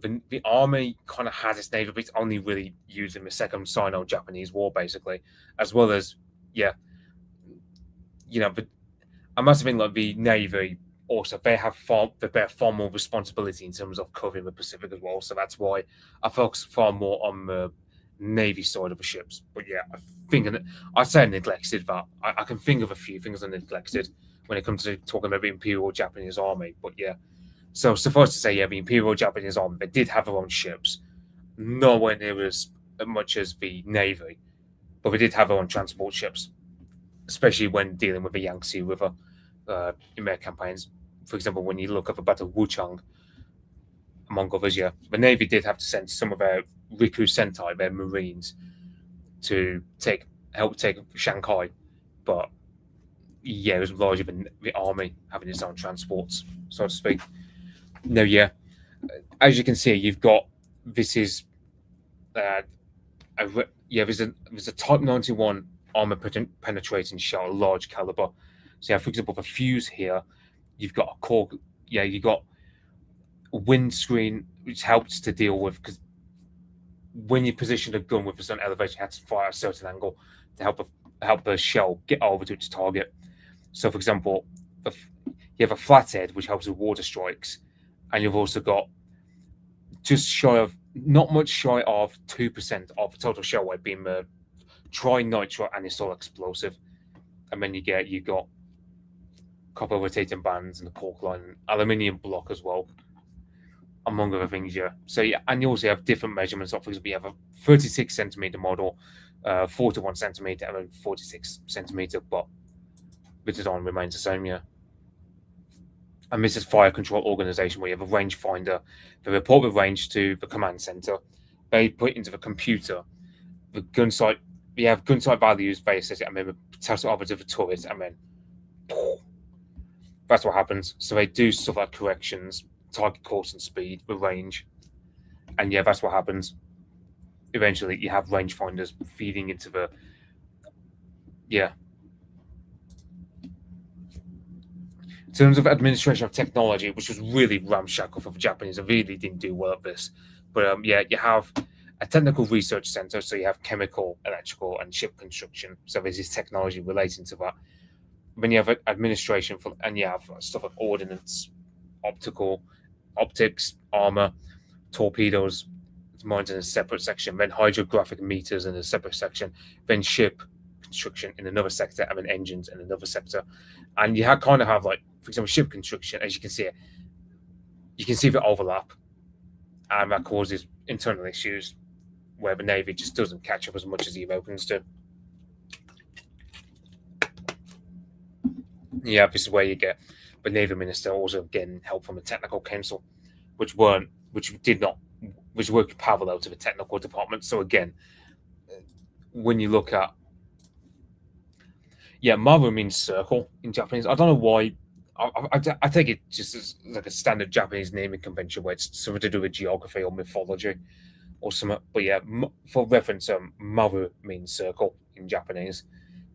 The army kind of has its navy, but it's only really used in the Second Sino-Japanese War, basically, as well as but I must think like the navy also they bear far more responsibility in terms of covering the Pacific as well. So that's why I focus far more on the navy side of the ships. But yeah, I'd say I neglected that. I can think of a few things I neglected when it comes to talking about the Imperial Japanese Army. But yeah, so suffice to say, yeah, the Imperial Japanese Army, they did have their own ships, nowhere near as much as the Navy, but they did have their own transport ships, especially when dealing with the Yangtze River in their campaigns. For example, when you look at the Battle of Wuchang, among others, yeah, the Navy did have to send some of their Riku Sentai, their Marines, to help take Shanghai, but yeah, it was largely the army having its own transports, so to speak. No, yeah, as you can see, you've got there's a Type 91 armor penetrating shell, large caliber. So, yeah, for example, the fuse here, you've got a core, you've got a windscreen, which helps to deal with because when you position a gun with a certain elevation, you have to fire at a certain angle to help the shell get over to its target. So, for example, you have a flathead, which helps with water strikes, and you've also got not much shy of 2% of the total shell weight being the trinitro anisole explosive. And then you've got copper rotating bands and the cork line, and aluminium block as well, among other things, yeah. So, yeah, and you also have different measurements. For example, you have a 36 centimeter model, 41 centimeter, and then 46 centimeter, but the design remains the same, yeah. And this is fire control organization where you have a rangefinder. They report the range to the command center. They put it into the computer. The gun sight, you have gun sight values, they assess it, and then test it over to the turret, and then that's what happens. So they do stuff like corrections, target course and speed, the range. And yeah, that's what happens. Eventually, you have rangefinders feeding into the. Yeah. In terms of administration of technology, which was really ramshackle for the Japanese, they really didn't do well at this. But you have a technical research center, so you have chemical, electrical, and ship construction. So there's this technology relating to that. Then you have administration and you have stuff like ordnance, optics, armor, torpedoes, mines in a separate section. Then hydrographic meters in a separate section. Then ship construction in another sector, and then engines in another sector. And you kind of have, like, for example, ship construction, as you can see, you can see the overlap, and that causes internal issues where the Navy just doesn't catch up as much as the Americans do. Yeah, this is where you get the Navy minister also getting help from the technical council, which worked parallel to the technical department. So again, when you look at Maru means circle in Japanese. I don't know why. I take it just as like a standard Japanese naming convention where it's something to do with geography or mythology or something. But yeah, for reference, Maru means circle in Japanese.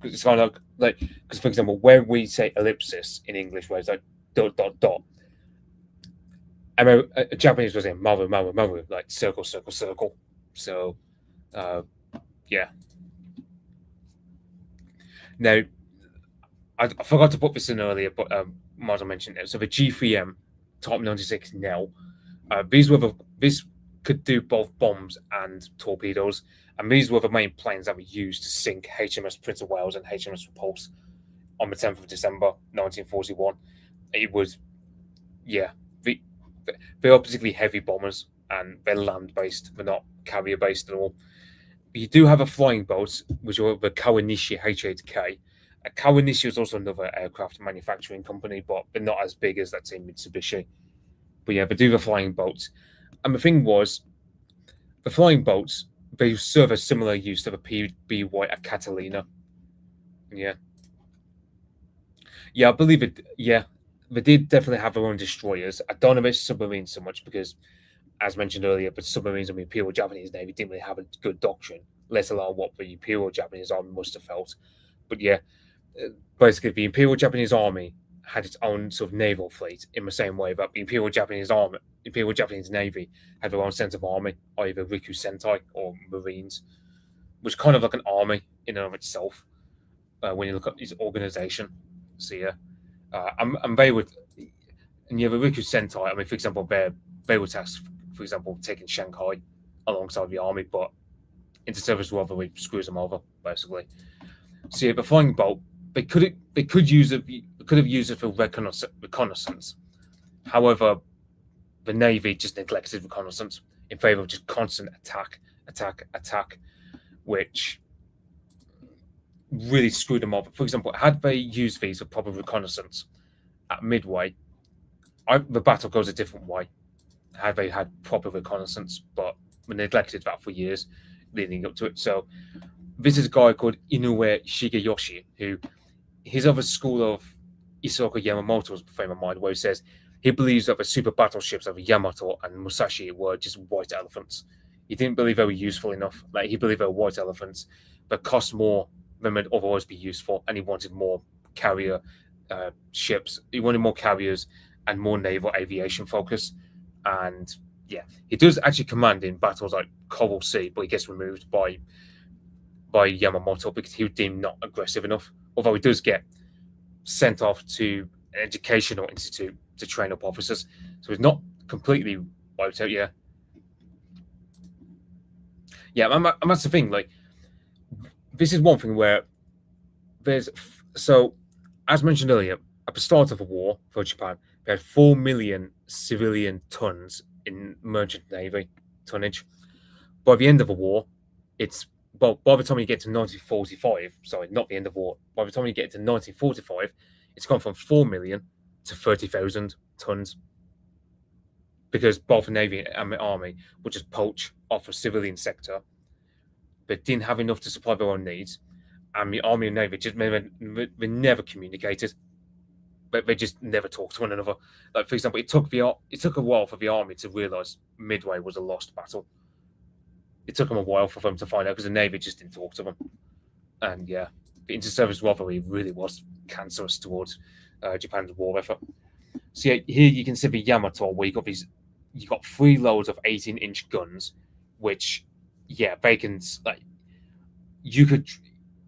because it's kind of like because for example, when we say ellipsis in English, where it's like dot dot dot, I remember Japanese was saying maru maru maru, like circle circle circle. So, yeah. Now, I forgot to put this in earlier, but Martin mentioned it. So the G3M Type 96 now, these could do both bombs and torpedoes, and these were the main planes that were used to sink HMS Prince of Wales and HMS Repulse on the 10th of December 1941. It was, yeah, they are particularly heavy bombers, and they're land-based, they're not carrier-based at all. But you do have a flying boat, which are the Kawanishi H8K. Kawanishi is also another aircraft manufacturing company, but they're not as big as, let's say, Mitsubishi. But yeah, they do the flying boats. And the thing was, the flying boats, they serve a similar use to the PBY at Catalina. Yeah. Yeah, I believe it. Yeah, they did definitely have their own destroyers. I don't know about submarines so much because, as mentioned earlier, but submarines on the Imperial Japanese Navy didn't really have a good doctrine, let alone what the Imperial Japanese Army must have felt. But yeah, basically, the Imperial Japanese Army had its own sort of naval fleet in the same way that the Imperial Japanese Navy had their own sense of army, either Riku Sentai or Marines, which is kind of like an army in and of itself when you look at its organization. So yeah, and they would, and you have a Riku Sentai. I mean, for example, they were tasked, for example, taking Shanghai alongside the army, but inter-service rivalry screws them over basically. So yeah, the flying boat, they could use it. Could have used it for reconnaissance. However, the Navy just neglected reconnaissance in favor of just constant attack, which really screwed them up. For example, had they used these for proper reconnaissance at Midway, the battle goes a different way. Had they had proper reconnaissance, but we neglected that for years leading up to it. So this is a guy called Inoue Shigeyoshi, who he's of a school of Isoko Yamamoto's frame of mind, where he says he believes that the super battleships of Yamato and Musashi were just white elephants. He didn't believe they were useful enough. Like, he believed they were white elephants, but cost more than would otherwise be useful, and he wanted more carrier ships. He wanted more carriers and more naval aviation focus. And yeah, he does actually command in battles like Coral Sea, but he gets removed by Yamamoto because he was deemed not aggressive enough. Although he does get sent off to an educational institute to train up officers, so he's not completely wiped out. Yeah, and that's the thing. Like, this is one thing where so, as mentioned earlier, at the start of the war for Japan, they had 4 million civilian tons in merchant navy tonnage. By the end of the war, by the time you get to 1945, sorry, not the end of the war, by the time you get to 1945, it's gone from 4 million to 30,000 tons. Because both the Navy and the Army would just poach off the civilian sector, but didn't have enough to supply their own needs. And the Army and Navy just they never communicated. But they just never talked to one another. Like, for example, it took a while for the Army to realise Midway was a lost battle. It took them a while for them to find out because the Navy just didn't talk to them. And yeah, the inter-service rivalry really was cancerous towards Japan's war effort. So yeah, here you can see the Yamato, where you got 3 loads of 18-inch guns, which, yeah, they can, like, you could,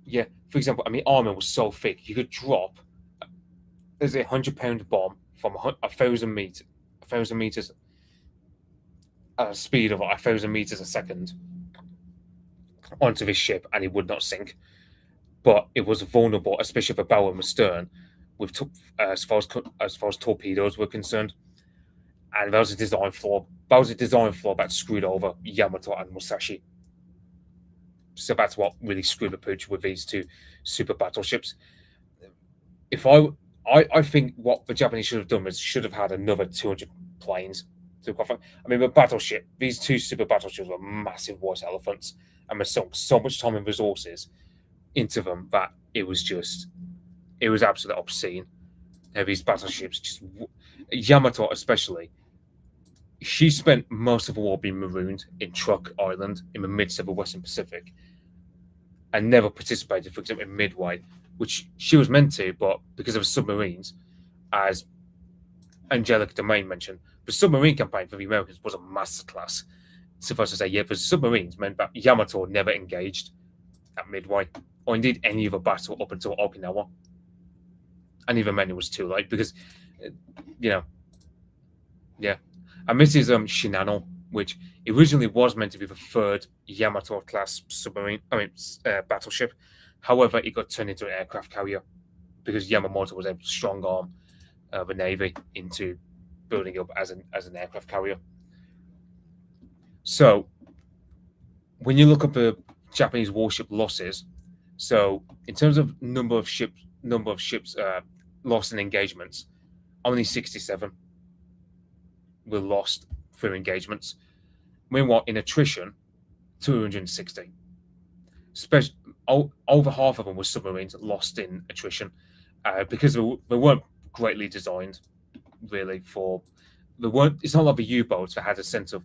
yeah, for example, I mean, armor was so thick, you could drop, there's a 100-pound bomb from 1,000 meters, at a speed of 1,000 meters a second onto this ship, and it would not sink. But it was vulnerable, especially for bow and stern, with as far as torpedoes were concerned. And that was a design flaw. That screwed over Yamato and Musashi. So that's what really screwed the pooch with these 2 super battleships. I think what the Japanese should have done was should have had another 200 planes. I mean, these 2 super battleships were massive white elephants, and they sunk so much time and resources into them that it was absolutely obscene. These battleships, just Yamato especially, she spent most of the war being marooned in Truk Island in the midst of the Western Pacific. and never participated, for example, in Midway, which she was meant to, but because of submarines, as Angelic Domain mentioned, the submarine campaign for the Americans was a masterclass. Suffice to say, yeah, the submarines meant that Yamato never engaged at Midway, or indeed any other battle up until Okinawa. And even then, it was too late because, you know, yeah. And this is Shinano, which originally was meant to be the third Yamato class submarine, battleship. However, it got turned into an aircraft carrier because Yamamoto was able to strong arm the Navy into building it up as an aircraft carrier. So, when you look at the Japanese warship losses, so in terms of number of ships lost in engagements, only 67 were lost through engagements. Meanwhile, in attrition, 260. Over half of them were submarines lost in attrition because they weren't greatly designed, really. It's not like the U-boats that had a sense of,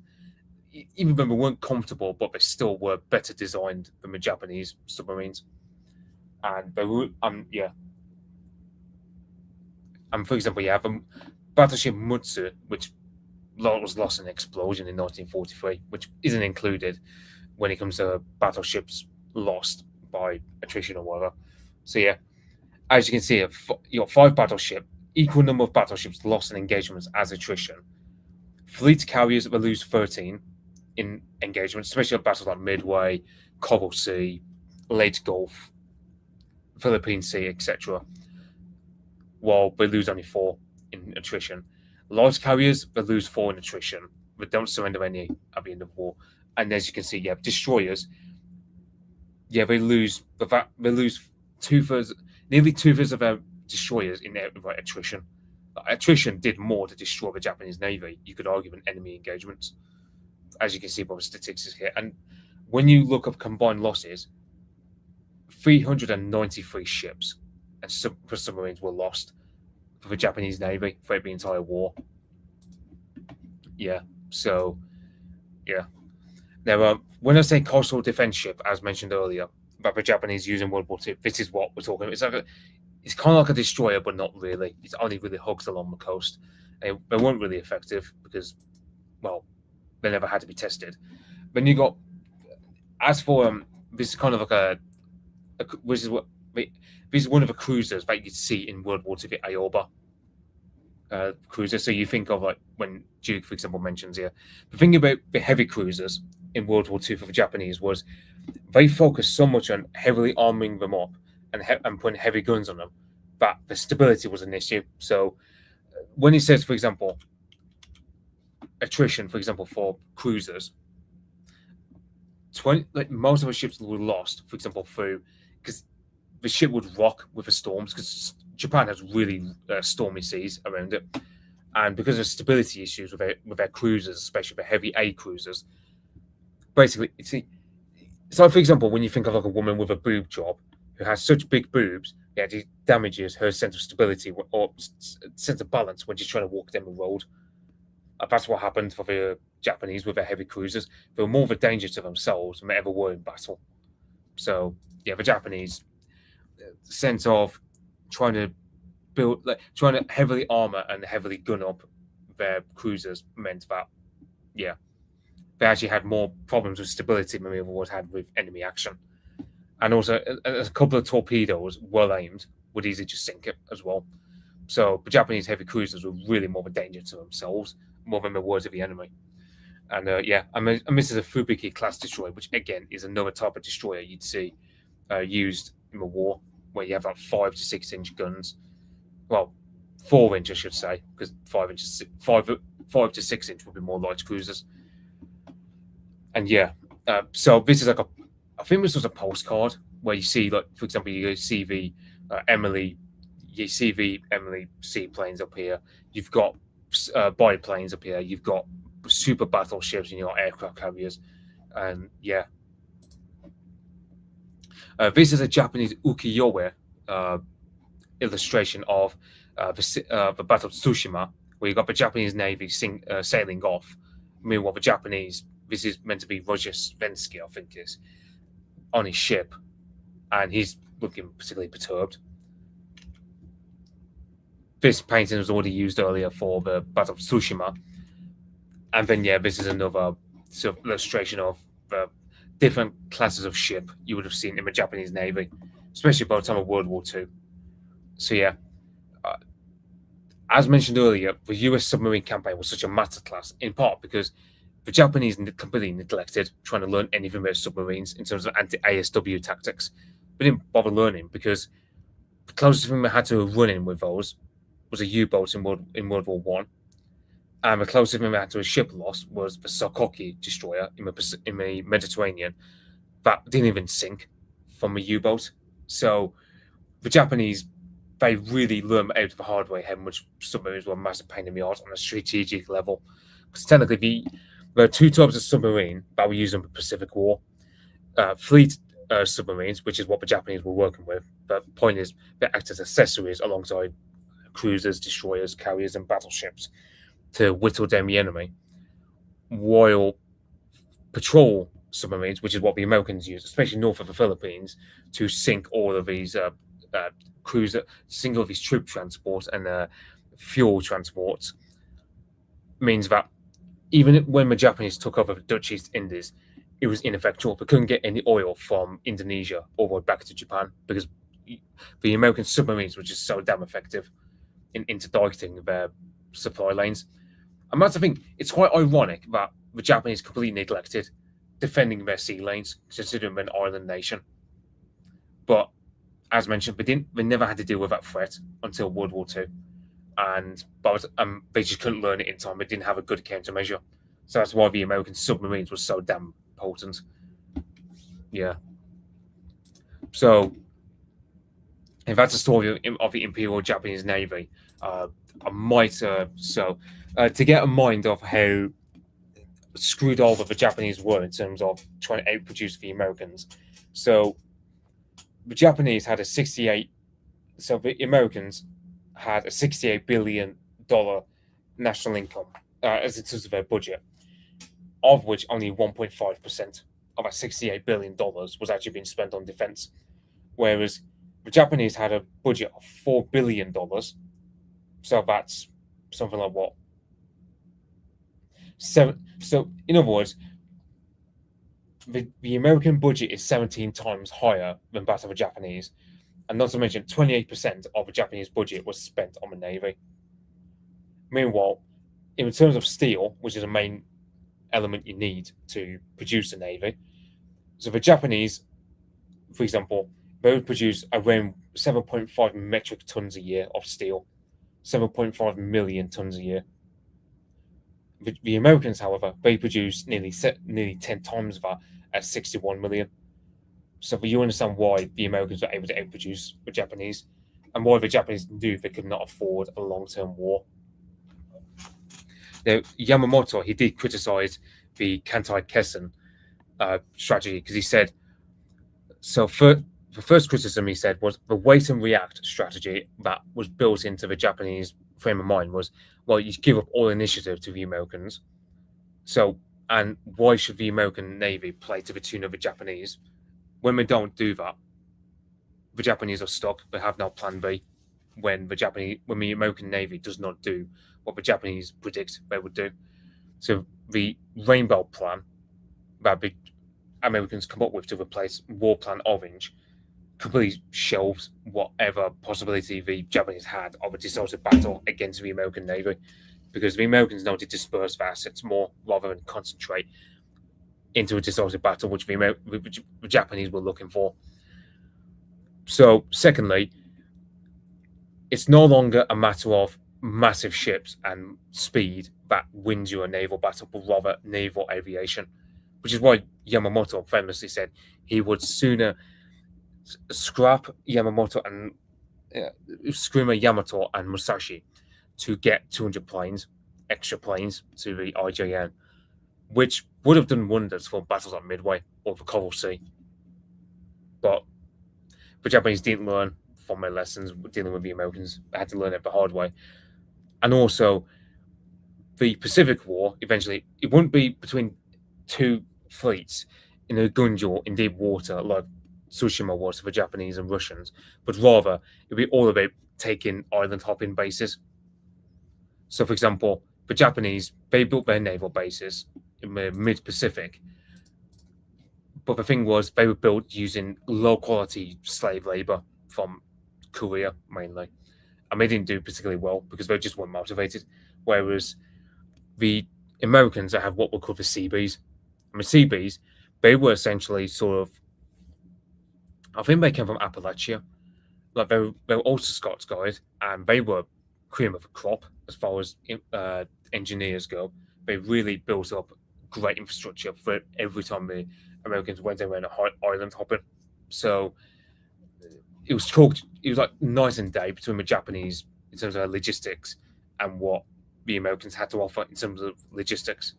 even when they weren't comfortable, but they still were better designed than the Japanese submarines. And they were, And for example, you have battleship Mutsu, which was lost in an explosion in 1943, which isn't included when it comes to battleships lost by attrition or whatever. So yeah, as you can see, you got 5 battleships, equal number of battleships lost in engagements as attrition. Fleet carriers will lose 13 in engagements, especially on battles like Midway, Coral Sea, Leyte Gulf, Philippine Sea, etc. While they lose only 4 in attrition. Light carriers, they lose 4 in attrition, but don't surrender any at the end of the war. And as you can see, destroyers, they lose nearly 2/3 of their destroyers in their attrition. Attrition did more to destroy the Japanese Navy, you could argue, than enemy engagements, as you can see by the statistics here. And when you look up combined losses, 393 ships and submarines were lost for the Japanese Navy throughout the entire war. Yeah, so, yeah. Now, when I say coastal defense ship, as mentioned earlier, about the Japanese using World War II, this is what we're talking about. It's kind of like a destroyer, but not really. It's only really hugs along the coast. And they weren't really effective because, well, they never had to be tested. Then you got, as for this is kind of like this is one of the cruisers that you'd see in World War II, the Aoba cruiser. So you think of, like, when Duke, for example, mentions here, the thing about the heavy cruisers in World War II for the Japanese was they focused so much on heavily arming them up and putting heavy guns on them that the stability was an issue. So when he says, for example, attrition, for example, for cruisers, most of the ships were lost, for example, because the ship would rock with the storms, because Japan has really stormy seas around it, and because of stability issues with their cruisers, especially the heavy A cruisers. Basically, so for example, when you think of like a woman with a boob job who has such big boobs, it damages her sense of stability or sense of balance when she's trying to walk down the road. That's what happened for the Japanese with their heavy cruisers. They were more of a danger to themselves than they ever were in battle. So yeah, the Japanese sense of trying to heavily armor and heavily gun up their cruisers meant that, yeah, they actually had more problems with stability than they ever had with enemy action. And also, a couple of torpedoes, well aimed, would easily just sink it as well. So the Japanese heavy cruisers were really more of a danger to themselves, more than they were to the enemy. And and this is a Fubuki class destroyer, which again is another type of destroyer you'd see used in the war, where you have like 5 to 6 inch guns. Well, 4 inch, I should say, because 5 to 6 inch would be more light cruisers. And so this is like I think this was a postcard where you see, like, for example, you see the Emily seaplanes up here. You've got biplanes up here. You've got super battleships and you've got aircraft carriers. And this is a Japanese ukiyo-e illustration of the Battle of Tsushima, where you've got the Japanese Navy sailing off. Meanwhile, the Japanese, this is meant to be Roger Svensky, I think, is on his ship, and he's looking particularly perturbed. This painting was already used earlier for the Battle of Tsushima, and then this is another sort of illustration of the different classes of ship you would have seen in the Japanese Navy, especially by the time of World War II. So as mentioned earlier, the US submarine campaign was such a masterclass, in part because the Japanese completely neglected trying to learn anything about submarines in terms of anti-ASW tactics. They didn't bother learning because the closest thing they had to running with those was a U-boat in World War One, and the closest thing they had to a ship loss was the Sokoki destroyer in the Mediterranean that didn't even sink from a U-boat. So the Japanese, they really learned out of the hard way how much submarines were a massive pain in the arse on a strategic level. Because technically, there are two types of submarine that were used in the Pacific War. Fleet submarines, which is what the Japanese were working with. The point is, they act as accessories alongside cruisers, destroyers, carriers, and battleships to whittle down the enemy. While patrol submarines, which is what the Americans use, especially north of the Philippines, to sink all of these sink all these troop transports and fuel transports, means that even when the Japanese took over the Dutch East Indies, it was ineffectual. They couldn't get any oil from Indonesia all the way back to Japan because the American submarines were just so damn effective in interdicting their supply lanes. And that's the thing, it's quite ironic that the Japanese completely neglected defending their sea lanes, considering they're an island nation. But as mentioned, they never had to deal with that threat until World War II. And they just couldn't learn it in time. They didn't have a good countermeasure. So that's why the American submarines were so damn potent. Yeah. So, if that's the story of the Imperial Japanese Navy, I might to get a mind of how screwed over the Japanese were in terms of trying to outproduce the Americans. So the Japanese had the Americans had a $68 billion national income as in terms of their budget, of which only 1.5% of that $68 billion was actually being spent on defense. Whereas the Japanese had a budget of $4 billion. So that's something like what? So in other words, the American budget is 17 times higher than that of the Japanese. And not to mention, 28% of the Japanese budget was spent on the Navy. Meanwhile, in terms of steel, which is a main element you need to produce a Navy, so the Japanese, for example, they would produce around 7.5 metric tons a year of steel, 7.5 million tons a year. The Americans, however, they produce nearly 10 times that at 61 million. So you understand why the Americans were able to outproduce the Japanese and why the Japanese knew they could not afford a long-term war. Now, Yamamoto, he did criticize the Kantai Kessen strategy because he said, the first criticism he said was the wait and react strategy that was built into the Japanese frame of mind was, well, you give up all initiative to the Americans. So, and why should the American Navy play to the tune of the Japanese? When they don't do that, the Japanese are stuck. They have no plan B when the American Navy does not do what the Japanese predict they would do. So the Rainbow Plan that the Americans come up with to replace War Plan Orange completely shelves whatever possibility the Japanese had of a decisive battle against the American Navy, because the Americans know to disperse their assets more rather than concentrate into a decisive battle, which the Japanese were looking for. So, secondly, it's no longer a matter of massive ships and speed that wins you a naval battle, but rather naval aviation, which is why Yamamoto famously said he would sooner scrap Yamato and Musashi to get 200 extra planes to the IJN, which would have done wonders for battles on Midway or the Coral Sea. But the Japanese didn't learn from their lessons dealing with the Americans. They had to learn it the hard way. And also, the Pacific War, eventually, it wouldn't be between two fleets in a Gunja in deep water like Tsushima was for Japanese and Russians, but rather it'd be all about taking island hopping bases. So, for example, the Japanese, they built their naval bases in the mid-Pacific, but the thing was they were built using low-quality slave labor from Korea mainly, and they didn't do particularly well because they just weren't motivated. Whereas the Americans that have what we call the Seabees, and the Seabees, they were essentially sort of, I think they came from Appalachia, like they were also Scots guys, and they were cream of the crop as far as engineers go. They really built up great infrastructure for every time the Americans went around island hopping. So it was talked. It was like night and day between the Japanese in terms of logistics and what the Americans had to offer in terms of logistics,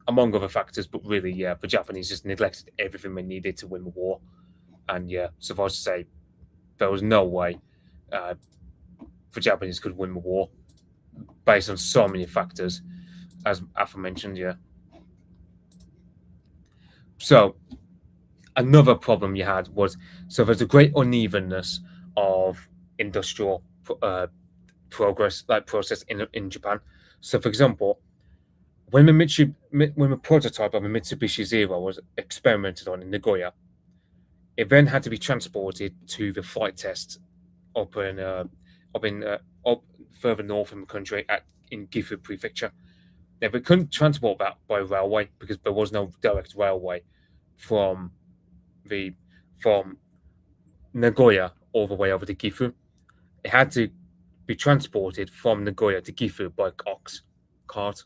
among other factors. But really, yeah, the Japanese just neglected everything they needed to win the war. And yeah, suffice to say, there was no way the Japanese could win the war based on so many factors, as aforementioned. Yeah. So another problem you had was there's a great unevenness of industrial progress, like process in Japan. So, for example, when the prototype of a Mitsubishi Zero was experimented on in Nagoya, it then had to be transported to the flight test up further north in the country in Gifu Prefecture. Now, we couldn't transport that by railway because there was no direct railway from Nagoya all the way over to Gifu. It had to be transported from Nagoya to Gifu by ox cart.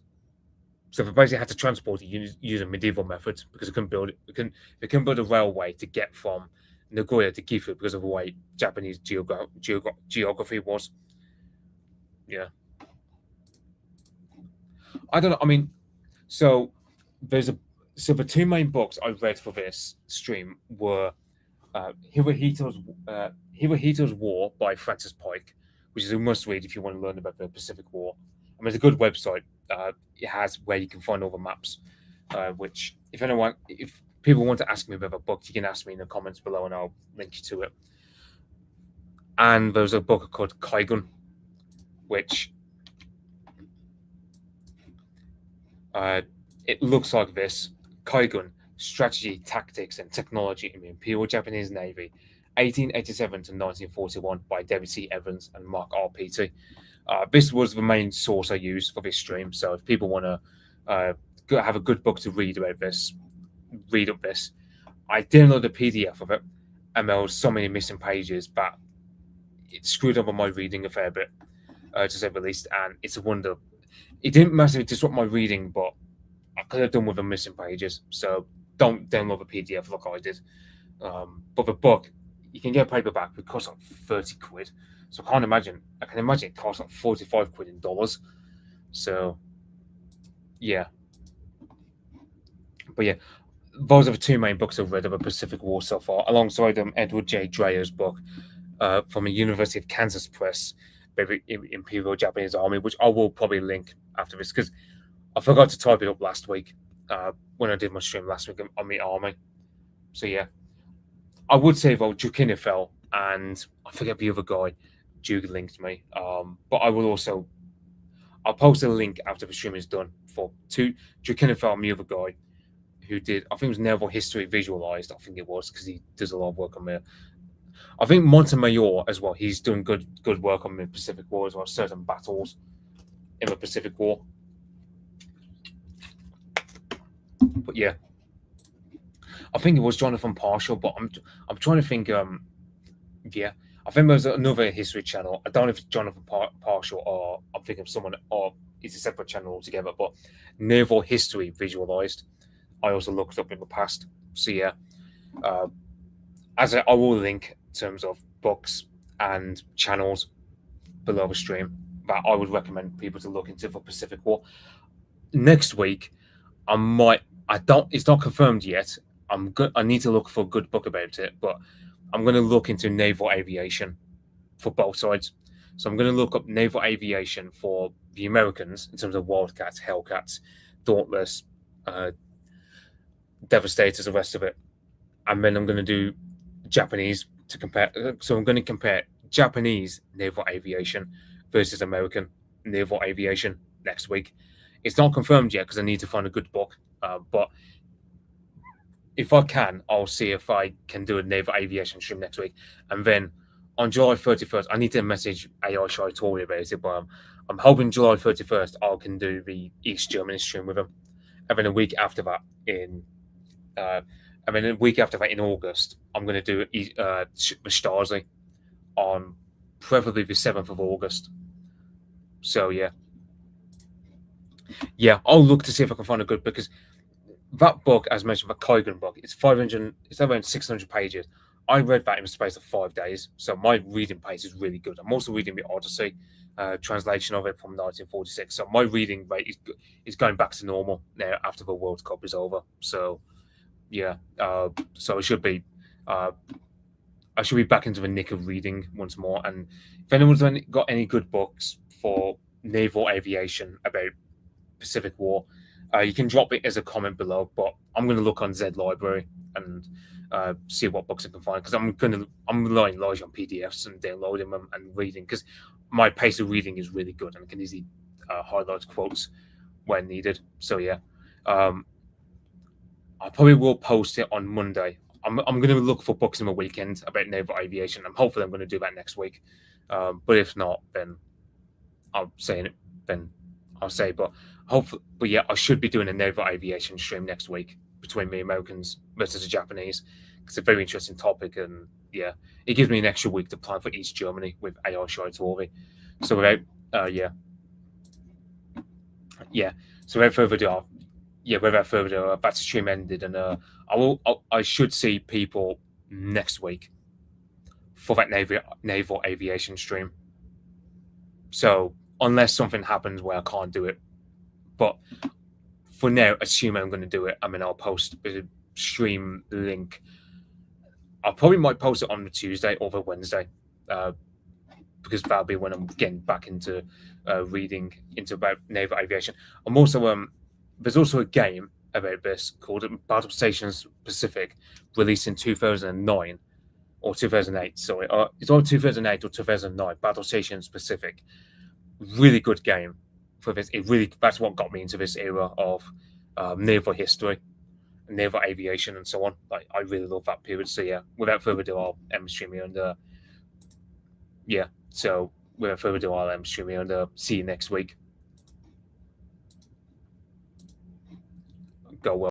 So they basically had to transport it using medieval methods because they couldn't build it. They couldn't build a railway to get from Nagoya to Gifu because of the way Japanese geography was. Yeah. I don't know. I mean, so the two main books I read for this stream were Hirohito's War by Francis Pike, which is a must read if you want to learn about the Pacific War. I mean, it's a good website. It has where you can find all the maps. Which, if people want to ask me about a book, you can ask me in the comments below, and I'll link you to it. And there's a book called Kaigun, which it looks like this: Kaigun, Strategy, Tactics, and Technology in the Imperial Japanese Navy, 1887 to 1941, by David C. Evans and Mark R. Peaty. This was the main source I used for this stream. So if people want to have a good book to read about this, read up this. I downloaded the PDF of it, and there was so many missing pages that it screwed up on my reading a fair bit, to say the least. And it's a wonder. It didn't massively disrupt my reading, but I could have done with the missing pages. So don't download the PDF like I did. But the book, you can get paperback. It costs like 30 quid. So I can imagine it costs like 45 quid in dollars. So yeah. But yeah, those are the two main books I've read of the Pacific War so far, alongside Edward J. Dreyer's book from the University of Kansas Press, the Imperial Japanese Army, which I will probably link after this because I forgot to type it up last week when I did my stream last week on the army. So yeah, I would say though Jukinifel and I forget the other guy, Duke linked me, but I'll post a link after the stream is done for Jukinifel and the other guy who did, I think it was Naval History Visualized, I think it was, because he does a lot of work on there. I think Montemayor as well, he's doing good work on the Pacific War as well, certain battles in the Pacific War. But yeah, I think it was Jonathan Partial, but I'm trying to think. Yeah, I think there's another history channel. I don't know if it's Jonathan Partial or I'm thinking of someone, or it's a separate channel altogether. But Naval History Visualized, I also looked up in the past. So yeah, I will link in terms of books and channels below the stream that I would recommend people to look into for Pacific War. Next week, it's not confirmed yet. I need to look for a good book about it, but I'm going to look into naval aviation for both sides. So I'm going to look up naval aviation for the Americans in terms of Wildcats, Hellcats, Dauntless, Devastators, the rest of it. And then I'm going to do Japanese to compare. So I'm going to compare Japanese naval aviation versus American naval aviation next week. It's not confirmed yet because I need to find a good book. But if I can, I'll see if I can do a naval aviation stream next week. And then on July 31st, I need to message AI Shy Tori about it, but I'm hoping July 31st I can do the East Germany stream with him. And then a week after that in August, I'm going to do the Stasi on probably the 7th of August. So yeah, I'll look to see if I can find a good, because that book, as mentioned, the Kaigun book, it's around 600 pages. I read that in the space of 5 days, so my reading pace is really good. I'm also reading the Odyssey translation of it from 1946, so my reading rate is going back to normal now after the World Cup is over. So yeah, so I should be back into the nick of reading once more. And if anyone's got any good books for naval aviation about Pacific War, you can drop it as a comment below. But I'm going to look on Z Library and see what books I can find, because I'm relying largely on PDFs and downloading them and reading, because my pace of reading is really good and I can easily highlight quotes when needed. So yeah, I probably will post it on Monday. I'm going to look for books in the weekend about naval aviation. I'm hopefully I'm going to do that next week. But if not, then I'll say it. Then I'll say. But hopefully, yeah, I should be doing a naval aviation stream next week between the Americans versus the Japanese. It's a very interesting topic, and yeah, it gives me an extra week to plan for East Germany with AI Shaitori. So without further ado, that's the stream ended, and I should see people next week for that naval aviation stream. So unless something happens where I can't do it, but for now, assuming I'm going to do it, I mean, I'll post the stream link. I probably might post it on the Tuesday or the Wednesday, because that'll be when I'm getting back into reading into about naval aviation. I'm also there's also a game about this called Battle Stations Pacific, released in 2009 or 2008. Sorry, it's either 2008 or 2009. Battle Stations Pacific, really good game for this. That's what got me into this era of naval history, naval aviation, and so on. Like, I really love that period. So yeah, without further ado, I'll end stream here, and So without further ado, I'll end stream here, and see you next week. Go well.